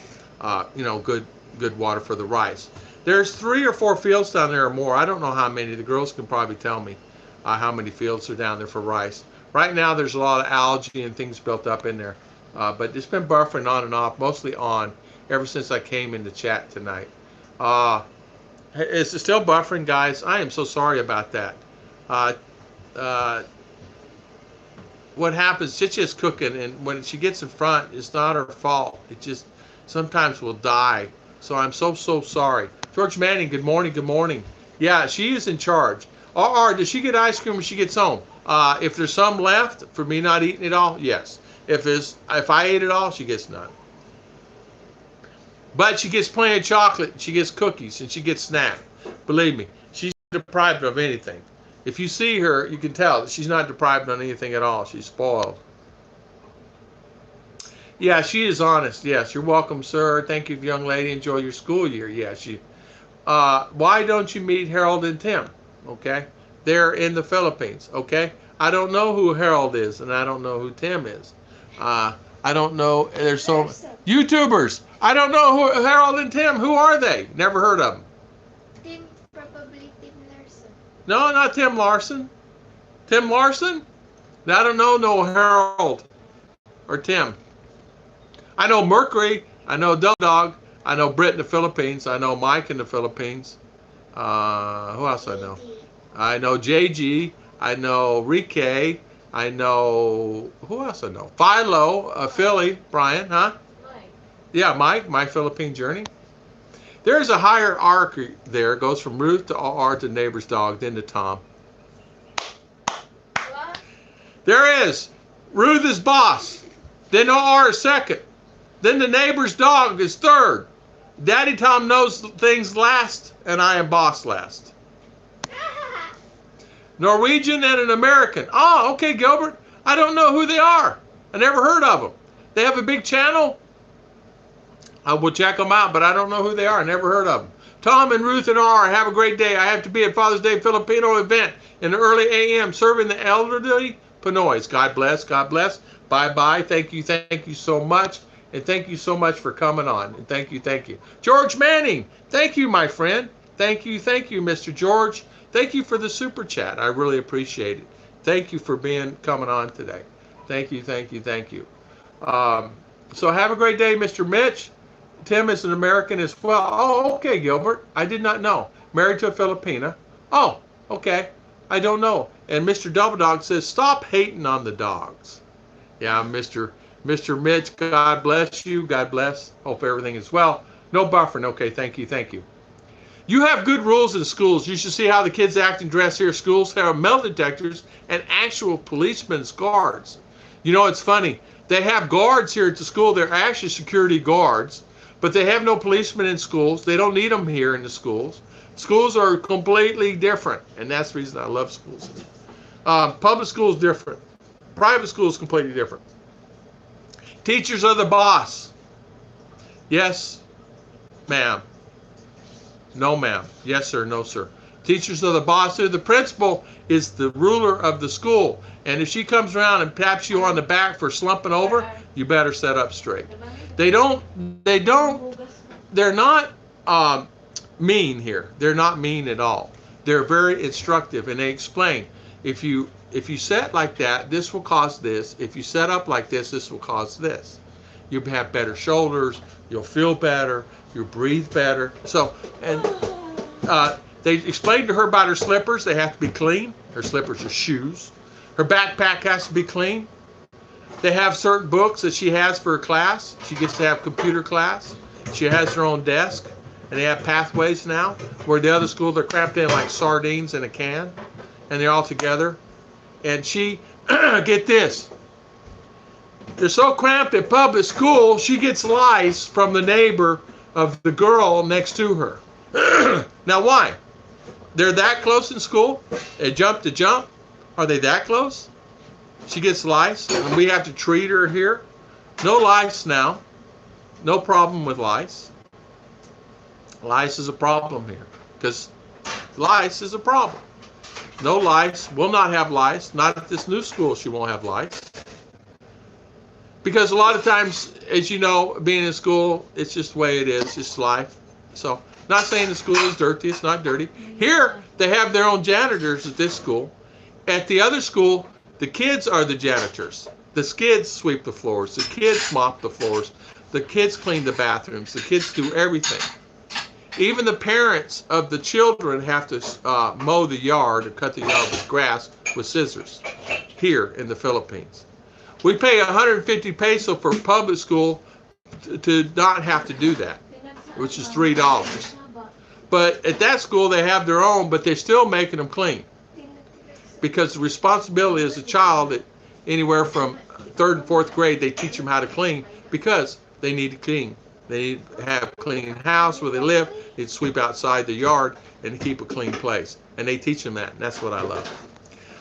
good water for the rice. There's 3 or 4 fields down there or more. I don't know how many. The girls can probably tell me how many fields are down there for rice. Right now there's a lot of algae and things built up in there, but it's been buffering on and off, mostly on, ever since I came in the chat tonight. Is it still buffering, guys? I am so sorry about that. What happens, Chichi's cooking, and when she gets in front, it's not her fault. It just sometimes will die. So I'm so sorry. George Manning, good morning. Yeah, she is in charge. Does she get ice cream when she gets home? If there's some left for me not eating it all, yes. If I ate it all, she gets none. But she gets plenty of chocolate, she gets cookies, and she gets snacks. Believe me, she's not deprived of anything. If you see her, you can tell that she's not deprived of anything at all. She's spoiled. Yeah, she is honest. Yes, you're welcome, sir. Thank you, young lady. Enjoy your school year. Yeah, she. Why don't you meet Harold and Tim? Okay, they're in the Philippines. Okay, I don't know who Harold is, and I don't know who Tim is. I don't know. There's so YouTubers. I don't know who Harold and Tim. Who are they? Never heard of them. Tim, probably Tim Larson. No, not Tim Larson. Tim Larson? I don't know no Harold or Tim. I know Mercury. I know Dog. I know Britt in the Philippines. I know Mike in the Philippines. Who else I know? I know JG. I know Rike. I know, who else I know? Philo, Philly, Brian, huh? Mike. Yeah, Mike, My Philippine Journey. There's a hierarchy there. It goes from Ruth to R to neighbor's dog, then to Tom. What? There is. Ruth is boss. Then R is second. Then the neighbor's dog is third. Daddy Tom knows things last, and I am boss last. Norwegian and an American. Oh, okay, Gilbert. I don't know who they are. I never heard of them. They have a big channel. I will check them out, but I don't know who they are. I never heard of them. Tom and Ruth and R, have a great day. I have to be at Father's Day Filipino event in the early a.m. serving the elderly Pinoys. God bless. God bless. Bye-bye. Thank you so much. And thank you so much for coming on. And thank you. George Manning, thank you, my friend. Thank you, Mr. George. Thank you for the super chat. I really appreciate it. Thank you for coming on today. Thank you. So have a great day, Mr. Mitch. Tim is an American as well. Oh, okay, Gilbert. I did not know. Married to a Filipina. Oh, okay. I don't know. And Mr. Double Dog says, stop hating on the dogs. Yeah, Mr. Mitch, God bless you. God bless. Hope everything is well. No buffering. Okay, thank you. You have good rules in schools. You should see how the kids act and dress here. Schools have metal detectors and actual policemen's guards. You know, it's funny. They have guards here at the school. They're actually security guards, but they have no policemen in schools. They don't need them here in the schools. Schools are completely different, and that's the reason I love schools. Public schools different. Private schools completely different. Teachers are the boss. Yes, ma'am. No, ma'am. Yes, sir. No, sir. Teachers are the boss. The principal is the ruler of the school. And if she comes around and taps you on the back for slumping over, you better set up straight. They're not mean here. They're not mean at all. They're very instructive, and they explain, if you set like that, this will cause this. If you set up like this will cause this. You'll have better shoulders. You'll feel better. You'll breathe better. So, and they explained to her about her slippers. They have to be clean. Her slippers are shoes. Her backpack has to be clean. They have certain books that she has for her class. She gets to have computer class. She has her own desk. And they have pathways now, where the other school, they're cramped in like sardines in a can. And they're all together. And she, get this, they're so cramped at public school, she gets lice from the neighbor of the girl next to her. Now, why? They're that close in school? They jump to jump? Are they that close? She gets lice, and we have to treat her here? No lice now. No problem with lice. Lice is a problem here, because lice is a problem. No lice, will not have lice. Not at this new school, she won't have lice. Because a lot of times, as you know, being in school, it's just the way it is, it's life. So, not saying the school is dirty, it's not dirty. Here, they have their own janitors at this school. At the other school, the kids are the janitors. The kids sweep the floors, the kids mop the floors, the kids clean the bathrooms, the kids do everything. Even the parents of the children have to mow the yard or cut the yard with grass with scissors here in the Philippines. We pay 150 peso for public school to not have to do that, which is $3. But at that school, they have their own, but they're still making them clean. Because the responsibility as a child, at anywhere from 3rd and 4th grade, they teach them how to clean because they need to clean. They have a clean house where they live. They sweep outside the yard and keep a clean place. And they teach them that, and that's what I love.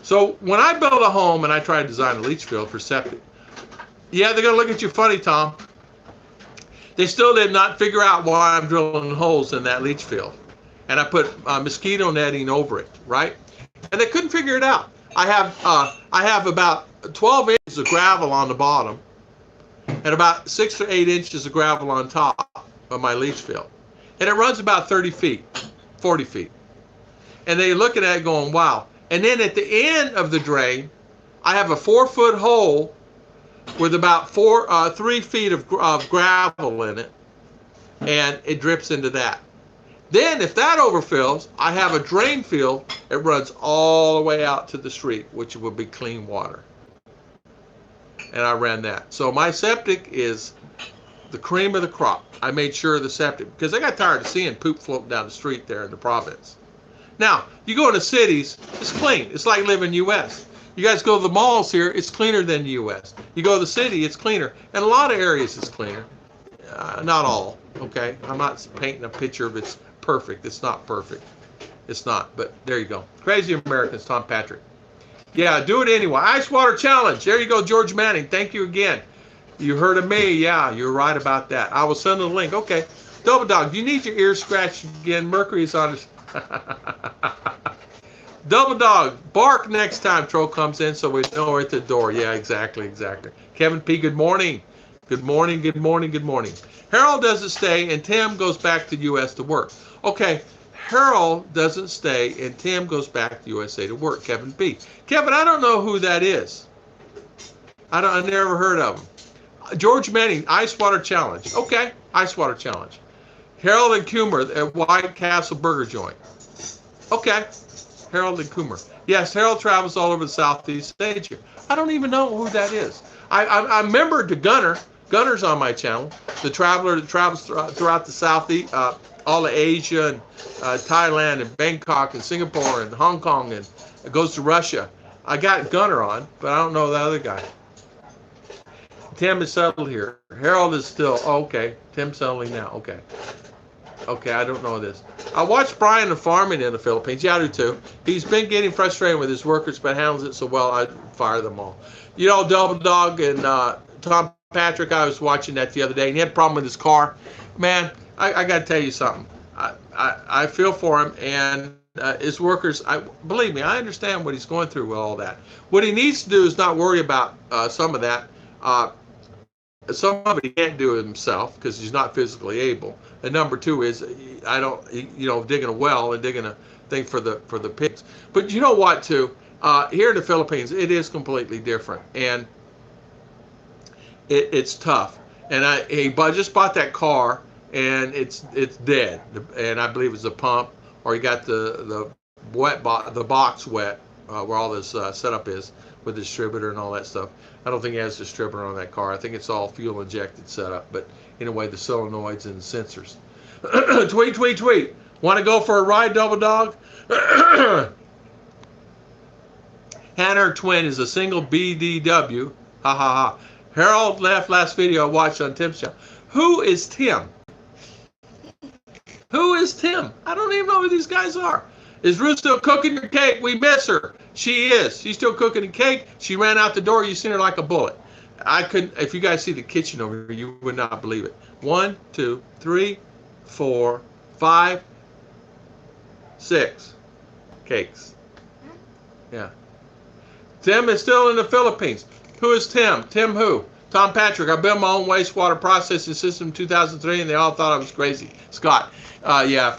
So when I build a home and I try to design a leach field for septic, yeah, they're going to look at you funny, Tom. They still did not figure out why I'm drilling holes in that leach field. And I put mosquito netting over it, right? And they couldn't figure it out. I have about 12 inches of gravel on the bottom and about 6 to 8 inches of gravel on top of my leach field. And it runs about 30 feet, 40 feet. And they looking at it going, wow. And then at the end of the drain, I have a 4-foot hole with about 3 feet of gravel in it, and it drips into that. Then if that overfills, I have a drain field that runs all the way out to the street, which will be clean water. And I ran that. So my septic is the cream of the crop. I made sure the septic, because I got tired of seeing poop floating down the street there in the province. Now, you go into cities, it's clean. It's like living in the U.S. You guys go to the malls here, it's cleaner than the U.S. You go to the city, it's cleaner. And a lot of areas it's cleaner. Not all, okay? I'm not painting a picture of it's perfect. It's not perfect. It's not, but there you go. Crazy Americans, Tom Patrick. Yeah, do it anyway. Ice water challenge. There you go, George Manning. Thank you again. You heard of me. Yeah, you're right about that. I will send the link. Okay. Double Dog, do you need your ears scratched again? Mercury is on his... Double Dog, bark next time Troll comes in so we know we're at the door. Yeah, exactly. Kevin P., good morning. Good morning. Harold doesn't stay and Tim goes back to U.S. to work. Okay, Harold doesn't stay and Tim goes back to USA to work. Kevin P. Kevin, I don't know who that is. I never heard of him. George Manning, Ice Water Challenge. Okay, Ice Water Challenge. Harold and Coomer at White Castle Burger Joint. Okay, Harold and Coomer. Yes, Harold travels all over the Southeast Asia. I don't even know who that is. I remember the Gunner. Gunner's on my channel. The traveler that travels throughout the Southeast, all of Asia and Thailand and Bangkok and Singapore and Hong Kong and goes to Russia. I got Gunner on, but I don't know the other guy. Tim is settled here. Harold is still, okay. Tim's settling now, okay. Okay, I don't know this. I watched Brian the farming in the Philippines. Yeah, I do too. He's been getting frustrated with his workers, but handles it so well, I'd fire them all. You know, Double Dog and Tom Patrick, I was watching that the other day, and he had a problem with his car. Man, I got to tell you something. I feel for him, and his workers, believe me, I understand what he's going through with all that. What he needs to do is not worry about some of that. Some of it he can't do himself because he's not physically able. And number two is, digging a well and digging a thing for the pigs. But you know what, too? Here in the Philippines, it is completely different, and it's tough. And he just bought that car, and it's dead. And I believe it's a pump, or he got the box wet where all this setup is with the distributor and all that stuff. I don't think he has a distributor on that car. I think it's all fuel injected setup. But anyway, the solenoids and the sensors. Tweet. Want to go for a ride, Double Dog? Hannah, her twin, is a single BDW. Ha ha ha. Harold left last video I watched on Tim's channel. Who is Tim? Who is Tim? I don't even know who these guys are. Is Ruth still cooking your cake? We miss her. She is. She's still cooking the cake. She ran out the door. You seen her like a bullet. I couldn't. If you guys see the kitchen over here, you would not believe it. 1, 2, 3, 4, 5, 6 cakes. Yeah. Tim is still in the Philippines. Who is Tim? Tim who? Tom Patrick. I built my own wastewater processing system in 2003, and they all thought I was crazy. Scott. Yeah.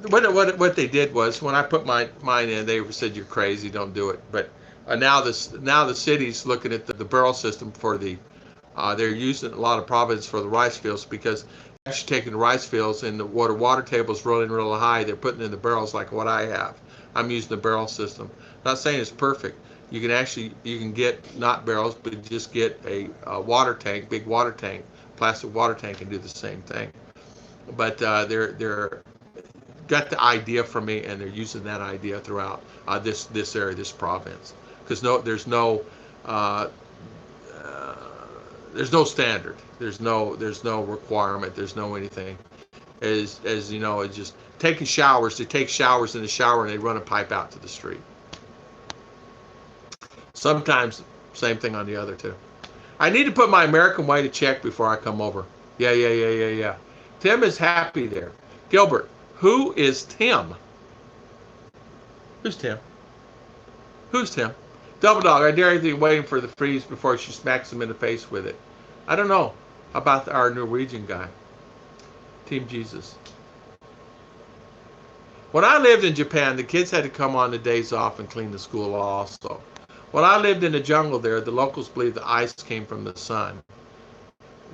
What they did was when I put mine in, they said you're crazy, don't do it. But now the city's looking at the barrel system for they're using a lot of province for the rice fields because they're actually taking the rice fields and the water table's rolling real high. They're putting in the barrels like what I have. I'm using the barrel system. Not saying it's perfect. You can get not barrels, but you just get a water tank, big water tank, plastic water tank, and do the same thing. But they're got the idea from me, and they're using that idea throughout this area, this province. Because there's no there's no standard. There's no requirement. There's no anything. As you know, it's just taking showers. They take showers in the shower and they run a pipe out to the street. Sometimes same thing on the other two. I need to put my American way to check before I come over. Yeah. Tim is happy there. Gilbert, who is Tim? Who's Tim? Who's Tim? Double Dog, I dare you waiting for the freeze before she smacks him in the face with it. I don't know about our Norwegian guy. Team Jesus. When I lived in Japan, the kids had to come on the days off and clean the school also. When I lived in the jungle there, the locals believed the ice came from the sun.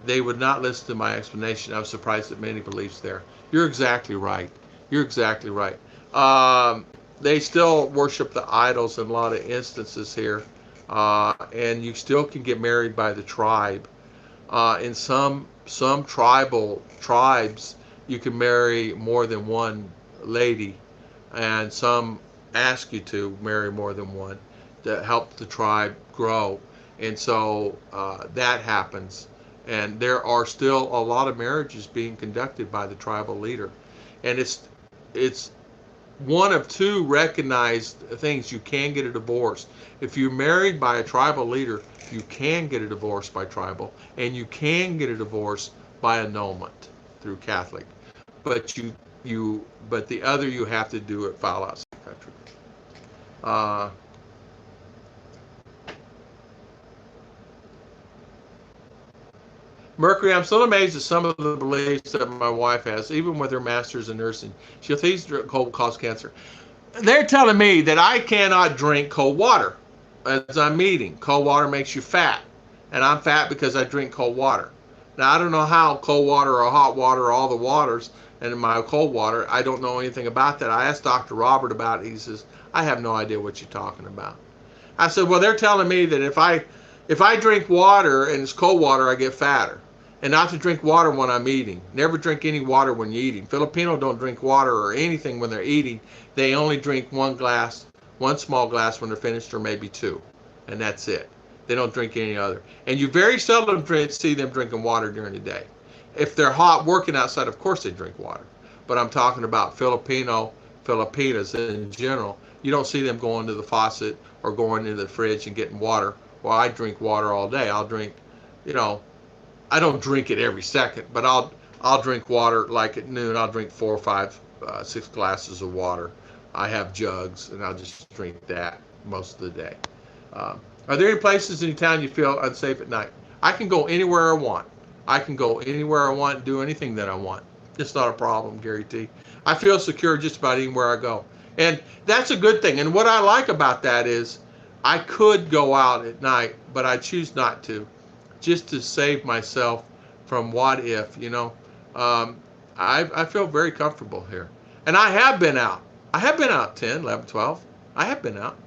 They would not listen to my explanation. I was surprised at many beliefs there. You're exactly right. You're exactly right. They still worship the idols in a lot of instances here. And you still can get married by the tribe. In some tribal tribes, you can marry more than one lady. And some ask you to marry more than one to help the tribe grow. And so that happens. And there are still a lot of marriages being conducted by the tribal leader. And it's one of two recognized things. You can get a divorce. If you're married by a tribal leader, you can get a divorce by tribal, and you can get a divorce by annulment through Catholic. But but the other you have to do it file outside the country. Mercury, I'm still amazed at some of the beliefs that my wife has, even with her master's in nursing. She thinks cold cause cancer. They're telling me that I cannot drink cold water as I'm eating. Cold water makes you fat, and I'm fat because I drink cold water. Now, I don't know how cold water or hot water or all the waters and in my cold water, I don't know anything about that. I asked Dr. Robert about it. He says, I have no idea what you're talking about. I said, well, they're telling me that if I drink water and it's cold water, I get fatter. And not to drink water when I'm eating. Never drink any water when you're eating. Filipino don't drink water or anything when they're eating. They only drink one small glass when they're finished, or maybe two. And that's it. They don't drink any other. And you very seldom see them drinking water during the day. If they're hot working outside, of course they drink water. But I'm talking about Filipinas in general. You don't see them going to the faucet or going into the fridge and getting water. Well, I drink water all day. I'll drink, I don't drink it every second, but I'll drink water like at noon. I'll drink 4 or 5, 6 glasses of water. I have jugs, and I'll just drink that most of the day. Are there any places in town you feel unsafe at night? I can go anywhere I want. I can go anywhere I want, do anything that I want. It's not a problem, Gary T. I feel secure just about anywhere I go. And that's a good thing. And what I like about that is I could go out at night, but I choose not to, just to save myself from what if, I feel very comfortable here. And I have been out. I have been out 10, 11, 12. I have been out.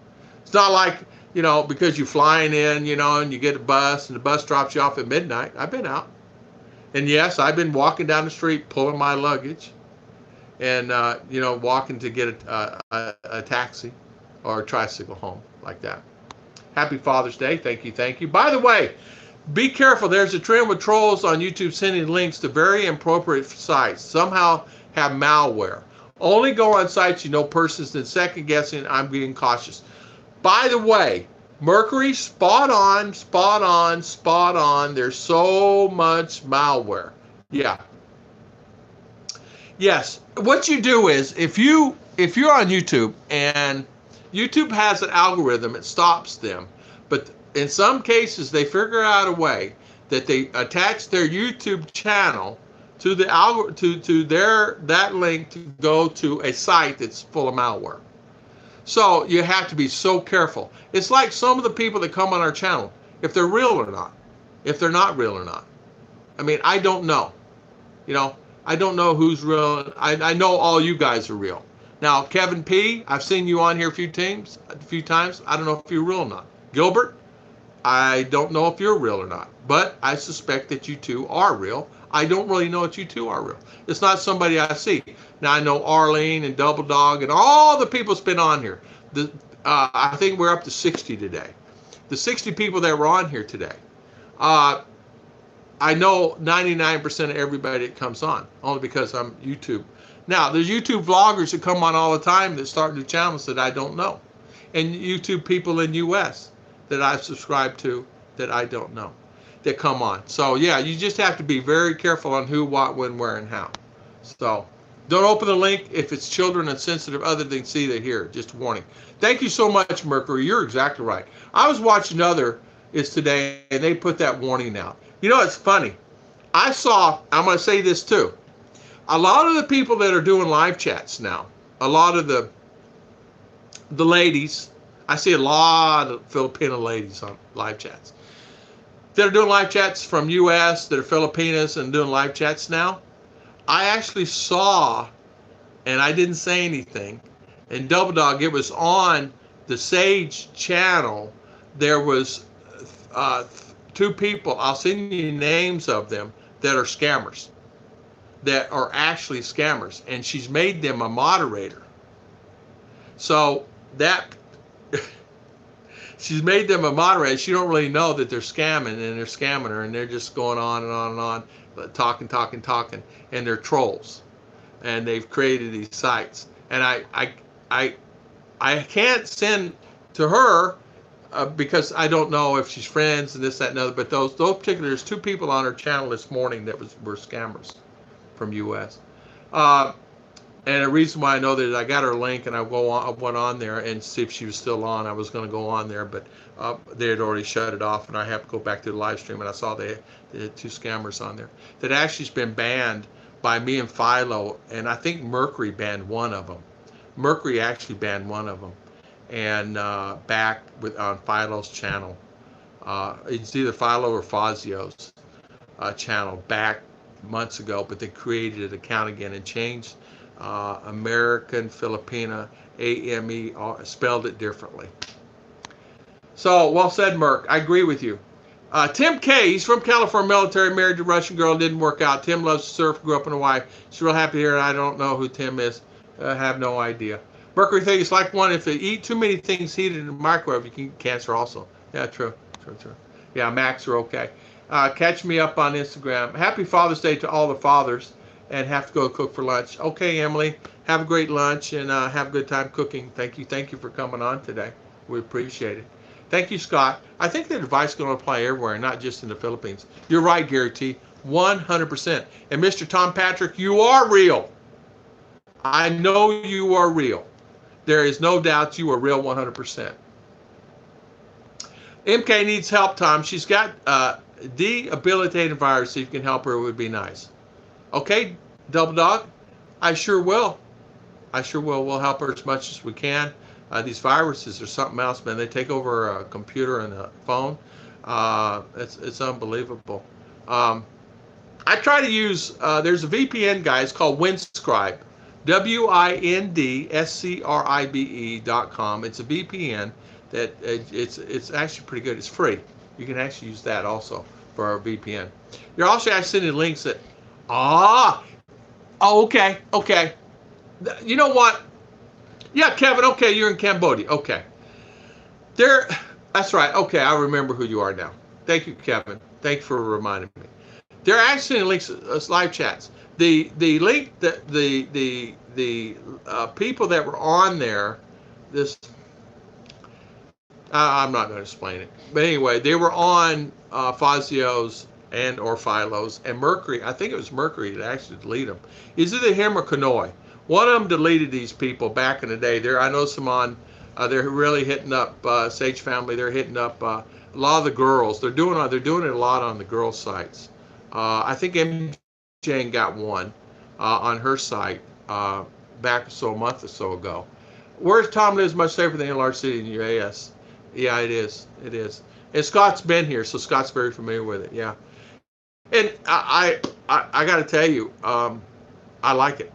It's not like, because you're flying in, and you get a bus and the bus drops you off at midnight. I've been out. And yes, I've been walking down the street pulling my luggage and, walking to get a taxi or a tricycle home like that. Happy Father's Day. Thank you. By the way, be careful. There's a trend with trolls on YouTube sending links to very inappropriate sites. Somehow have malware. Only go on sites you know persons, then second guessing. I'm being cautious. By the way, Mercury, spot on. There's so much malware. Yeah. Yes. What you do is if you're on YouTube and YouTube has an algorithm, it stops them. But in some cases, they figure out a way that they attach their YouTube channel to the that link to go to a site that's full of malware. So you have to be so careful. It's like some of the people that come on our channel, if they're real or not, if they're not real or not. I mean, I don't know. I don't know who's real. I know all you guys are real. Now, Kevin P., I've seen you on here a few times. I don't know if you're real or not. Gilbert, I don't know if you're real or not, but I suspect that you two are real. I don't really know that you two are real. It's not somebody I see. Now, I know Arlene and Double Dog and all the people that's been on here. I think we're up to 60 today. The 60 people that were on here today. I know 99% of everybody that comes on, only because I'm YouTube. Now, there's YouTube vloggers that come on all the time that start new channels that I don't know. And YouTube people in US that I've subscribed to that I don't know that come on. So yeah, you just have to be very careful on who, what, when, where, and how. So don't open the link if it's children and sensitive other than see they hear. Just a warning. Thank you so much, Mercury. You're exactly right. I was watching is today, and they put that warning out. You know, it's funny. I'm going to say this too. A lot of the people that are doing live chats now, a lot of the ladies, I see a lot of Filipino ladies on live chats that are doing live chats from US, that are Filipinas and doing live chats now. I actually saw, and I didn't say anything, and Double Dog, it was on the Sage channel. There was two people, I'll send you names of them, that are scammers, that are actually scammers, and she's made them a moderator. So that she's made them a moderator. She don't really know that they're scamming, and they're scamming her, and they're just going on and on and on, talking, and they're trolls, and they've created these sites. And I can't send to her because I don't know if she's friends and this, that, and other. But those particular, there's two people on her channel this morning that were scammers from U.S. And the reason why I know that I got her link, and I went on there and see if she was still on. I was going to go on there, but they had already shut it off, and I have to go back to the live stream, and I saw they had two scammers on there that actually has been banned by me and Philo, and I think Mercury banned one of them. Mercury actually banned one of them, and back on Philo's channel. It's either Philo or Fazio's channel back months ago, but they created an account again and changed American Filipina, AME, spelled it differently. So, well said, Merc. I agree with you. Tim K, he's from California, military, married to a Russian girl, didn't work out. Tim loves to surf, grew up in Hawaii. She's real happy here, and I don't know who Tim is. I have no idea. Mercury thinks it's like one, if they eat too many things heated in the microwave, you can get cancer also. Yeah, true. Yeah, Max are okay. Catch me up on Instagram. Happy Father's Day to all the fathers, and have to go cook for lunch. Okay, Emily, have a great lunch, and have a good time cooking. Thank you for coming on today. We appreciate it. Thank you, Scott. I think that advice is going to apply everywhere, not just in the Philippines. You're right, Gary T. 100%. And Mr. Tom Patrick, you are real. I know you are real. There is no doubt you are real 100%. MK needs help, Tom. She's got debilitating virus. If you can help her, it would be nice. Okay, Double Dog, I sure will. We'll help her as much as we can. These viruses are something else, man. They take over a computer and a phone. It's unbelievable. I try to use, there's a VPN, guys, called Windscribe. WINDSCRIBE.com. It's a VPN that it's actually pretty good. It's free. You can actually use that also for our VPN. You're also actually sending links that, okay. You know what? Yeah, Kevin, okay, you're in Cambodia. Okay. That's right. Okay, I remember who you are now. Thank you, Kevin. Thanks for reminding me. There are actually links, live chats. The link that the people that were on there, I'm not going to explain it. But anyway, they were on Fazio's and or Philo's, and Mercury, I think it was Mercury that actually deleted them. Is it him or Kanoi? One of them deleted these people back in the day. I know some on, they're really hitting up Sage Family. They're hitting up a lot of the girls. They're doing it a lot on the girls' sites. I think MJ got one on her site back a month or so ago. Where's Tom lives much safer than a large city in the UAS. Yeah, it is. And Scott's been here, so Scott's very familiar with it. Yeah. And I got to tell you, I like it.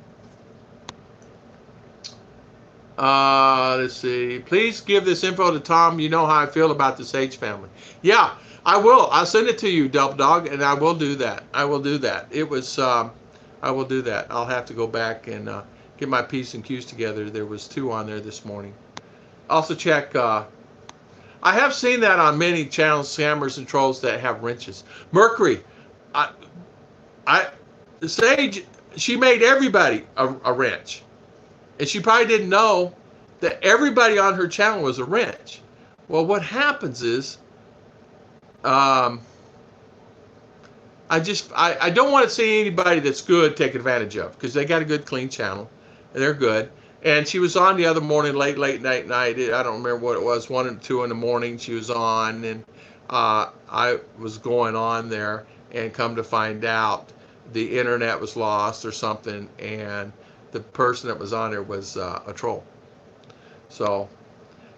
Let's see. Please give this info to Tom. You know how I feel about the Sage family. Yeah, I will. I'll send it to you, Double Dog, and I will do that. It was, I will do that. I'll have to go back and get my P's and Q's together. There was 2 on there this morning. Also check, I have seen that on many channels, scammers and trolls that have wrenches. Mercury, I, I Sage, she made everybody a wrench, and she probably didn't know that everybody on her channel was a wrench. Well, what happens is, I don't want to see anybody that's good take advantage of, because they got a good clean channel and they're good. And she was on the other morning, late night. I don't remember what it was, 1 and 2 in the morning. She was on, and I was going on there, and come to find out, the internet was lost or something, and the person that was on there was a troll. So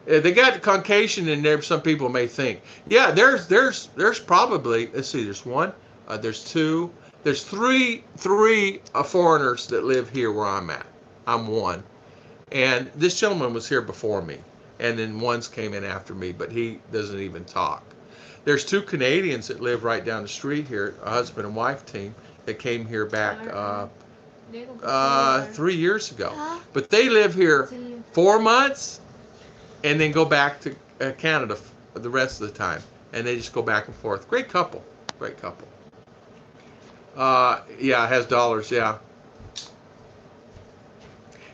they got concation in there. Some people may think, yeah, there's probably, let's see, there's one, there's two, there's three foreigners that live here where I'm at. I'm one, and this gentleman was here before me, and then one's came in after me, but he doesn't even talk. There's 2 Canadians that live right down the street here, a husband and wife team that came here back 3 years ago, but they live here 4 months and then go back to Canada the rest of the time, and they just go back and forth. Great couple. Yeah, it has dollars. Yeah.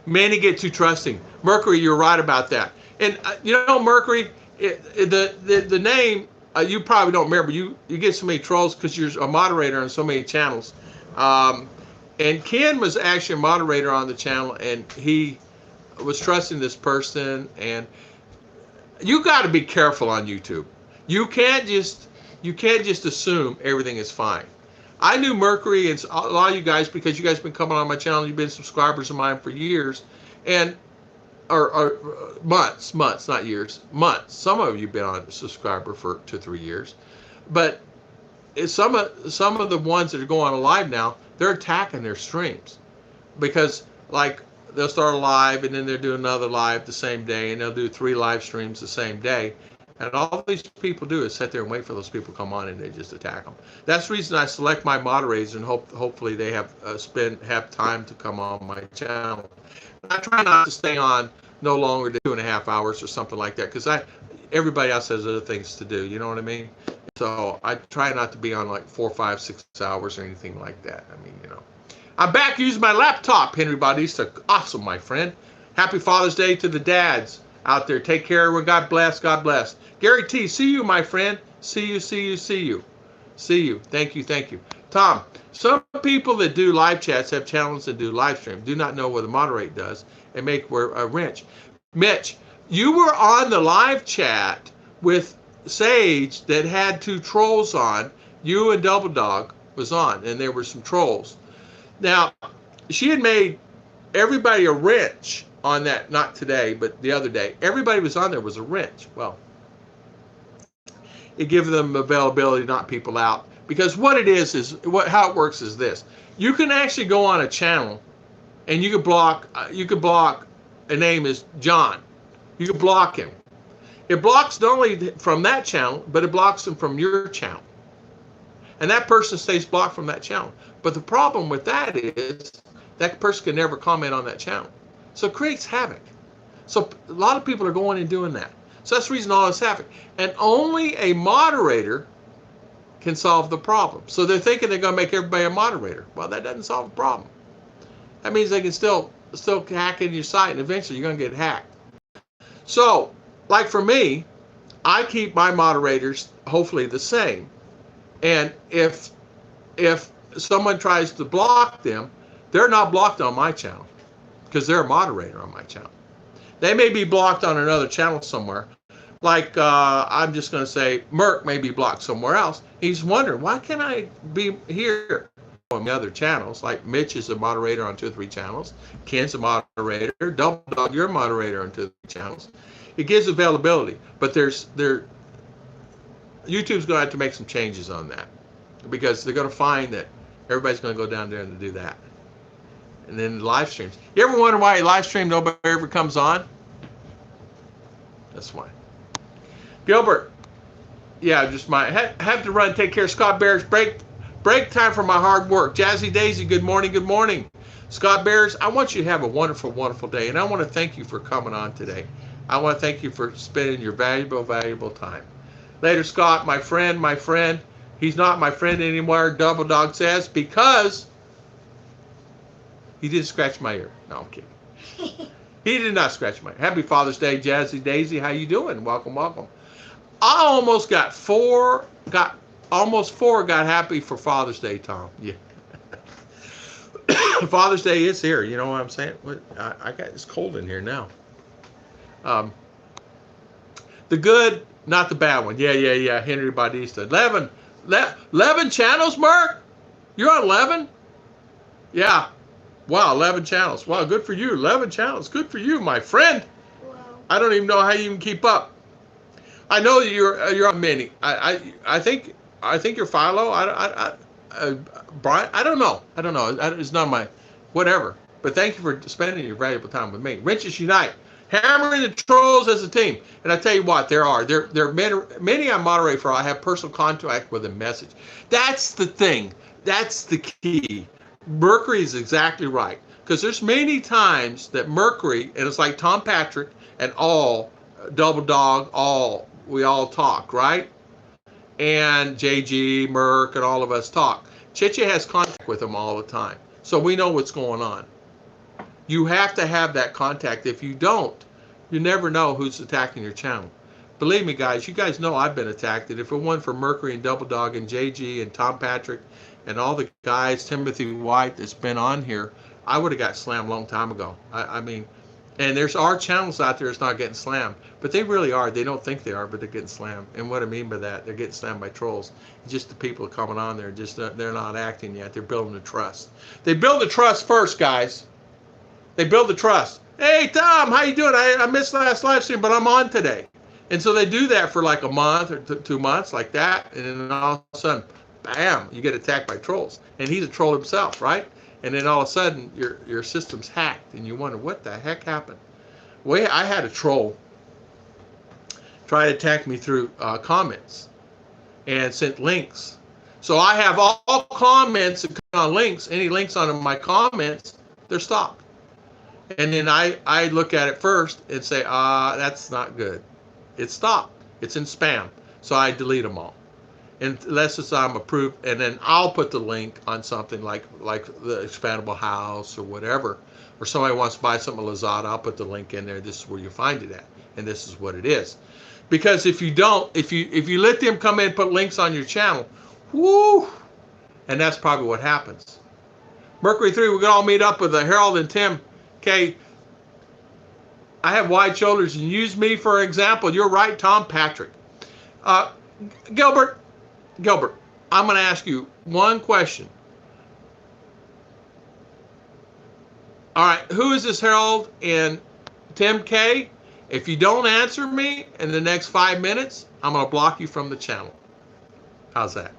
Many get too trusting. Mercury, you're right about that. And Mercury, the name, you probably don't remember. You get so many trolls because you're a moderator on so many channels. And Ken was actually a moderator on the channel, and he was trusting this person. And you got to be careful on YouTube. You can't just assume everything is fine. I knew Mercury and a lot of you guys because you guys have been coming on my channel. You've been subscribers of mine for years, and or months, not years, months. Some of you have been on a subscriber for 2 or 3 years, but some of the ones that are going on live now, they're attacking their streams because, like, they'll start a live and then they'll do another live the same day, and they'll do 3 live streams the same day. And all these people do is sit there and wait for those people to come on, and they just attack them. That's the reason I select my moderators, and hopefully they have time to come on my channel. I try not to stay on no longer than 2.5 hours or something like that, because everybody else has other things to do. You know what I mean? So I try not to be on like 4, 5, 6 hours or anything like that. I mean, I'm back using my laptop, Henry Bautista. Awesome, my friend. Happy Father's Day to the dads out there. Take care, everyone. God bless. God bless. Gary T, see you, my friend. See you. Thank you. Tom, some people that do live chats have channels that do live stream, do not know what the moderate does, and make a wrench. Mitch, you were on the live chat with Sage that had 2 trolls on. You and Double Dog was on, and there were some trolls. Now, she had made everybody a wrench on that, not today, but the other day. Everybody was on there was a wrench. Well, it gives them availability to knock people out. Because what it is how it works is this. You can actually go on a channel and you can block a name is John. You can block him. It blocks not only from that channel, but it blocks him from your channel. And that person stays blocked from that channel. But the problem with that is that person can never comment on that channel. So it creates havoc. So a lot of people are going and doing that. So that's the reason all this happened. And only a moderator can solve the problem. So they're thinking they're going to make everybody a moderator. Well, that doesn't solve the problem. That means they can still hack into your site, and eventually you're going to get hacked. So, like for me, I keep my moderators hopefully the same. And if someone tries to block them, they're not blocked on my channel because they're a moderator on my channel. They may be blocked on another channel somewhere. Like, I'm just going to say, Merc may be blocked somewhere else. He's wondering, why can't I be here on the other channels? Like, Mitch is a moderator on 2 or 3 channels. Ken's a moderator. Double Dog, you're a moderator on 2 or 3 channels. It gives availability. But YouTube's going to have to make some changes on that. Because they're going to find that everybody's going to go down there and do that. And then live streams. You ever wonder why a live stream nobody ever comes on? That's why. Gilbert, yeah, just have to run. Take care. Scott Bears, break time for my hard work. Jazzy Daisy, good morning. Scott Bears, I want you to have a wonderful, wonderful day, and I want to thank you for coming on today. I want to thank you for spending your valuable time. Later, Scott, my friend. He's not my friend anymore, Double Dog says, because he didn't scratch my ear. No, I'm kidding. He did not scratch my ear. Happy Father's Day, Jazzy Daisy. How you doing? Welcome, welcome. I almost got almost four got happy for Father's Day, Tom. Yeah. Father's Day is here. You know what I'm saying? I got it's cold in here now. The good, not the bad one. Yeah. Henry Bautista. 11 channels, Mark? You're on 11? Yeah. Wow, 11 channels. Wow, good for you. 11 channels. Good for you, my friend. Wow. I don't even know how you can keep up. I know you're on many. I think you're Philo. Brian. I don't know. It's not my whatever. But thank you for spending your valuable time with me. Riches Unite. Hammering the trolls as a team. And I tell you what, there are many I moderate for. I have personal contact with a message. That's the thing. That's the key. Mercury is exactly right. Because there's many times that Mercury, and it's like Tom Patrick and all, Double Dog, we all talk, right? And JG, Merc, and all of us talk. Chiche has contact with them all the time. So we know what's going on. You have to have that contact. If you don't, you never know who's attacking your channel. Believe me, guys, you guys know I've been attacked. And if it weren't for Mercury and Double Dog and JG and Tom Patrick and all the guys, Timothy White that's been on here, I would have got slammed a long time ago. I mean, and there's our channels out there that's not getting slammed. But they really are. They don't think they are, but they're getting slammed. And what I mean by that, they're getting slammed by trolls. Just the people coming on there, they're not acting yet. They're building the trust. They build the trust first, guys. They build the trust. Hey, Tom, how you doing? I missed last live stream, but I'm on today. And so they do that for like a month or 2 months, like that. And then all of a sudden, bam, you get attacked by trolls. And he's a troll himself, right? And then all of a sudden, your system's hacked. And you wonder, what the heck happened? Well, I had a troll try to attack me through comments and sent links. So I have all comments and on links. Any links on my comments, they're stopped. And then I look at it first and say, that's not good. It's stopped. It's in spam. So I delete them all. Unless it's I'm approved, and then I'll put the link on something like the expandable house or whatever. Or somebody wants to buy something at Lazada, I'll put the link in there. This is where you find it at. And this is what it is. Because if you don't, if you let them come in and put links on your channel, whoo, and that's probably what happens. Mercury 3, we can all meet up with Harold and Tim. Okay, I have wide shoulders, and use me for example. You're right, Tom Patrick. Gilbert, I'm going to ask you one question. All right, who is this Harold and Tim K? If you don't answer me in the next 5 minutes, I'm going to block you from the channel. How's that?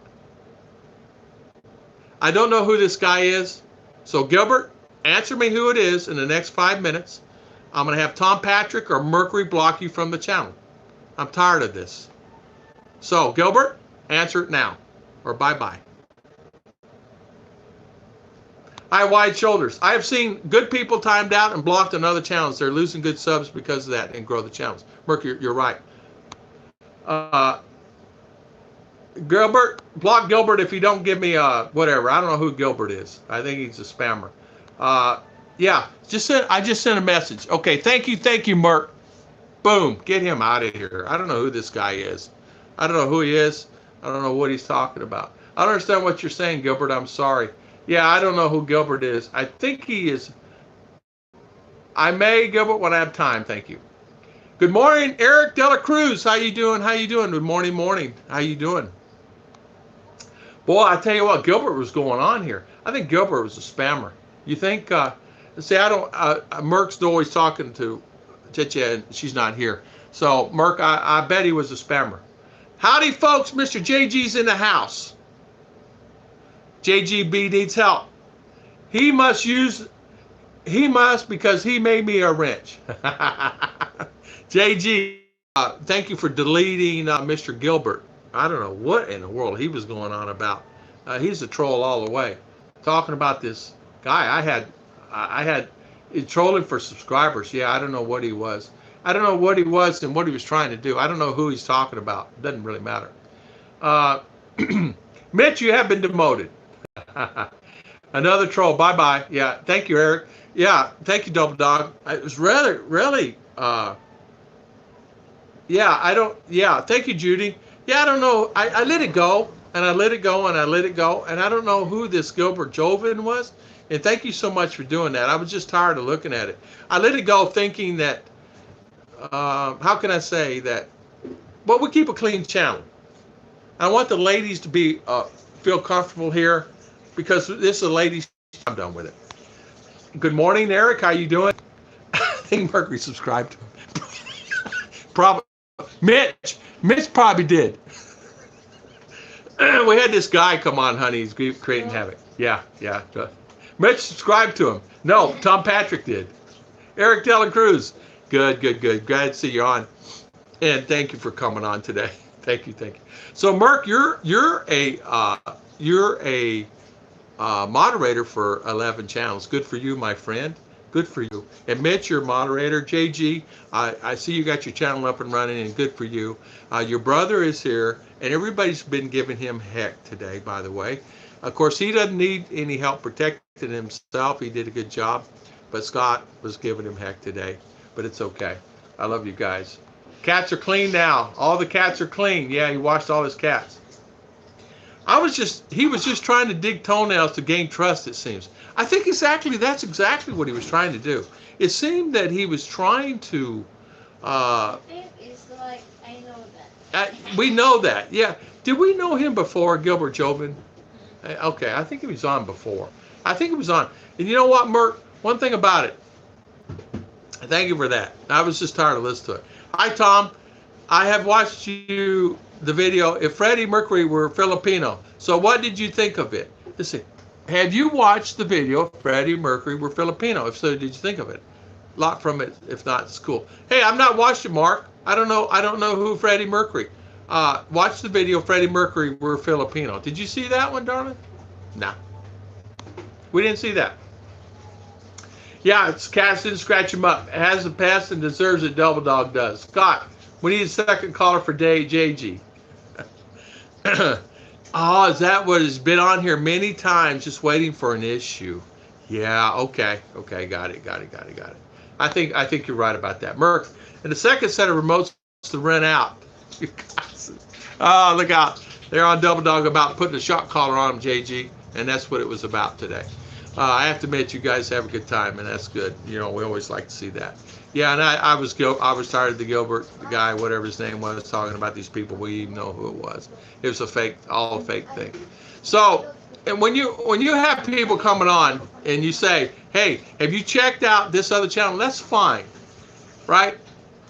I don't know who this guy is. So Gilbert, answer me who it is in the next 5 minutes. I'm going to have Tom Patrick or Mercury block you from the channel. I'm tired of this. So Gilbert, answer it now or bye-bye. I have wide shoulders. I have seen good people timed out and blocked on other channels. They're losing good subs because of that and grow the channels. Mercury, you're right. Gilbert, block Gilbert if you don't give me whatever. I don't know who Gilbert is. I think he's a spammer. Yeah, I just sent a message. Okay, thank you, Merc. Boom, get him out of here. I don't know who this guy is. I don't know who he is. I don't know what he's talking about. I don't understand what you're saying, Gilbert. I'm sorry. Yeah, I don't know who Gilbert is. I think he is. I may, Gilbert, when I have time. Thank you. Good morning, Eric Dela Cruz. How you doing? Good morning. How you doing? Boy, I tell you what, Gilbert was going on here. I think Gilbert was a spammer. You think? See, I don't. Merc's always talking to Chicha, and she's not here. So, Merc, I bet he was a spammer. Howdy, folks. Mr. JG's in the house. JGB needs help. He must because he made me a wrench. JG, thank you for deleting Mr. Gilbert. I don't know what in the world he was going on about. He's a troll all the way. Talking about this guy, I had trolling for subscribers. Yeah, I don't know what he was. I don't know what he was and what he was trying to do. I don't know who he's talking about. It doesn't really matter. Mitch, you have been demoted. Another troll. Bye-bye. Yeah, thank you, Eric. Yeah, thank you, Double Dog. It was really, yeah, thank you, Judy. Yeah, I don't know. I let it go, and I let it go, and I let it go, and I don't know who this Gilbert Joven was. And thank you so much for doing that. I was just tired of looking at it. I let it go thinking that, how can I say that? Well, we keep a clean channel. I want the ladies to be feel comfortable here because this is a ladies. I'm done with it. Good morning, Eric. How you doing? I think Mercury subscribed to him. Probably. Mitch probably did. We had this guy come on, honey. He's creating havoc. Yeah. Mitch subscribed to him. No, Tom Patrick did. Eric Dela Cruz. Good. Glad to see you on. And thank you for coming on today. Thank you. So, Merc, you're a moderator for 11 channels. Good for you, my friend. Good for you. And Mitch, you're a moderator. JG, I see you got your channel up and running, and good for you. Your brother is here, and everybody's been giving him heck today, by the way. Of course, he doesn't need any help protecting himself. He did a good job. But Scott was giving him heck today. But it's okay. I love you guys. Cats are clean now. All the cats are clean. Yeah, he washed all his cats. He was just trying to dig toenails to gain trust, it seems. I think that's exactly what he was trying to do. It seemed that he was trying to, I think it's like, I know that. we know that, yeah. Did we know him before, Gilbert Jobin? Okay, I think he was on before. I think he was on. And you know what, Merc? One thing about it. Thank you for that. I was just tired of listening to it. Hi, Tom. I have watched the video. If Freddie Mercury were Filipino, so what did you think of it? Listen, have you watched the video if Freddie Mercury were Filipino? If so, did you think of it? A lot from it. If not, it's cool. Hey, I've not watched it, Mark. I don't know who Freddie Mercury. Watch the video. Freddie Mercury were Filipino. Did you see that one, darling? No. We didn't see that. Yeah, it's cats didn't scratch him up. It has the past and deserves it. Double Dog does. Scott, we need a second caller for Day JG. Oh, is that what has been on here many times, just waiting for an issue? Yeah, okay, got it. I think you're right about that. Merc, and the second set of remotes to rent out. You guys, oh, look out. They're on Double Dog about putting a shock collar on them, JG, and that's what it was about today. I have to admit, you guys have a good time, and that's good. You know, we always like to see that. Yeah, and I was tired of the Gilbert, the guy, whatever his name was, talking about these people. We even know who it was. It was all a fake thing. So, and when you have people coming on and you say, hey, have you checked out this other channel? That's fine, right?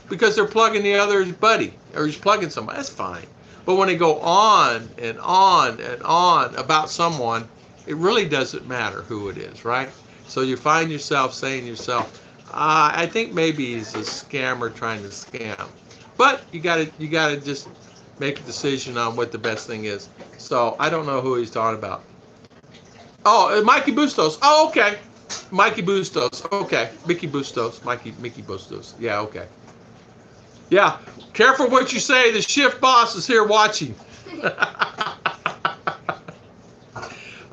Because they're plugging the other buddy, or he's plugging somebody. That's fine. But when they go on and on and on about someone, it really doesn't matter who it is, right? So you find yourself saying to yourself, I think maybe he's a scammer trying to scam. But you gotta just make a decision on what the best thing is. So I don't know who he's talking about. Oh, Mikey Bustos. Oh, okay. Mikey Bustos. Okay. Mickey Bustos. Mickey Bustos. Yeah, okay. Yeah. Careful what you say. The shift boss is here watching.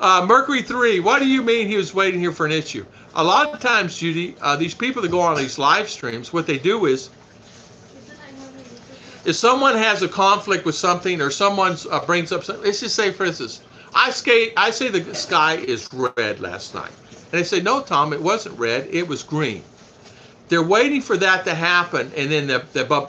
Mercury 3, what do you mean he was waiting here for an issue? A lot of times, Judy, these people that go on these live streams, what they do is, if someone has a conflict with something or someone brings up something, let's just say, for instance, I say the sky is red last night. And they say, no, Tom, it wasn't red, it was green. They're waiting for that to happen, and then they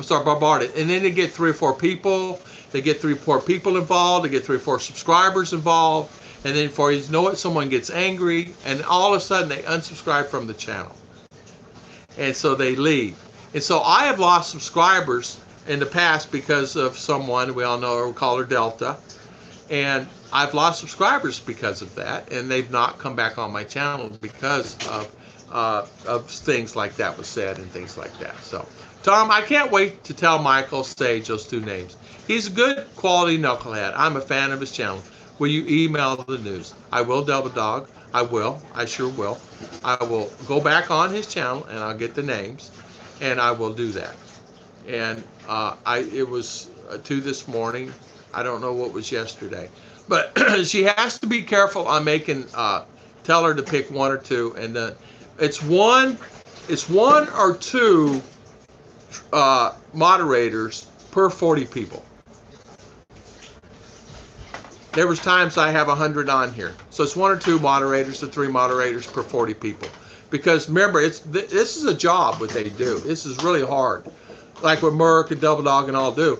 start bombarded. And then they get 3 or 4 people, they get 3 or 4 people involved, they get 3 or 4 subscribers involved. And then before you know it, someone gets angry, and all of a sudden they unsubscribe from the channel. And so they leave. And so I have lost subscribers in the past because of someone, we all know her, we call her Delta. And I've lost subscribers because of that, and they've not come back on my channel because of things like that was said and things like that. So, Tom, I can't wait to tell Michael Sage those 2 names. He's a good quality knucklehead. I'm a fan of his channel. Will you email the news? I will, Double Dog. I will. I sure will. I will go back on his channel and I'll get the names, and I will do that. And it was 2 this morning. I don't know what was yesterday. But she has to be careful on making, tell her to pick one or two, and it's one or two moderators per 40 people. There was times I have 100 on here, so it's one or two moderators to three moderators per 40 people. Because remember, this is a job what they do. This is really hard, like what Merc and Double Dog and all do.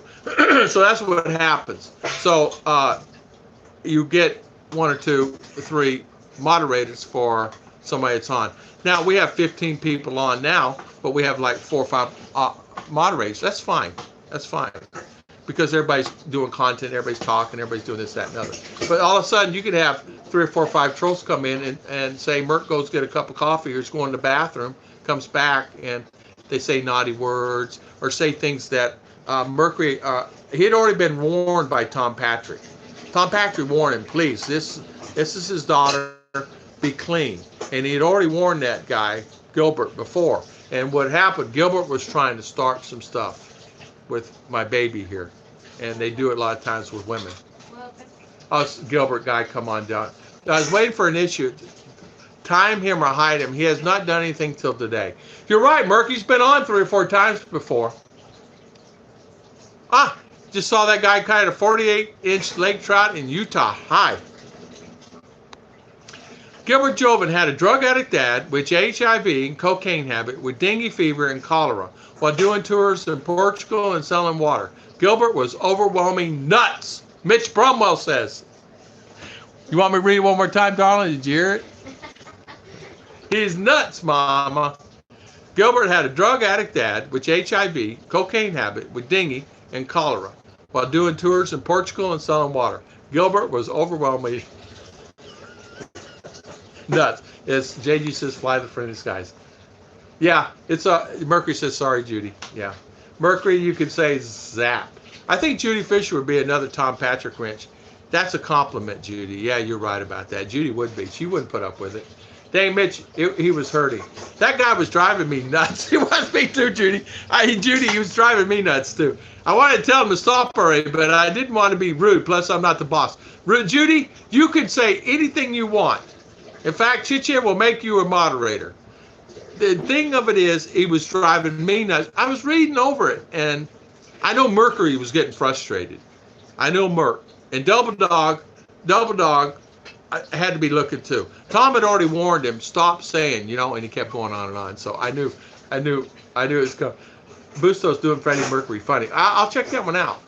So that's what happens. So you get one or two, three moderators for somebody that's on. Now we have 15 people on now, but we have like 4 or 5 moderators. That's fine. That's fine. Because everybody's doing content, everybody's talking, everybody's doing this, that, and other. But all of a sudden, you could have 3 or 4 or 5 trolls come in and say, Merc goes get a cup of coffee or is going to the bathroom, comes back, and they say naughty words or say things that Mercury, he had already been warned by Tom Patrick. Tom Patrick warned him, please, this is his daughter, be clean. And he had already warned that guy, Gilbert, before. And what happened, Gilbert was trying to start some stuff with my baby here, and they do it a lot of times with women. Oh, Gilbert guy, come on down. I was waiting for an issue. Time him or hide him. He has not done anything till today. You're right, Murky's been on 3 or 4 times before. Just saw that guy kind of 48-inch lake trout in Utah. Hi. Gilbert Jovan had a drug addict dad with HIV and cocaine habit with dengue fever and cholera while doing tours in Portugal and selling water. Gilbert was overwhelming nuts, Mitch Bromwell says. You want me to read it one more time, darling? Did you hear it? He's nuts, mama. Gilbert had a drug addict dad with HIV, cocaine habit with dengue and cholera while doing tours in Portugal and selling water. Gilbert was overwhelming nuts. It's JG says fly the friendly skies. Yeah, it's Mercury says sorry, Judy. Yeah, Mercury, you could say zap. I think Judy Fisher would be another Tom Patrick wrench. That's a compliment, Judy. Yeah, you're right about that. Judy would be. She wouldn't put up with it. Dang, Mitch, he was hurting. That guy was driving me nuts. He was me too, Judy. Judy, he was driving me nuts too. I wanted to tell him to stop already, but I didn't want to be rude. Plus, I'm not the boss. Judy, you can say anything you want. In fact, Chiche will make you a moderator. The thing of it is, he was driving me nuts. I was reading over it, and I know Mercury was getting frustrated. I know Merc. And Double Dog had to be looking too. Tom had already warned him, stop saying, and he kept going on and on. So I knew it was coming. Busto's doing Freddie Mercury funny. I'll check that one out.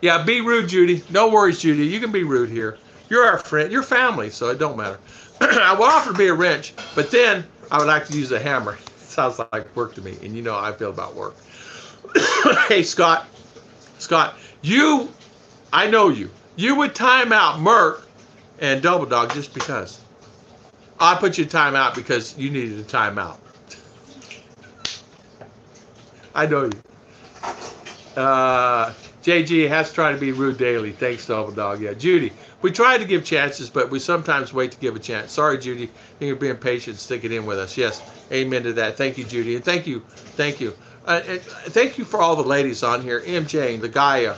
Yeah, be rude, Judy. No worries, Judy. You can be rude here. You're our friend. You're family, so it don't matter. I would offer to be a wrench, but then I would like to use a hammer. Sounds like work to me, and you know how I feel about work. Hey, Scott, I know you. You would time out Merc and Double Dog just because. I put you in time out because you needed a time out. I know you. JG has tried to be rude daily. Thanks, Double Dog. Yeah, Judy. We try to give chances, but we sometimes wait to give a chance. Sorry, Judy. You're being patient, sticking in with us. Yes, amen to that. Thank you, Judy. And thank you. And thank you for all the ladies on here. MJ, the Gaia,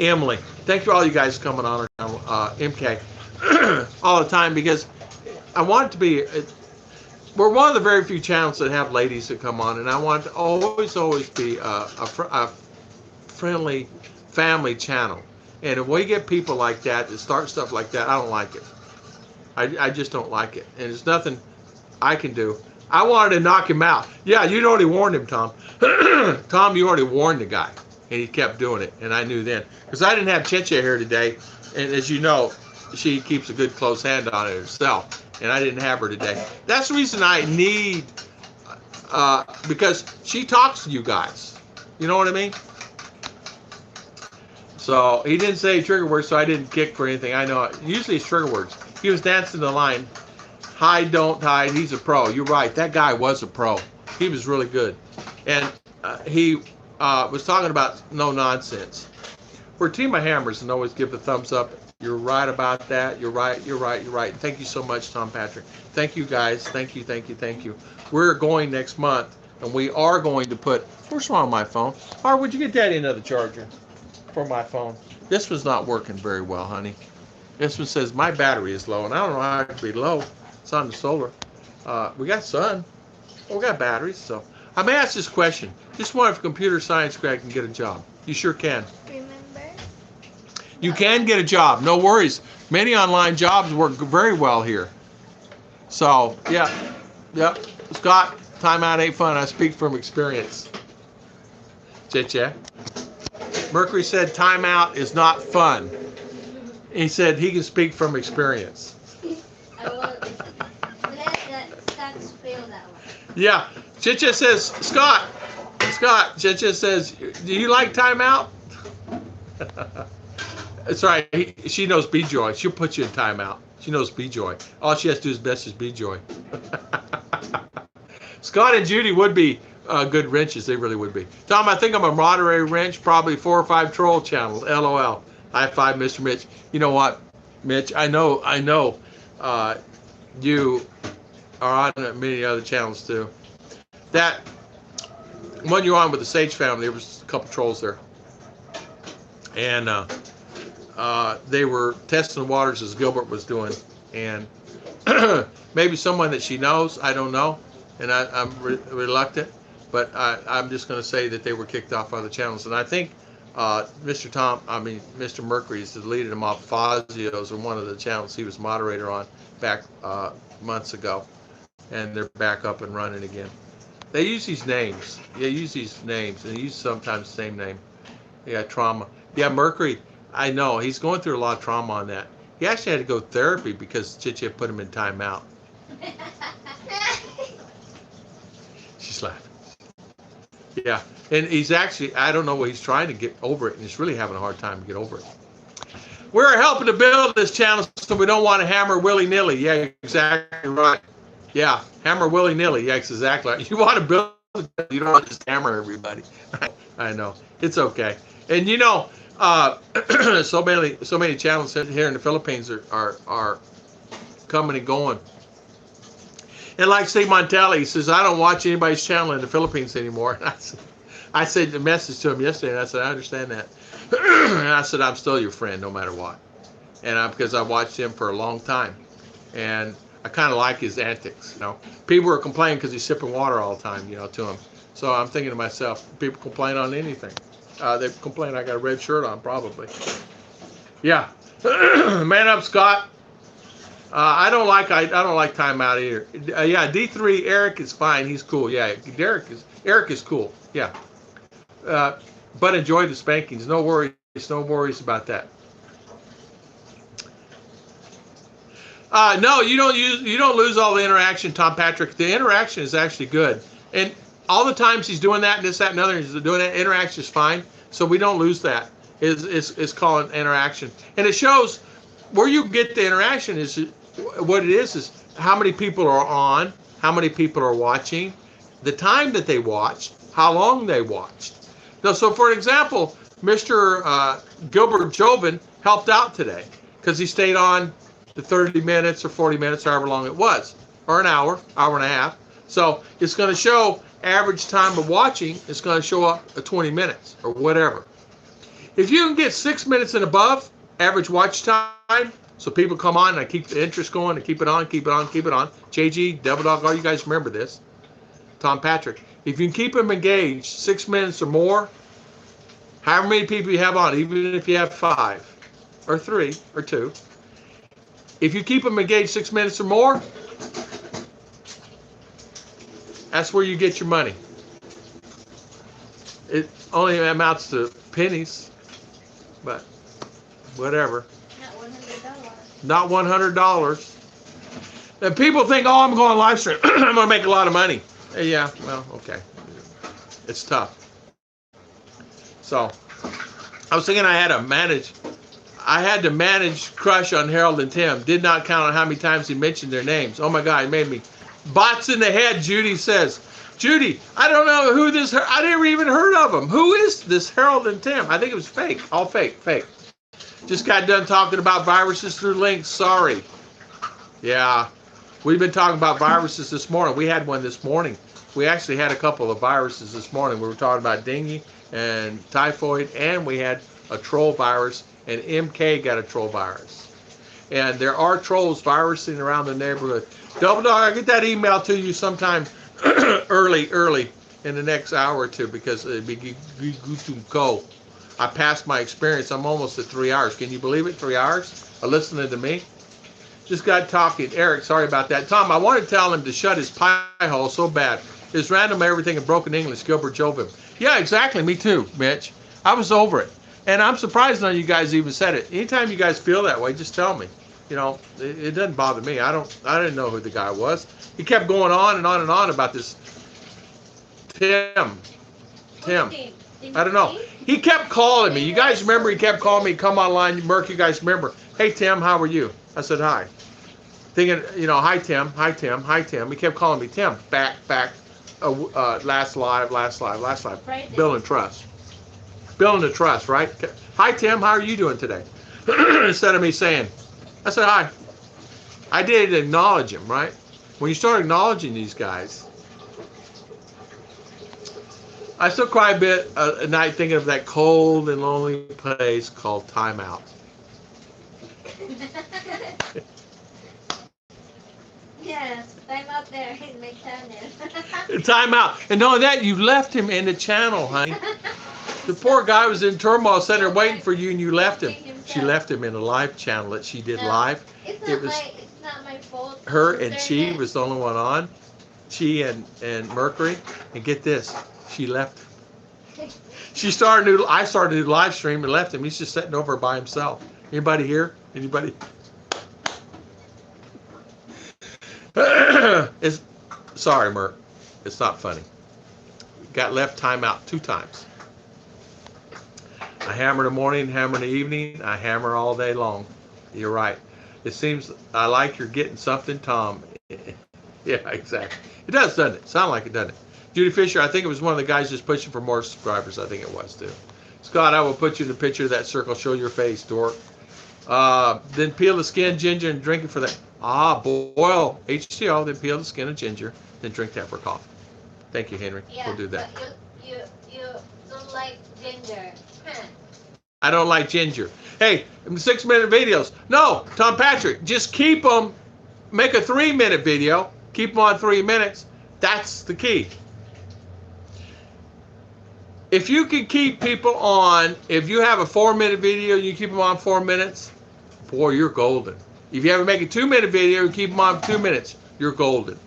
Emily. Thank you all you guys coming on, MK, all the time, because I want it to be, we're one of the very few channels that have ladies that come on, and I want it to always be a friendly family channel. And if we get people like that start stuff like that, I don't like it. I just don't like it. And there's nothing I can do. I wanted to knock him out. Yeah, you'd already warned him, Tom. Tom, you already warned the guy. And he kept doing it. And I knew then. Because I didn't have Chiche here today. And as you know, she keeps a good close hand on it herself. And I didn't have her today. That's the reason I need, because she talks to you guys. You know what I mean? So he didn't say trigger words, so I didn't kick for anything. I know it. Usually it's trigger words. He was dancing the line. Hide, don't hide. He's a pro. You're right. That guy was a pro. He was really good. And he was talking about no nonsense. We're a team of hammers and always give the thumbs up. You're right about that. You're right. Thank you so much, Tom Patrick. Thank you, guys. Thank you. We're going next month, and we are going to put, what's wrong with my phone? Or would you get Daddy another charger for my phone? This one's not working very well, honey. This one says my battery is low, and I don't know how it could be low. It's on the solar. We got sun. We got batteries, so. I may ask this question. Just wonder if a computer science grad can get a job. You sure can. Remember? You can get a job. No worries. Many online jobs work very well here. So, yeah. Yep. Scott, timeout ain't fun. I speak from experience. Chit-chat. Mercury said timeout is not fun. He said he can speak from experience. I will let Stacks fail that one. Yeah. Chicha says, Scott, Chicha says, do you like timeout? That's right. She knows B-Joy. She'll put you in timeout. She knows B-Joy. All she has to do is message B-Joy. Scott and Judy would be good wrenches. They really would be. Tom, I think I'm a moderator wrench, probably 4 or 5 troll channels. LOL. High five, Mr. Mitch. You know what, Mitch? I know. You are on many other channels too. That one you're on with the Sage family, there was a couple trolls there, and they were testing the waters as Gilbert was doing, and maybe someone that she knows, I don't know, and I'm reluctant, but I'm just going to say that they were kicked off other channels, and I think Mr. Mercury has deleted them off Fazio's or one of the channels he was moderator on back months ago, and they're back up and running again. They use these names. They use these names, and they use sometimes the same name. Yeah, trauma. Yeah, Mercury, I know. He's going through a lot of trauma on that. He actually had to go to therapy because Chichi put him in timeout. She's laughing. Yeah, and he's actually, I don't know what he's trying to get over it, and he's really having a hard time to get over it. We're helping to build this channel, so we don't want to hammer willy-nilly. Yeah, exactly right. Yeah, hammer willy-nilly. Yeah, exactly right. You want to build it, you don't want to just hammer everybody. I know. It's okay. And you know, so many channels here in the Philippines are coming and going. And like Steve Montelli, he says, I don't watch anybody's channel in the Philippines anymore. And I said the message to him yesterday, and I said, I understand that. And I said, I'm still your friend no matter what. And because I watched him for a long time. And I kind of like his antics, you know. People were complaining because he's sipping water all the time, you know, to him. So I'm thinking to myself, people complain on anything. They complain I got a red shirt on, probably. Yeah. Man up, Scott. I don't like timeout either. Yeah, D3 Eric is fine. He's cool. Yeah, Eric is cool. Yeah. But enjoy the spankings. No worries about that. No, you don't lose all the interaction, Tom Patrick. The interaction is actually good, and all the times he's doing that and this, that, and other, he's doing that. Interaction is fine, so we don't lose that. It's called interaction, and it shows where you get the interaction is what it is how many people are on, how many people are watching, the time that they watched, how long they watched. Now, so for example, Mr. Gilbert Joven helped out today because he stayed on the 30 minutes or 40 minutes, however long it was, or an hour and a half. So it's going to show average time of watching. It's going to show up at 20 minutes or whatever. If you can get 6 minutes and above average watch time, so people come on and I keep the interest going and keep it on. JG, Devil Dog, all you guys remember this. Tom Patrick. If you can keep them engaged 6 minutes or more, however many people you have on, even if you have 5 or 3 or 2, if you keep them engaged 6 minutes or more, that's where you get your money. It only amounts to pennies, but whatever. Not $100. And people think, oh, I'm going live stream. I'm going to make a lot of money. Yeah, well, okay. It's tough. So, I was thinking I had to manage crush on Harold and Tim. Did not count on how many times he mentioned their names. Oh my God, he made me. Bots in the head, Judy says. Judy, I don't know who this, I never even heard of him. Who is this Harold and Tim? I think it was fake. All fake. Just got done talking about viruses through links. Sorry. Yeah. We've been talking about viruses this morning. We had one this morning. We actually had a couple of viruses this morning. We were talking about dengue and typhoid, and we had a troll virus and MK got a troll virus. And there are trolls virusing around the neighborhood. Double Dog, I'll get that email to you sometime early in the next hour or two, because it'd be good to go. I passed my experience. I'm almost at 3 hours. Can you believe it? 3 hours of listening to me? Just got talking. Eric, sorry about that. Tom, I want to tell him to shut his pie hole so bad. His random everything in broken English, Gilbert Jovim. Yeah, exactly. Me too, Mitch. I was over it. And I'm surprised none of you guys even said it. Anytime you guys feel that way, just tell me. You know, it doesn't bother me. I didn't know who the guy was. He kept going on and on and on about this Tim. I don't know. He kept calling me. You guys remember he kept calling me, come online, Merc, you guys remember. Hey, Tim, how are you? I said, hi. Thinking, you know, hi, Tim, hi, Tim, hi, Tim. He kept calling me Tim. Back. Last live. Friday. Building trust, right? Hi, Tim, how are you doing today? Instead of me saying, I said, hi. I did acknowledge him, right? When you start acknowledging these guys, I still cry a bit at night thinking of that cold and lonely place called Timeout. Yes, I'm out there in my channel. Timeout. And knowing that, you left him in the channel, honey. The poor guy was in turmoil, sitting there waiting for you, and you left him. She left him in a live channel that she did live. It's not my fault. Her and Chi was the only one on. Chi and Mercury. And get this, she left him. I started a new live stream and left him. He's just sitting over by himself. Anybody here? Anybody? Sorry, Merc. It's not funny. Got left timeout 2 times. I hammer in the morning, hammer in the evening. I hammer all day long. You're right. It seems I like you're getting something, Tom. Yeah, exactly. It does, doesn't it? Sound like it, doesn't it? Judy Fisher, I think it was one of the guys just pushing for more subscribers. I think it was, too. Scott, I will put you in the picture of that circle. Show your face, dork. Then peel the skin, ginger, and drink it for that. Boil HCO, then peel the skin of ginger, then drink that for coffee. Thank you, Henry. Yeah, We'll do that. But you don't like ginger. I don't like ginger. Hey, 6-minute videos. No, Tom Patrick, just keep them. Make a 3-minute video. Keep them on 3 minutes. That's the key. If you can keep people on, if you have a 4-minute video, you keep them on 4 minutes, boy, you're golden. If you ever make a 2-minute video, you keep them on 2 minutes, you're golden.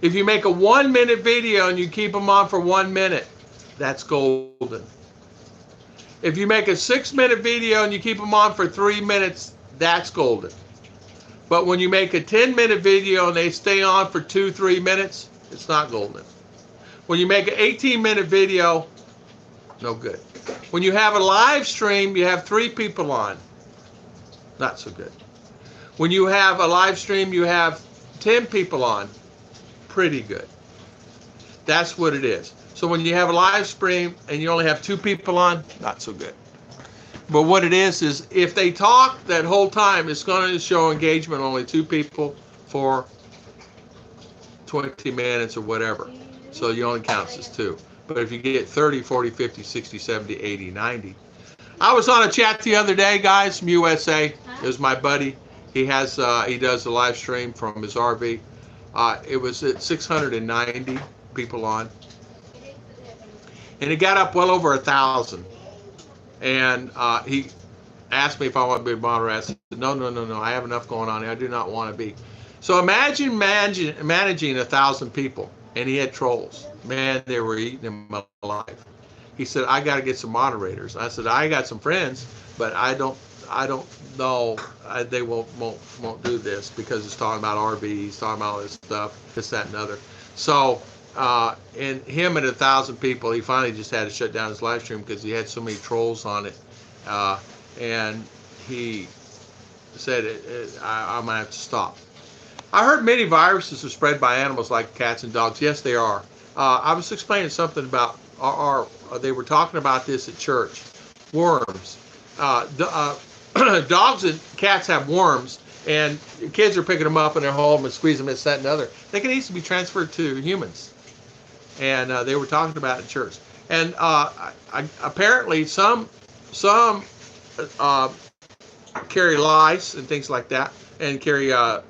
If you make a 1-minute video and you keep them on for 1 minute, that's golden. If you make a 6-minute video and you keep them on for 3 minutes, that's golden. But when you make a 10-minute video and they stay on for 2-3 minutes, it's not golden. When you make an 18-minute video, no good. When you have a live stream, you have 3 people on, not so good. When you have a live stream, you have 10 people on, pretty good. That's what it is. So when you have a live stream and you only have 2 people on, not so good. But what it is if they talk that whole time, it's going to show engagement only 2 people for 20 minutes or whatever. So you only counts as 2. But if you get 30, 40, 50, 60, 70, 80, 90. I was on a chat the other day, guys, from USA. It was my buddy. He does a live stream from his RV. It was at 690 people on. And it got up well over 1,000. And he asked me if I want to be a moderator. I said, no, I have enough going on here. I do not want to be. So imagine managing 1,000 people. And he had trolls. Man, they were eating him alive. He said, I got to get some moderators. I said, I got some friends, but I don't know. They won't do this because it's talking about RVs, talking about all this stuff, this, that, and other. So, and him and 1,000 people, he finally just had to shut down his live stream because he had so many trolls on it. And he said, I'm going to have to stop. I heard many viruses are spread by animals like cats and dogs. Yes, they are. I was explaining something about they were talking about this at church. Worms. Dogs and cats have worms, and kids are picking them up in their home and squeezing them, this, that, and other. They can easily be transferred to humans. And they were talking about it at church. And apparently some carry lice and things like that, and carry I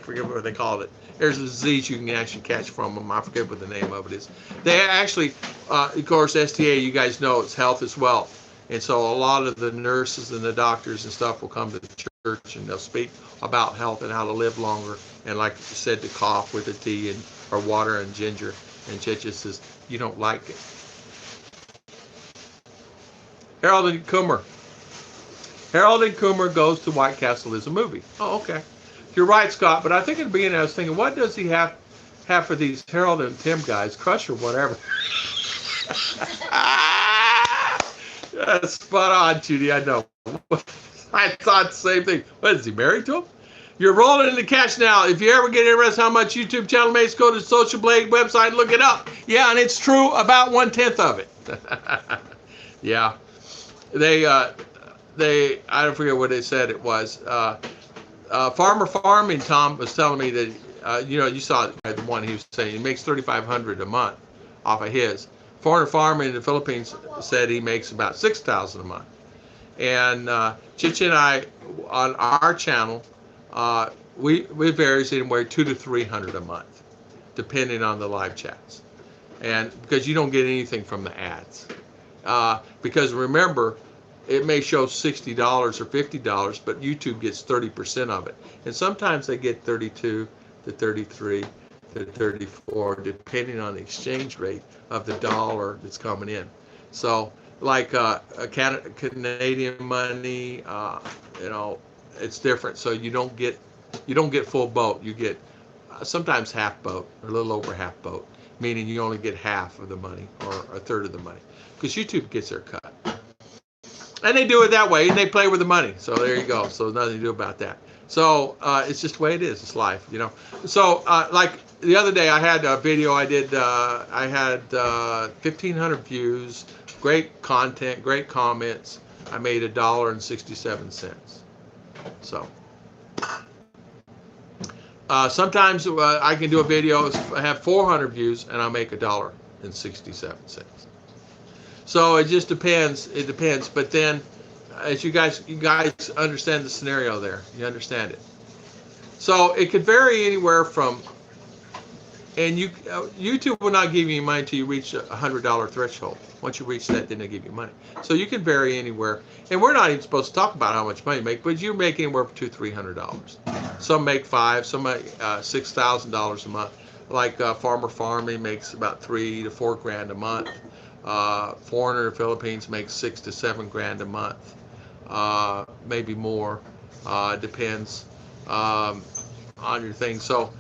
forget what they call it. There's a disease you can actually catch from them. I forget what the name of it is. They actually, of course, STA, you guys know it's health is wealth. And so a lot of the nurses and the doctors and stuff will come to the church and they'll speak about health and how to live longer. And like you said, to cough with a tea and or water and ginger. And Chicha says, you don't like it. Harold and Kumar. Harold and Kumar Goes to White Castle is a movie. Oh, okay. You're right, Scott, but I think at the beginning I was thinking, what does he have for these Harold and Tim guys? Crush or whatever. That's spot on, Judy, I know. I thought the same thing. What, is he married to him? You're rolling into cash now. If you ever get interested how much YouTube channel makes, go to Social Blade website and look it up. Yeah, and it's true, about 1/10 of it. Yeah. They, I don't forget what they said it was. Farmer Farming, Tom was telling me that, you saw the one he was saying, he makes $3,500 a month off of his. Farmer Farming in the Philippines said he makes about $6,000 a month. And Chicha and I, on our channel, we varies anywhere $200 to $300 a month, depending on the live chats. And because you don't get anything from the ads. Because remember, it may show $60 or $50, but YouTube gets 30% of it. And sometimes they get 32 to 33 to 34, depending on the exchange rate of the dollar that's coming in. So like Canadian money, it's different. So you don't get full boat. You get sometimes half boat, or a little over half boat, meaning you only get half of the money or a third of the money, because YouTube gets their cut. And they do it that way, and they play with the money. So there you go. So nothing to do about that. So it's just the way it is. It's life, So like the other day, I had a video I did. I had 1,500 views, great content, great comments. I made $1.67. So sometimes I can do a video, have 400 views, and I'll make $1.67. So it just depends. It depends. But then, as you guys understand the scenario there. You understand it. So it could vary anywhere from, and YouTube will not give you money until you reach a $100 threshold. Once you reach that, then they give you money. So you can vary anywhere. And we're not even supposed to talk about how much money you make, but you make anywhere from $200 to $300. Some make $5,000, some make $6,000 a month. Like Farmer Farming makes about $3,000 to $4,000 a month. Foreigner in the Philippines makes $6,000 to $7,000 a month, maybe more. Depends on your thing. So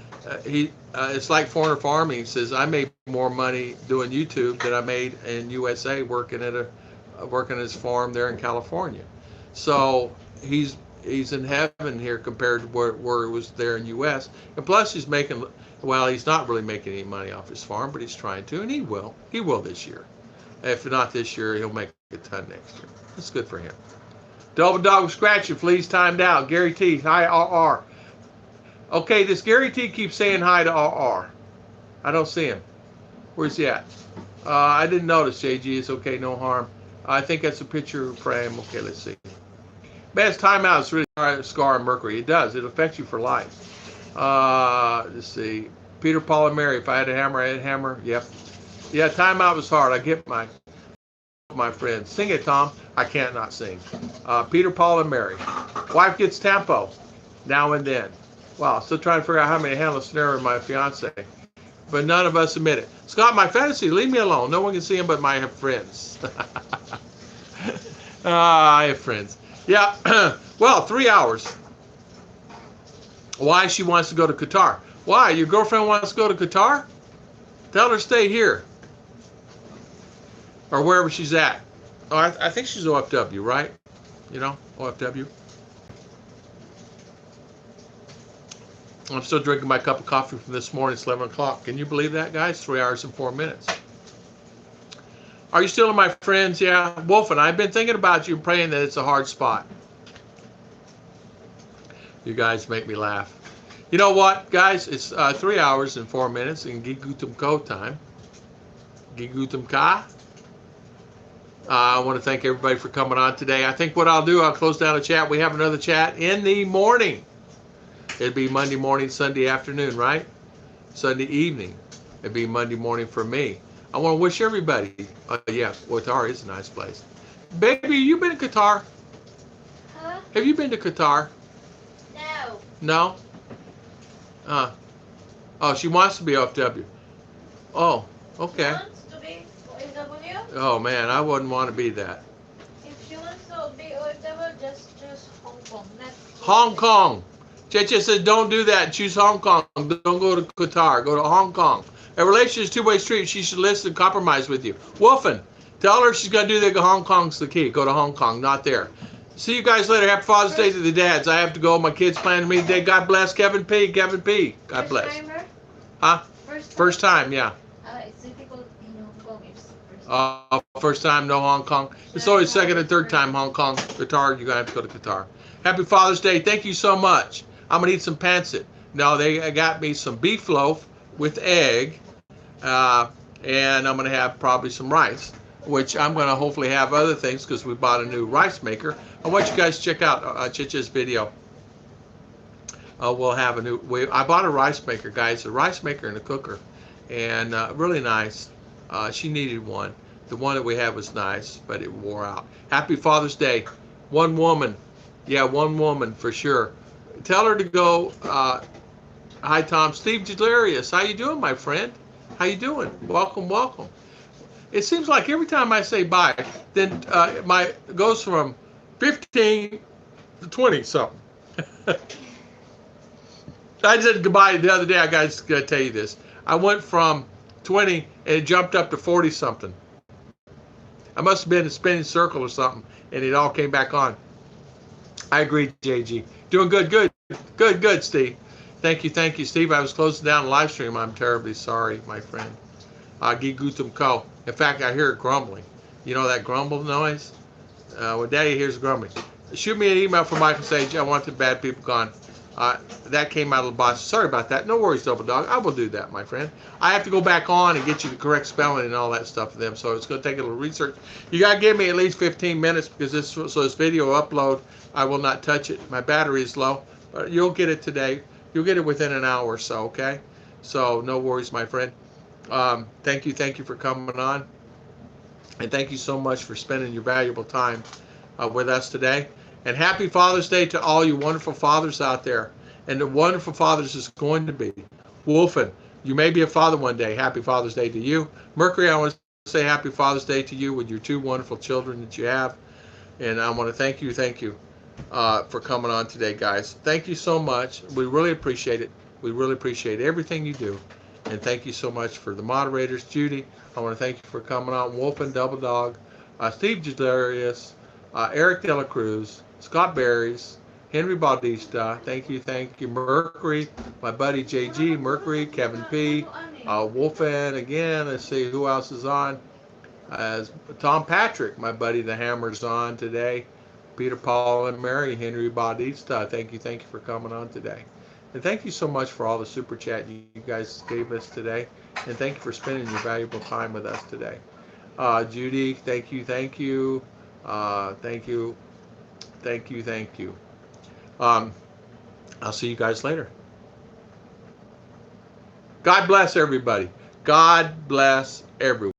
it's like Foreigner Farming. He says, I made more money doing YouTube than I made in USA working at his farm there in California. So he's in heaven here compared to where he was there in US. And plus he's making, well, he's not really making any money off his farm, but he's trying to, and he will this year. If not this year, he'll make a ton next year. That's good for him. Double Dog Scratching, please timed out. Gary T, hi, RR. Okay, this Gary T keeps saying hi to RR. I don't see him. Where's he at? I didn't notice, JG. It's okay, no harm. I think that's a picture frame. Okay, let's see. Best timeout is really scar on Mercury. It does. It affects you for life. Let's see. Peter, Paul, and Mary. If I had a hammer, I had a hammer. Yep. Yeah, timeout was hard. I get my friends. Sing it, Tom. I can't not sing. Peter, Paul, and Mary. Wife gets tempo now and then. Wow, still trying to figure out how many handle a snare with my fiance. But none of us admit it. Scott, my fantasy, leave me alone. No one can see him but I have friends. I have friends. Yeah, well, 3 hours. Why she wants to go to Qatar. Why? Your girlfriend wants to go to Qatar? Tell her to stay here. Or wherever she's at. Oh, I think she's OFW, right? OFW. I'm still drinking my cup of coffee from this morning. It's 11 o'clock. Can you believe that, guys? 3 hours and 4 minutes. Are you still my friends? Yeah. Wolfen, I've been thinking about you, praying that it's a hard spot. You guys make me laugh. You know what, guys? It's 3 hours and 4 minutes in Gigutum Ko time. Gigutum Ka. I want to thank everybody for coming on today. I think what I'll do, I'll close down the chat. We have another chat in the morning. It'd be Monday morning, Sunday afternoon, right? Sunday evening. It'd be Monday morning for me. I want to wish everybody, yeah, Qatar is a nice place. Baby, you been to Qatar? Huh? Have you been to Qatar? No. No? Oh, she wants to be OFW. Oh, okay. Wants to be OFW? Oh, man, I wouldn't want to be that. If she wants to be OFW, just choose Hong Kong, not Hong Kong. Cheche says, don't do that. Choose Hong Kong. Don't go to Qatar. Go to Hong Kong. A relationship is a two-way street. She should listen and compromise with you. Wolfen, tell her she's going to do that. Hong Kong's the key. Go to Hong Kong, not there. See you guys later. Happy Father's Day to the dads. I have to go. My kids planning me today. God bless Kevin P. Kevin P. God bless. First timer? Huh? First time? First time, yeah. It's difficult in Hong Kong. It's first time. First time, no Hong Kong. It's always second and third time Hong Kong. Qatar, you're going to have to go to Qatar. Happy Father's Day. Thank you so much. I'm going to eat some pancit. Now, they got me some beef loaf with egg, and I'm going to have probably some rice, which I'm going to hopefully have other things because we bought a new rice maker. I want you guys to check out Chicha's video. We'll have a new, I bought a rice maker, guys, a rice maker and a cooker, and really nice. She needed one. The one that we had was nice, but it wore out. Happy Father's Day. One woman. Yeah, one woman for sure. Tell her to go. Hi, Tom. Steve Delirious. How you doing, my friend? How you doing? Welcome, welcome. It seems like every time I say bye, then my goes from 15 to 20 something. I said goodbye the other day. I got to tell you this. I went from 20 and it jumped up to 40 something. I must have been in a spinning circle or something, and it all came back on. I agree, JG. Doing good, good, Steve. Thank you, Steve. I was closing down the live stream. I'm terribly sorry, my friend. Gigutum ko. In fact, I hear it grumbling. You know that grumble noise? When Daddy hears grumbling. Shoot me an email from Michael Sage. I want the bad people gone. That came out of the box. Sorry about that. No worries, Double Dog. I will do that, my friend. I have to go back on and get you the correct spelling and all that stuff for them. So it's going to take a little research. You got to give me at least 15 minutes because this video upload, I will not touch it. My battery is low. But you'll get it today. You'll get it within an hour or so, okay? So no worries, my friend. Thank you for coming on. And thank you so much for spending your valuable time with us today. And happy Father's Day to all you wonderful fathers out there. And the wonderful fathers is going to be. Wolfen, you may be a father one day. Happy Father's Day to you. Mercury, I want to say happy Father's Day to you with your two wonderful children that you have. And I want to thank you for coming on today, guys. Thank you so much. We really appreciate it. We really appreciate everything you do. And thank you so much for the moderators. Judy, I want to thank you for coming on. Wolfen, Double Dog, Steve Jadarius, Eric Dela Cruz, Scott Barrys, Henry Bautista, thank you. Mercury, my buddy JG, Mercury, Kevin P, Wolfen again. Let's see who else is on. Tom Patrick, my buddy, the Hammer's on today. Peter, Paul, and Mary, Henry Bautista. Thank you for coming on today. And thank you so much for all the super chat you guys gave us today. And thank you for spending your valuable time with us today. Judy, thank you. Thank you. I'll see you guys later. God bless everybody. God bless everyone.